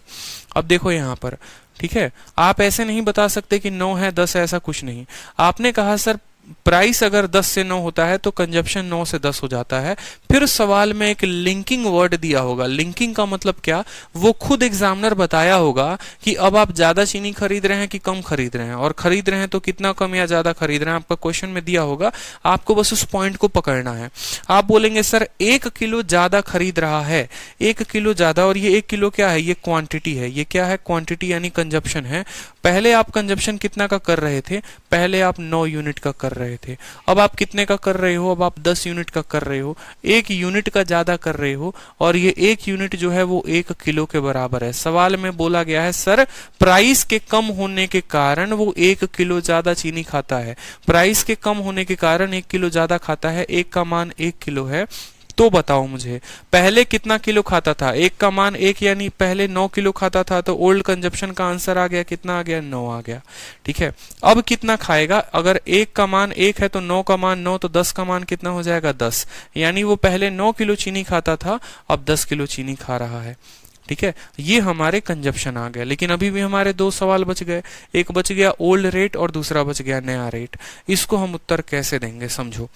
अब देखो यहाँ पर, ठीक है, आप ऐसे नहीं बता सकते कि 9 है 10 है, ऐसा कुछ नहीं। आपने कहा सर प्राइस अगर 10 से 9 होता है तो कंजप्शन 9 से 10 हो जाता है। फिर सवाल में एक लिंकिंग वर्ड दिया होगा। लिंकिंग का मतलब क्या, वो खुद एग्जामिनर बताया होगा कि अब आप ज्यादा चीनी खरीद रहे हैं कि कम खरीद रहे हैं, और खरीद रहे हैं तो कितना कम या ज्यादा खरीद रहे हैं, आपका क्वेश्चन में दिया होगा। आपको बस उस पॉइंट को पकड़ना है। आप बोलेंगे सर 1 किलो ज्यादा खरीद रहा है, 1 किलो ज्यादा, और ये 1 किलो क्या है, ये क्वांटिटी है। ये क्या है, क्वांटिटी यानी कंजप्शन है। पहले आप कंजप्शन कितना का कर रहे थे, पहले आप 9 यूनिट का कर रहे थे, अब आप कितने का कर रहे हो, अब आप 10 यूनिट का कर रहे हो, 1 यूनिट का ज्यादा कर रहे हो, और ये 1 यूनिट जो है वो 1 किलो के बराबर है। सवाल में बोला गया है सर प्राइस के कम होने के कारण वो 1 किलो ज्यादा चीनी खाता है, प्राइस के कम होने के कारण 1 किलो ज्यादा खाता है, 1 का मान 1 किलो है, तो बताओ मुझे पहले कितना किलो खाता था, एक का मान एक, यानी पहले 9 किलो खाता था, तो ओल्ड कंजप्शन का आंसर आ गया, कितना आ गया, 9 आ गया। ठीक है, अब कितना खाएगा, अगर एक का मान एक है तो 9 का मान 9, तो 10 का मान कितना हो जाएगा, 10, यानी वो पहले 9 किलो चीनी खाता था, अब 10 किलो चीनी खा रहा है। ठीक है, ये हमारे कंजप्शन आ गया। लेकिन अभी भी हमारे दो सवाल बच गए, एक बच गया ओल्ड रेट और दूसरा बच गया नया रेट। इसको हम उत्तर कैसे देंगे, समझो।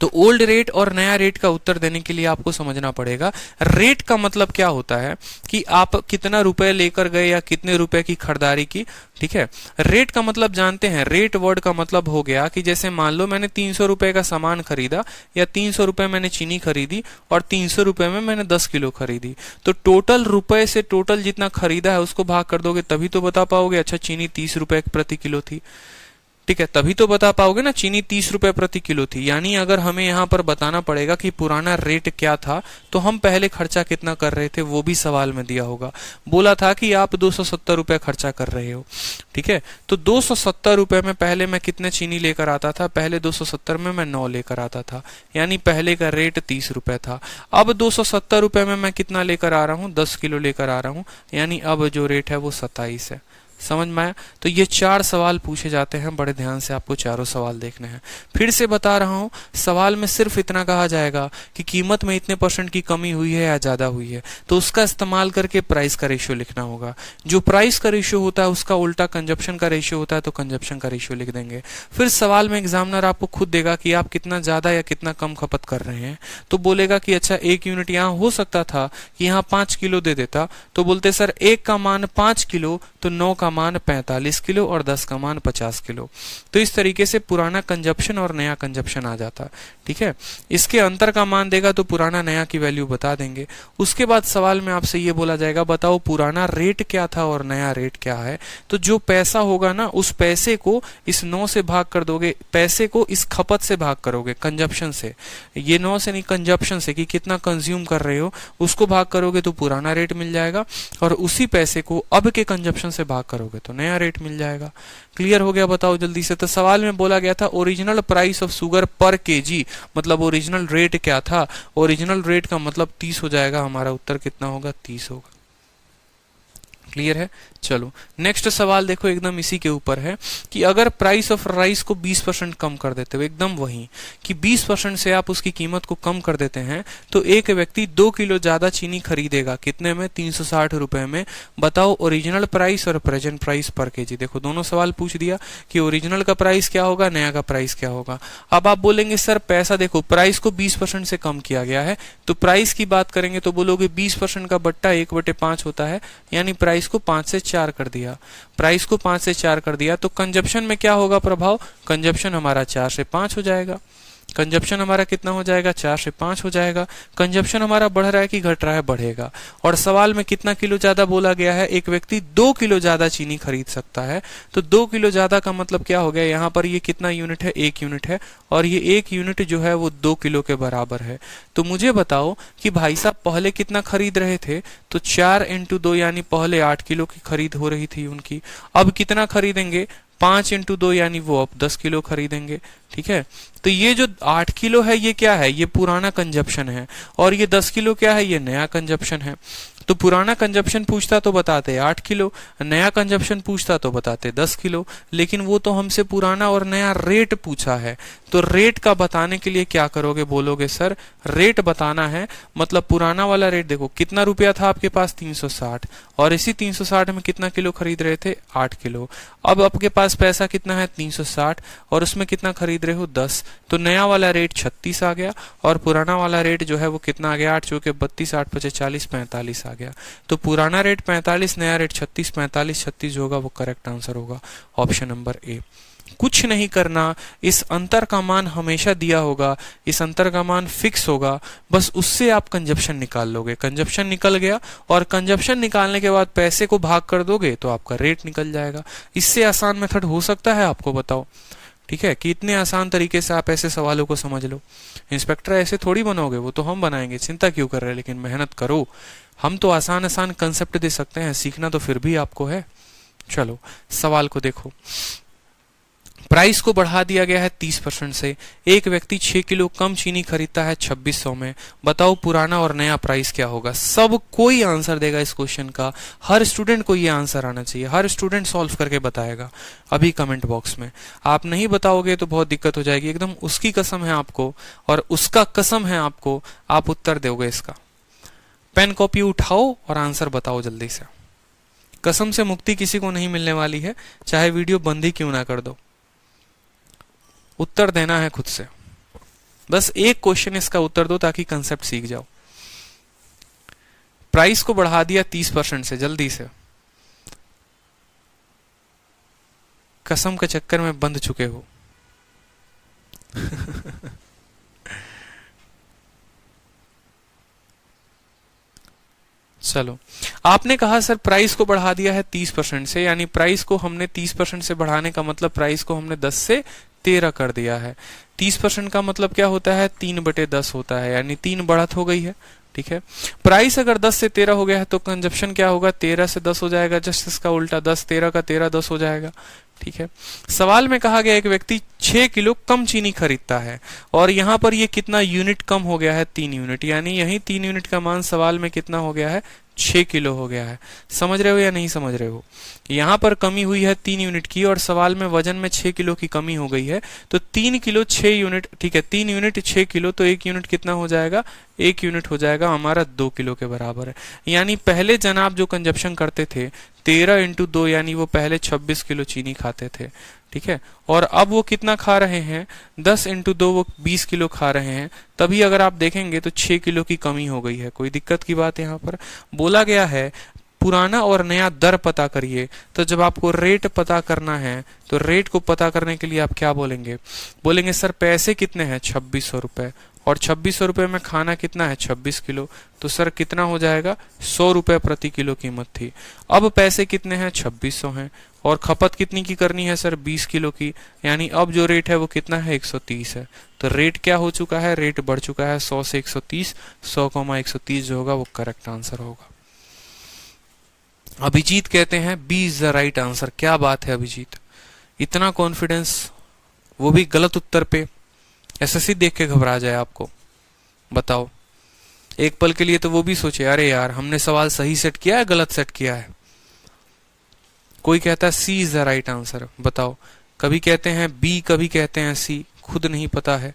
तो ओल्ड रेट और नया रेट का उत्तर देने के लिए आपको समझना पड़ेगा रेट का मतलब क्या होता है, कि आप कितना रुपए लेकर गए या कितने रुपए की खरीदारी की। ठीक है, रेट का मतलब जानते हैं, रेट वर्ड का मतलब हो गया कि जैसे मान लो मैंने 300 रुपए का सामान खरीदा, या 300 रुपए मैंने चीनी खरीदी और 300 रुपए में मैंने 10 किलो खरीदी, तो टोटल रुपए से टोटल जितना खरीदा है उसको भाग कर दोगे, तभी तो बता पाओगे अच्छा चीनी 30 रुपए प्रति किलो थी। ठीक है, तभी तो बता पाओगे ना, चीनी 30 रुपए प्रति किलो थी। यानी अगर हमें यहाँ पर बताना पड़ेगा कि पुराना रेट क्या था, तो हम पहले खर्चा कितना कर रहे थे वो भी सवाल में दिया होगा। बोला था कि आप 270 रुपए खर्चा कर रहे हो। ठीक है, तो 270 रुपए में पहले मैं कितने चीनी लेकर आता था, पहले 270 में मैं 9 लेकर आता था, यानी पहले का रेट 30 रुपए था। अब 270 रुपए में मैं कितना लेकर आ रहा हूँ, 10 किलो लेकर आ रहा हूँ, यानी अब जो रेट है वो 27 है। समझ में आया? तो ये 4 सवाल पूछे जाते हैं, बड़े ध्यान से आपको चारों सवाल देखने हैं। फिर से बता रहा हूं, सवाल में सिर्फ इतना कहा जाएगा कि कीमत में इतने % की कमी हुई है या ज्यादा हुई है, तो उसका इस्तेमाल करके प्राइस का रेशियो लिखना होगा। जो प्राइस का रेशियो होता है उसका उल्टा कंजप्शन का रेशियो होता है, तो कंजप्शन का रेशियो लिख देंगे। फिर सवाल में एग्जामिनर आपको खुद देगा कि आप कितना ज्यादा या कितना कम खपत कर रहे हैं, तो बोलेगा कि अच्छा 1 यूनिट यहाँ हो सकता था कि यहाँ 5 किलो दे देता, तो बोलते सर 1 का मान 5 किलो, तो 9 का मान 45 किलो और 10 का मान 50 किलो। तो इस तरीके से पुराना कंजप्शन और नया कंजप्शन आ जाता। ठीक है, इसके अंतर का मान देगा तो पुराना नया की वैल्यू बता देंगे। उसके बाद सवाल में आपसे ये बोला जाएगा बताओ पुराना रेट क्या था और नया रेट क्या है। तो जो पैसा होगा ना, उस पैसे को इस 9 से भाग कर दोगे, पैसे को इस खपत से भाग करोगे, कंजप्शन से। ये 9 से नहीं, कंजप्शन से, कि कितना कंज्यूम कर रहे हो उसको भाग करोगे तो पुराना रेट मिल जाएगा, और उसी पैसे को अब के कंजप्शन से भाग करोगे तो नया रेट मिल जाएगा। क्लियर हो गया? बताओ जल्दी से। तो सवाल में बोला गया था ओरिजिनल प्राइस ऑफ शुगर पर केजी, मतलब ओरिजिनल रेट क्या था। ओरिजिनल रेट का मतलब 30 हो जाएगा, हमारा उत्तर कितना होगा, 30 होगा। क्लियर है? चलो नेक्स्ट सवाल देखो, एकदम इसी के ऊपर है कि अगर प्राइस ऑफ राइस को 20% कम कर देते हो, एकदम वही कि 20% से आप उसकी कीमत को कम कर देते हैं, तो एक व्यक्ति 2 किलो ज्यादा चीनी खरीदेगा, कितने में, 360 रुपए में। बताओ ओरिजिनल प्राइस और प्रेजेंट प्राइस पर केजी। देखो दोनों सवाल पूछ दिया कि ओरिजिनल का प्राइस क्या होगा, नया का प्राइस क्या होगा। अब आप बोलेंगे सर पैसा, देखो प्राइस को 20% से कम किया गया है, तो प्राइस की बात करेंगे तो बोलोगे 20% का बट्टा 1/5 होता है, यानी प्राइस को 5 से 4 कर दिया। प्राइस को 5 से 4 कर दिया, तो कंजप्शन में क्या होगा प्रभाव, कंजप्शन हमारा 4 से 5 हो जाएगा। कंजप्शन हमारा कितना हो जाएगा, 4 से 5 हो जाएगा। कंजप्शन हमारा बढ़ रहा है कि घट रहा है, बढ़ेगा। और सवाल में कितना किलो ज्यादा बोला गया है, एक व्यक्ति 2 किलो ज्यादा चीनी खरीद सकता है। तो 2 किलो ज्यादा का मतलब क्या हो गया, यहाँ पर ये कितना यूनिट है, 1 यूनिट है, और ये 1 यूनिट जो है वो 2 किलो के बराबर है। तो मुझे बताओ कि भाई साहब पहले कितना खरीद रहे थे, तो 4 × 2 यानी पहले 8 किलो की खरीद हो रही थी उनकी। अब कितना खरीदेंगे, 5 × 2 यानी वो अब 10 किलो खरीदेंगे। ठीक है, तो ये जो 8 किलो है ये क्या है, ये पुराना कंजप्शन है, और ये 10 किलो क्या है, ये नया कंजप्शन है। तो पुराना कंजप्शन पूछता तो बताते 8 किलो, नया कंजप्शन पूछता तो बताते 10 किलो, लेकिन वो तो हमसे पुराना और नया रेट पूछा है। तो रेट का बताने के लिए क्या करोगे, बोलोगे सर रेट बताना है, मतलब पुराना वाला रेट देखो कितना रुपया था आपके पास, 360, और इसी 360 में कितना किलो खरीद रहे थे, 8 किलो। अब आपके पास पैसा कितना है, 360, और उसमें कितना खरीद रहे हो, 10। तो नया वाला रेट 36 आ गया, और पुराना वाला रेट जो है वो कितना आ गया, 8 चौके 32, 8 पचे 40, 45 आ गया। तो पुराना रेट 45, नया रेट 36, 45 36 जो होगा वो करेक्ट आंसर होगा, ऑप्शन नंबर ए। कुछ नहीं करना, इस अंतर का मान हमेशा दिया होगा, इस अंतर का मान फिक्स होगा, बस उससे आप कंजप्शन निकाल लोगे। कंजप्शन निकल गया, और कंजप्शन निकालने के बाद पैसे को भाग कर दोगे तो आपका रेट निकल जाएगा। इससे आसान मेथड हो सकता है, आपको बताओ। ठीक है, कि इतने आसान तरीके से आप ऐसे सवालों को समझ लो। इंस्पेक्टर ऐसे थोड़ी बनोगे, वो तो हम बनाएंगे, चिंता क्यों कर रहे हैं, लेकिन मेहनत करो। हम तो आसान आसान कंसेप्ट दे सकते हैं, सीखना तो फिर भी आपको है। चलो सवाल को देखो, प्राइस को बढ़ा दिया गया है 30% से। एक व्यक्ति 6 किलो कम चीनी खरीदता है 2600 में। बताओ पुराना और नया प्राइस क्या होगा। सब कोई आंसर देगा इस क्वेश्चन का। हर स्टूडेंट को ये आंसर आना चाहिए। हर स्टूडेंट सॉल्व करके बताएगा अभी कमेंट बॉक्स में। आप नहीं बताओगे तो बहुत दिक्कत हो जाएगी। एकदम उसकी कसम है आपको और उसका कसम है आपको, आप उत्तर दोगे इसका। पेन कॉपी उठाओ और आंसर बताओ जल्दी से। कसम से मुक्ति किसी को नहीं मिलने वाली है, चाहे वीडियो बंद ही क्यों ना कर दो। उत्तर देना है खुद से। बस एक क्वेश्चन इसका उत्तर दो ताकि कंसेप्ट सीख जाओ। प्राइस को बढ़ा दिया 30% से, जल्दी से। कसम के चक्कर में बंध चुके हो। चलो, आपने कहा सर प्राइस को बढ़ा दिया है 30% से, यानी प्राइस को हमने 30% से बढ़ाने का मतलब प्राइस को हमने 10 से 13 कर दिया है। 30% का मतलब क्या होता है, 3/10 होता है, यानी 3 बढ़त हो गई है। ठीक है, प्राइस अगर 10 से 13 हो गया है तो कंजप्शन क्या होगा, 13 से 10 हो जाएगा। जस्ट इसका उल्टा, 10 13 का 13 10 हो जाएगा। ठीक है, सवाल में कहा गया एक व्यक्ति 6 किलो कम चीनी खरीदता है और यहां पर ये कितना यूनिट कम हो गया है, 3 यूनिट, यानी यही 3 यूनिट का मान सवाल में कितना हो गया है, 6 किलो हो गया है। समझ रहे हो या नहीं समझ रहे हो। यहां पर कमी हुई है 3 यूनिट की और सवाल में वजन में 6 किलो की कमी हो गई है। तो 3 किलो 6 यूनिट, ठीक है, 3 यूनिट 6 किलो, तो 1 यूनिट कितना हो जाएगा, 1 यूनिट हो जाएगा हमारा 2 किलो के बराबर है। यानी पहले जनाब जो कंजप्शन करते थे 13 × 2, यानी वो पहले 26 किलो चीनी खाते थे। ठीक है, और अब वो कितना खा रहे हैं, 10 × 2 वो 20 किलो खा रहे हैं। तभी अगर आप देखेंगे तो 6 किलो की कमी हो गई है। कोई दिक्कत की बात यहाँ पर बोला गया है पुराना और नया दर पता करिए। तो जब आपको रेट पता करना है तो रेट को पता करने के लिए आप क्या बोलेंगे, बोलेंगे सर पैसे कितने हैं, 2600 रुपए, और 2600 रुपए में खाना कितना है, 26 किलो, तो सर कितना हो जाएगा, 100 रुपए प्रति किलो कीमत थी। अब पैसे कितने हैं, 2600 हैं, और खपत कितनी की करनी है सर, 20 किलो की, यानी अब जो रेट है वो कितना है, 130 है। तो रेट क्या हो चुका है, रेट बढ़ चुका है 100 से 130, 100,130 जो होगा वो करेक्ट आंसर होगा। अभिजीत कहते हैं B is the right answer. क्या बात है अभिजीत, इतना कॉन्फिडेंस, वो भी गलत उत्तर पे। एसएससी देख के घबरा जाए आपको। बताओ, एक पल के लिए तो वो भी सोचे अरे यार हमने सवाल सही सेट किया है गलत सेट किया है। कोई कहता है सी इज द राइट आंसर। बताओ, कभी कहते हैं बी, कभी कहते हैं सी, खुद नहीं पता है।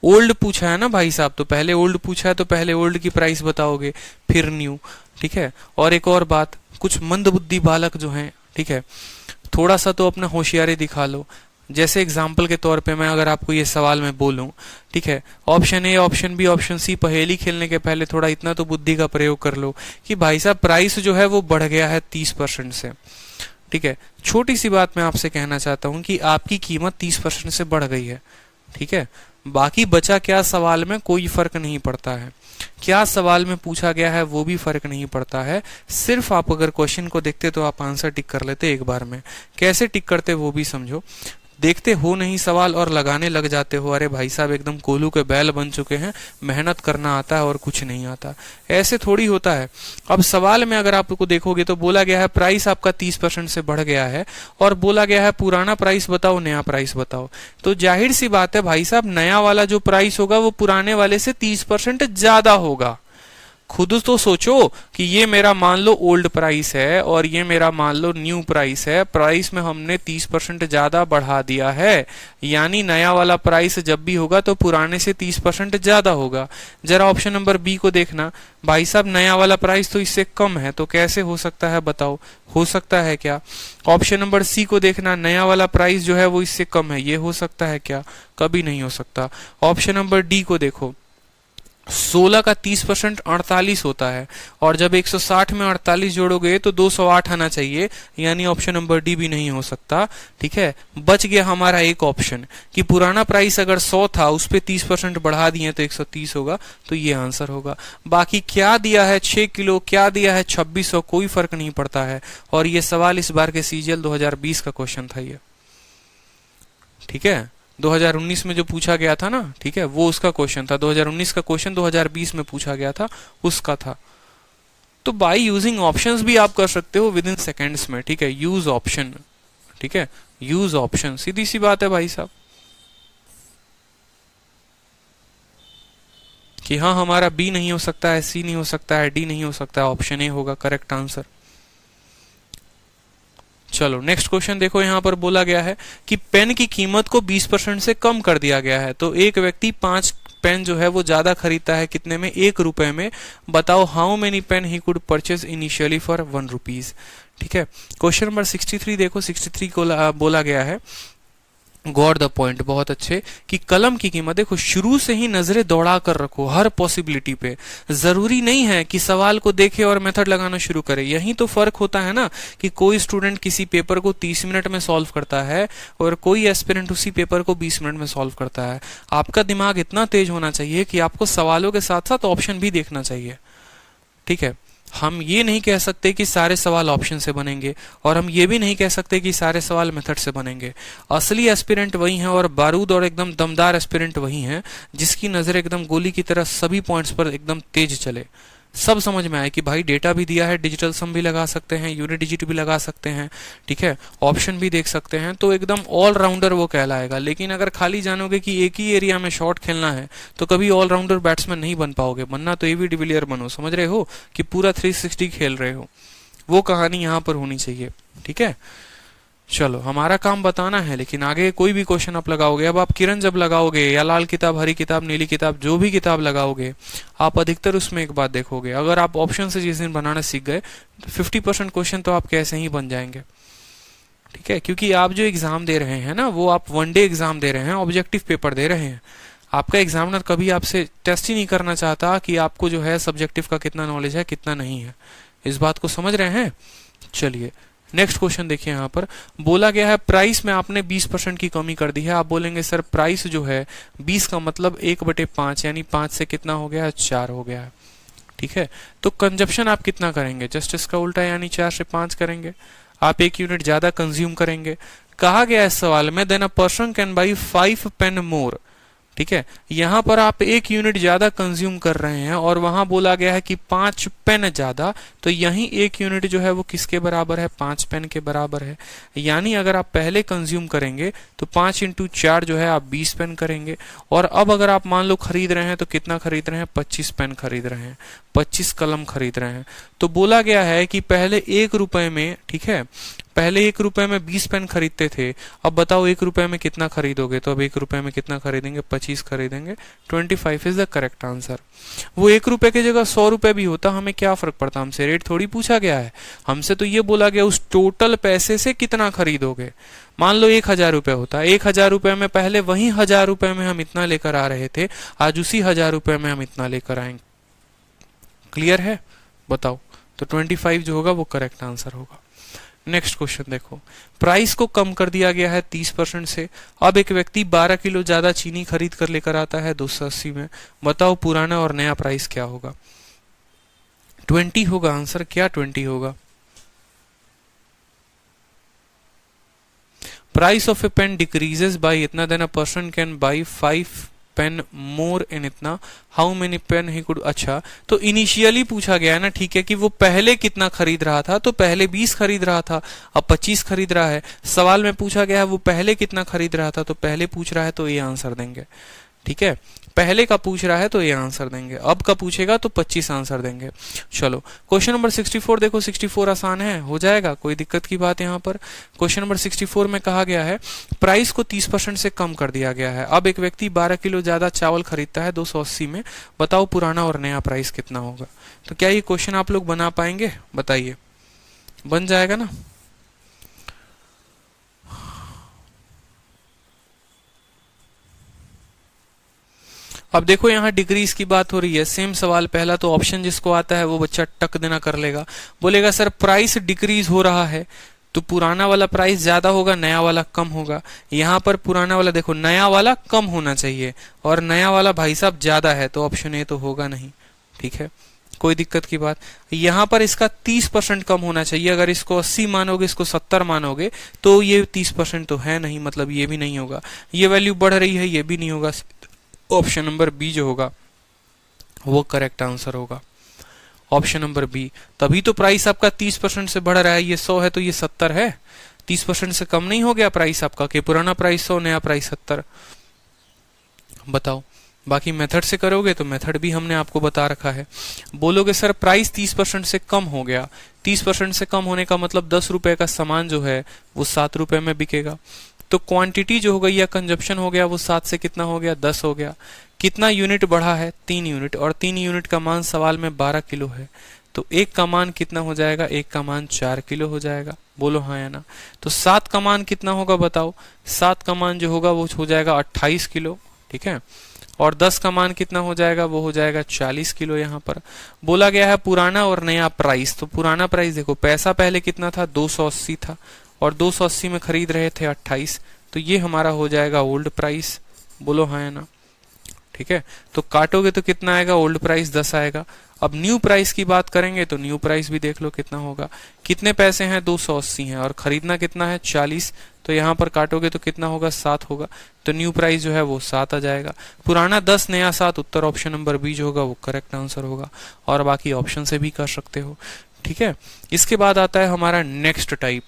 ओल्ड पूछा है ना भाई साहब, तो पहले ओल्ड पूछा है तो पहले ओल्ड की प्राइस बताओगे, फिर न्यू। ठीक है, और एक और बात, कुछ मंदबुद्धि बालक जो हैं, ठीक है, थोड़ा सा तो अपना होशियारी दिखा लो। जैसे एग्जाम्पल के तौर पे मैं अगर आपको ये सवाल में बोलूं, ठीक है, option A, option B, option C, पहेली खेलने के पहले थोड़ा इतना तो बुद्धि का प्रयोग कर लो कि भाई साहब प्राइस जो है वो बढ़ गया है 30% से। ठीक है, छोटी सी बात मैं आपसे कहना चाहता हूं कि आपकी कीमत 30% से बढ़ गई है। ठीक है, बाकी बचा क्या सवाल में कोई फर्क नहीं पड़ता है, क्या सवाल में पूछा गया है वो भी फर्क नहीं पड़ता है। सिर्फ आप अगर क्वेश्चन को देखते तो आप आंसर टिक कर लेते एक बार में। कैसे टिक करते वो भी समझो। देखते हो नहीं सवाल और लगाने लग जाते हो, अरे भाई साहब एकदम कोल्हू के बैल बन चुके हैं, मेहनत करना आता है और कुछ नहीं आता। ऐसे थोड़ी होता है। अब सवाल में अगर आपको देखोगे तो बोला गया है प्राइस आपका 30% से बढ़ गया है और बोला गया है पुराना प्राइस बताओ, नया प्राइस बताओ। तो जाहिर सी बात है भाई साहब, नया वाला जो प्राइस होगा वो पुराने वाले से 30% ज्यादा होगा। खुद तो सोचो कि ये मेरा मान लो ओल्ड प्राइस है और ये मेरा मान लो न्यू प्राइस है। प्राइस में हमने 30% ज्यादा बढ़ा दिया है, यानी नया वाला प्राइस जब भी होगा तो पुराने से 30% ज्यादा होगा। जरा ऑप्शन नंबर बी को देखना, भाई साहब नया वाला प्राइस तो इससे कम है, तो कैसे हो सकता है बताओ, हो सकता है क्या। ऑप्शन नंबर सी को देखना, नया वाला प्राइस जो है वो इससे कम है, ये हो सकता है क्या, कभी नहीं हो सकता। ऑप्शन नंबर डी को देखो, 16 का 30% 48 होता है और जब 160 में 48 जोड़ोगे तो 208 आना चाहिए, यानी ऑप्शन नंबर डी भी नहीं हो सकता। ठीक है, बच गया हमारा एक ऑप्शन कि पुराना प्राइस अगर 100 था उस पे 30% बढ़ा दिए तो 130 होगा, तो ये आंसर होगा। बाकी क्या दिया है 6 किलो, क्या दिया है 2600, कोई फर्क नहीं पड़ता है। और ये सवाल इस बार के सीजीएल 2020 का क्वेश्चन था ये। ठीक है, 2019 में जो पूछा गया था ना, ठीक है, वो उसका क्वेश्चन था। 2019 का क्वेश्चन 2020 में पूछा गया था, उसका था। तो बाय यूजिंग ऑप्शंस भी आप कर सकते हो विद इन सेकेंड्स में। ठीक है, यूज ऑप्शन। ठीक है, यूज ऑप्शन, सीधी सी बात है भाई साहब कि हाँ हमारा बी नहीं हो सकता है, सी नहीं हो सकता है, डी नहीं हो सकता है, ऑप्शन ए होगा करेक्ट आंसर। चलो नेक्स्ट क्वेश्चन देखो, यहां पर बोला गया है कि पेन की कीमत को 20% से कम कर दिया गया है। तो एक व्यक्ति 5 पेन जो है वो ज्यादा खरीदता है, कितने में, 1 रुपए में। बताओ how many pen he could purchase initially for 1 rupees. ठीक है, क्वेश्चन नंबर 63 देखो, 63 को बोला गया है, गॉट द पॉइंट, बहुत अच्छे, कि कलम की कीमत देखो, शुरू से ही नजरें दौड़ा कर रखो हर पॉसिबिलिटी पे। जरूरी नहीं है कि सवाल को देखे और मेथड लगाना शुरू करे। यही तो फर्क होता है ना, कि कोई स्टूडेंट किसी पेपर को 30 मिनट में सॉल्व करता है और कोई एस्पिरेंट उसी पेपर को 20 मिनट में सॉल्व करता है। आपका दिमाग इतना तेज होना चाहिए कि आपको सवालों के साथ साथ ऑप्शन भी देखना चाहिए। ठीक है, हम ये नहीं कह सकते कि सारे सवाल ऑप्शन से बनेंगे, और हम ये भी नहीं कह सकते कि सारे सवाल मेथड से बनेंगे। असली एस्पिरेंट वही है और बारूद और एकदम दमदार एस्पिरेंट वही है जिसकी नजर एकदम गोली की तरह सभी पॉइंट्स पर एकदम तेज चले, सब समझ में आए कि भाई डेटा भी दिया है, डिजिटल सम भी लगा सकते हैं, यूनिट डिजिट भी लगा सकते हैं, ठीक है, ऑप्शन भी देख सकते हैं, तो एकदम ऑलराउंडर वो कहलाएगा। लेकिन अगर खाली जानोगे कि एक ही एरिया में शॉट खेलना है तो कभी ऑलराउंडर बैट्समैन नहीं बन पाओगे। बनना तो एबी डिविलियर बनो, समझ रहे हो, कि पूरा 360 खेल रहे हो, वो कहानी यहाँ पर होनी चाहिए। ठीक है, चलो हमारा काम बताना है, लेकिन आगे कोई भी क्वेश्चन आप लगाओगे, अब आप किरण जब लगाओगे या लाल किताब, हरी किताब, नीली किताब, जो भी किताब लगाओगे, आप अधिकतर उसमें एक बात देखोगे, अगर आप ऑप्शन से जिस दिन बनाना सीख गए तो 50% क्वेश्चन तो आपके ऐसे ही बन जाएंगे। ठीक है, क्योंकि आप जो एग्जाम दे रहे हैं ना, वो आप 1 डे एग्जाम दे रहे हैं, ऑब्जेक्टिव पेपर दे रहे हैं। आपका एग्जामिनर कभी आपसे टेस्ट ही नहीं करना चाहता कि आपको जो है सब्जेक्टिव का कितना नॉलेज है, कितना नहीं है। इस बात को समझ रहे हैं। चलिए नेक्स्ट क्वेश्चन देखिए, यहाँ पर बोला गया है प्राइस में आपने 20% की कमी कर दी है। आप बोलेंगे सर प्राइस जो है 20 का मतलब 1/5, यानी 5 से कितना हो गया है, 4 हो गया है। ठीक है, तो कंजप्शन आप कितना करेंगे, जस्ट इसका उल्टा, यानी 4 से 5 करेंगे। आप 1 यूनिट ज्यादा कंज्यूम करेंगे। कहा गया है इस सवाल में then a person can buy 5 pen more. ठीक है, यहां पर आप 1 यूनिट ज्यादा कंज्यूम कर रहे हैं और वहां बोला गया है कि 5 पेन ज्यादा, तो यही 1 यूनिट जो है वो किसके बराबर है, 5 पेन के बराबर है। यानी अगर आप पहले कंज्यूम करेंगे तो 5 × 4 जो है आप 20 पेन करेंगे, और अब अगर आप मान लो खरीद रहे हैं तो कितना खरीद रहे हैं, 25 पेन खरीद रहे हैं, 25 कलम खरीद रहे हैं। तो बोला गया है कि पहले 1 रुपए में, ठीक है, पहले 1 रुपए में 20 पेन खरीदते थे, अब बताओ 1 रुपए में कितना खरीदोगे, तो अब 1 रुपए में कितना खरीदेंगे, 25 खरीदेंगे। 25 इज द करेक्ट आंसर। वो 1 रुपए की जगह 100 रुपए भी होता, हमें क्या फर्क पड़ता, हमसे रेट थोड़ी पूछा गया है। हमसे तो ये बोला गया उस टोटल पैसे से कितना खरीदोगे। मान लो 1000 रुपए होता, 1000 रुपए में पहले वही 1000 रुपए में हम इतना लेकर आ रहे थे, आज उसी 1000 रुपए में हम इतना लेकर आएंगे। क्लियर है, बताओ, तो 25 जो होगा वो करेक्ट आंसर होगा। नेक्स्ट क्वेश्चन देखो, प्राइस को कम कर दिया गया है 30% से। अब एक व्यक्ति 12 किलो ज्यादा चीनी खरीद कर लेकर आता है 280 में। बताओ पुराना और नया प्राइस क्या होगा। 20 होगा आंसर, क्या 20 होगा। Price of a pen decreases by इतना, then a person can buy 5 pen more in इतना, how many pen he could. अच्छा, तो इनिशियली पूछा गया है ना, ठीक है, कि वो पहले कितना खरीद रहा था, तो पहले 20 खरीद रहा था, अब 25 खरीद रहा है। सवाल में पूछा गया है वो पहले कितना खरीद रहा था, तो पहले पूछ रहा है तो ये आंसर देंगे। ठीक है, पहले का पूछ रहा है तो ये आंसर देंगे, अब का पूछेगा तो 25 आंसर देंगे। चलो क्वेश्चन नंबर 64 देखो, 64 आसान है, हो जाएगा, कोई दिक्कत की बात यहाँ पर। क्वेश्चन नंबर 64 में कहा गया है प्राइस को 30% से कम कर दिया गया है। अब एक व्यक्ति 12 किलो ज्यादा चावल खरीदता है 280 में। बताओ पुराना और नया प्राइस कितना होगा। तो क्या ये क्वेश्चन आप लोग बना पाएंगे, बताइए, बन जाएगा ना। अब देखो यहाँ डिक्रीज की बात हो रही है, सेम सवाल, पहला तो ऑप्शन जिसको आता है वो बच्चा टक देना कर लेगा, बोलेगा सर प्राइस डिक्रीज हो रहा है तो पुराना वाला प्राइस ज्यादा होगा, नया वाला कम होगा। यहाँ पर पुराना वाला देखो, नया वाला कम होना चाहिए और नया वाला भाई साहब ज्यादा है, तो ऑप्शन ए तो होगा नहीं। ठीक है, कोई दिक्कत की बात। यहाँ पर इसका 30% कम होना चाहिए, अगर इसको 80 मानोगे, इसको 70 मानोगे, तो ये 30% तो है नहीं, मतलब ये भी नहीं होगा। ये वैल्यू बढ़ रही है, ये भी नहीं होगा। ऑप्शन नंबर बी जो होगा वो करेक्ट आंसर होगा, ऑप्शन नंबर बी। तभी तो प्राइस आपका 30% से बढ़ रहा है, ये 100 है तो ये 70 है, 30% से कम नहीं हो गया प्राइस आपका, कि पुराना प्राइस 100 नया प्राइस 70? बताओ। बाकी मेथड से करोगे तो मेथड भी हमने आपको बता रखा है। बोलोगे सर प्राइस 30% से कम हो गया, 30% से कम होने का मतलब 10 रुपए का सामान जो है वो 7 रुपए में बिकेगा, तो क्वांटिटी जो हो गई या कंजप्शन हो गया वो 7 से कितना हो गया, 10 हो गया। कितना यूनिट बढ़ा है, 3 यूनिट, और 3 यूनिट का मान सवाल में 12 किलो है, तो एक का मान कितना हो जाएगा, एक का मान 4 किलो हो जाएगा। बोलो हाँ या ना। तो 7 का मान कितना होगा बताओ, 7 का मान जो होगा वो हो जाएगा 28 किलो, ठीक है। और 10 का मान कितना हो जाएगा, वो हो जाएगा 40 किलो। यहाँ पर बोला गया है पुराना और नया प्राइस, तो पुराना प्राइस देखो, पैसा पहले कितना था, 280 था, और 280 में खरीद रहे थे 28, तो ये हमारा हो जाएगा ओल्ड प्राइस। बोलो हाँ या ना, ठीक है। तो काटोगे तो कितना आएगा, ओल्ड प्राइस 10 आएगा। अब न्यू प्राइस की बात करेंगे तो न्यू प्राइस भी देख लो कितना होगा, कितने पैसे हैं, 280 हैं, और खरीदना कितना है, 40, तो यहाँ पर काटोगे तो कितना होगा, 7 होगा, तो न्यू प्राइस जो है वो 7 आ जाएगा। पुराना 10 नया 7, उत्तर ऑप्शन नंबर बी जो होगा वो करेक्ट आंसर होगा, और बाकी ऑप्शन से भी कर सकते हो, ठीक है। इसके बाद आता है हमारा नेक्स्ट टाइप,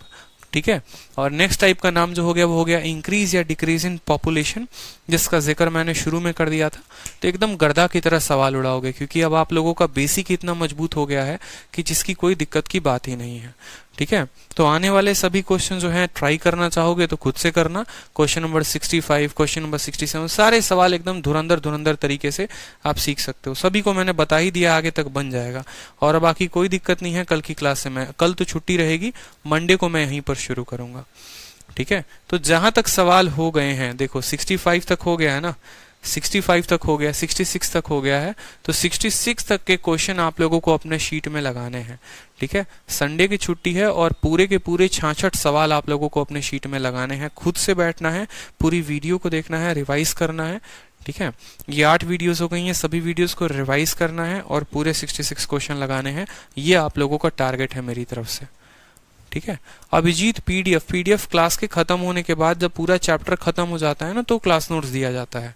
ठीक है। और नेक्स्ट टाइप का नाम जो हो गया वो हो गया इंक्रीज या डिक्रीज इन पॉपुलेशन, जिसका जिक्र मैंने शुरू में कर दिया था। तो एकदम गर्दा की तरह सवाल उड़ाओगे, क्योंकि अब आप लोगों का बेसिक इतना मजबूत हो गया है कि जिसकी कोई दिक्कत की बात ही नहीं है, ठीक है। तो आने वाले सभी क्वेश्चन जो हैं ट्राई करना चाहोगे तो खुद से करना। क्वेश्चन नंबर 65, क्वेश्चन नंबर 67, सारे सवाल एकदम धुरंधर तरीके से आप सीख सकते हो। सभी को मैंने बता ही दिया, आगे तक बन जाएगा। और बाकी कोई दिक्कत नहीं है, कल की क्लास से मैं, कल तो छुट्टी रहेगी, मंडे को मैं यहीं पर शुरू करूंगा, ठीक है। तो जहां तक सवाल हो गए हैं, देखो 65 तक हो गया है ना, 65 तक हो गया, 66 तक हो गया है, तो 66 तक के क्वेश्चन आप लोगों को अपने शीट में लगाने हैं, ठीक है। संडे की छुट्टी है और पूरे के पूरे 66 सवाल आप लोगों को अपने शीट में लगाने हैं। खुद से बैठना है, पूरी वीडियो को देखना है, रिवाइज करना है, ठीक है। ये 8 वीडियोस हो गई हैं, सभी वीडियोस को रिवाइज करना है और पूरे 66 क्वेश्चन लगाने हैं। ये आप लोगों का टारगेट है मेरी तरफ से, ठीक है। अभिजीत पीडीएफ क्लास के खत्म होने के बाद, जब पूरा चैप्टर खत्म हो जाता है ना, तो क्लास नोट्स दिया जाता है,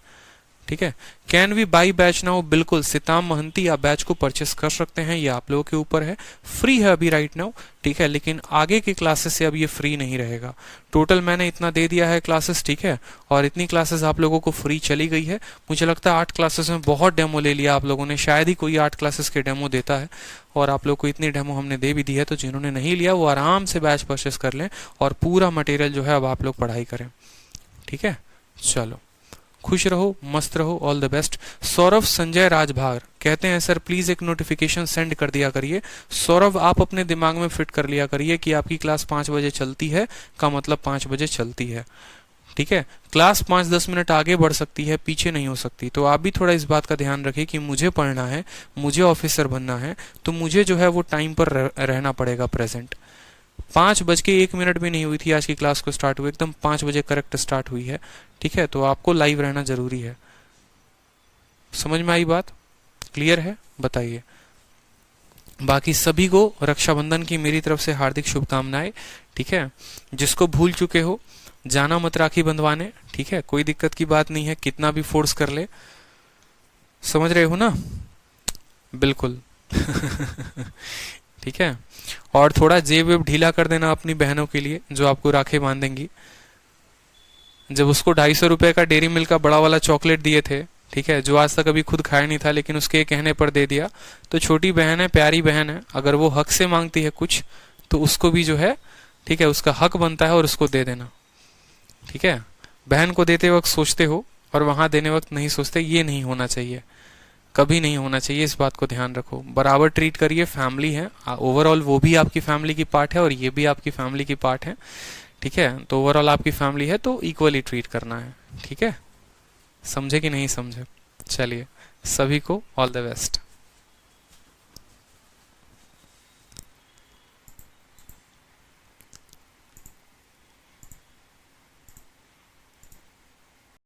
ठीक है। Can we bye batch now, बिल्कुल सिताम महंती, आप बैच को परचेस कर सकते हैं, ये आप लोगों के ऊपर है। फ्री है अभी राइट नाउ, ठीक है, लेकिन आगे के क्लासेस से अब ये फ्री नहीं रहेगा। टोटल मैंने इतना दे दिया है क्लासेस, ठीक है, और इतनी क्लासेस आप लोगों को फ्री चली गई है। मुझे लगता है 8 क्लासेस में बहुत डेमो ले लिया आप लोगों ने, शायद ही कोई 8 क्लासेस के डेमो देता है, और आप लोग को इतनी डेमो हमने दे भी दी है। तो जिन्होंने नहीं लिया वो आराम से बैच परचेस कर लें और पूरा मटेरियल जो है अब आप लोग पढ़ाई करें, ठीक है। चलो, खुश रहो, मस्त रहो, all the best. Saurabh Sanjay Rajbhar कहते हैं सर प्लीज एक नोटिफिकेशन सेंड कर दिया करिए। सौरभ, आप अपने दिमाग में फिट कर लिया करिए कि आपकी क्लास 5 बजे चलती है का मतलब 5 बजे चलती है, ठीक है। क्लास 5-10 मिनट आगे बढ़ सकती है, पीछे नहीं हो सकती। तो आप भी थोड़ा इस बात का ध्यान रखिए कि मुझे पढ़ना है, मुझे ऑफिसर बनना है, तो मुझे जो है वो टाइम पर रहना पड़ेगा प्रेजेंट। 5:01 भी नहीं हुई थी आज की क्लास को स्टार्ट हुई, एकदम 5 बजे करेक्ट स्टार्ट हुई है, ठीक है। तो आपको लाइव रहना जरूरी है। समझ में आई बात? क्लियर है? बताइए। बाकी सभी को रक्षाबंधन की मेरी तरफ से हार्दिक शुभकामनाएं, ठीक है। जिसको भूल चुके हो जाना मत राखी बंधवाने, ठीक है, कोई दिक्कत की बात नहीं है, कितना भी फोर्स कर ले। समझ रहे हो ना? बिल्कुल ठीक है। और थोड़ा जेब वेब ढीला कर देना अपनी बहनों के लिए जो आपको राखी बांधेंगी। जब उसको 250 रुपए का डेयरी मिल्क का बड़ा वाला चॉकलेट दिए थे, ठीक है, जो आज तक कभी खुद खाया नहीं था लेकिन उसके कहने पर दे दिया, तो छोटी बहन है, प्यारी बहन है, अगर वो हक से मांगती है कुछ तो उसको भी जो है, ठीक है, उसका हक बनता है और उसको दे देना, ठीक है। बहन को देते वक्त सोचते हो और वहां देने वक्त नहीं सोचते, ये नहीं होना चाहिए, कभी नहीं होना चाहिए। इस बात को ध्यान रखो, बराबर ट्रीट करिए। फैमिली है, ओवरऑल वो भी आपकी फैमिली की पार्ट है और ये भी आपकी फैमिली की पार्ट है, ठीक है। तो ओवरऑल आपकी फैमिली है तो इक्वली ट्रीट करना है, ठीक है। समझे कि नहीं समझे? चलिए, सभी को ऑल द बेस्ट।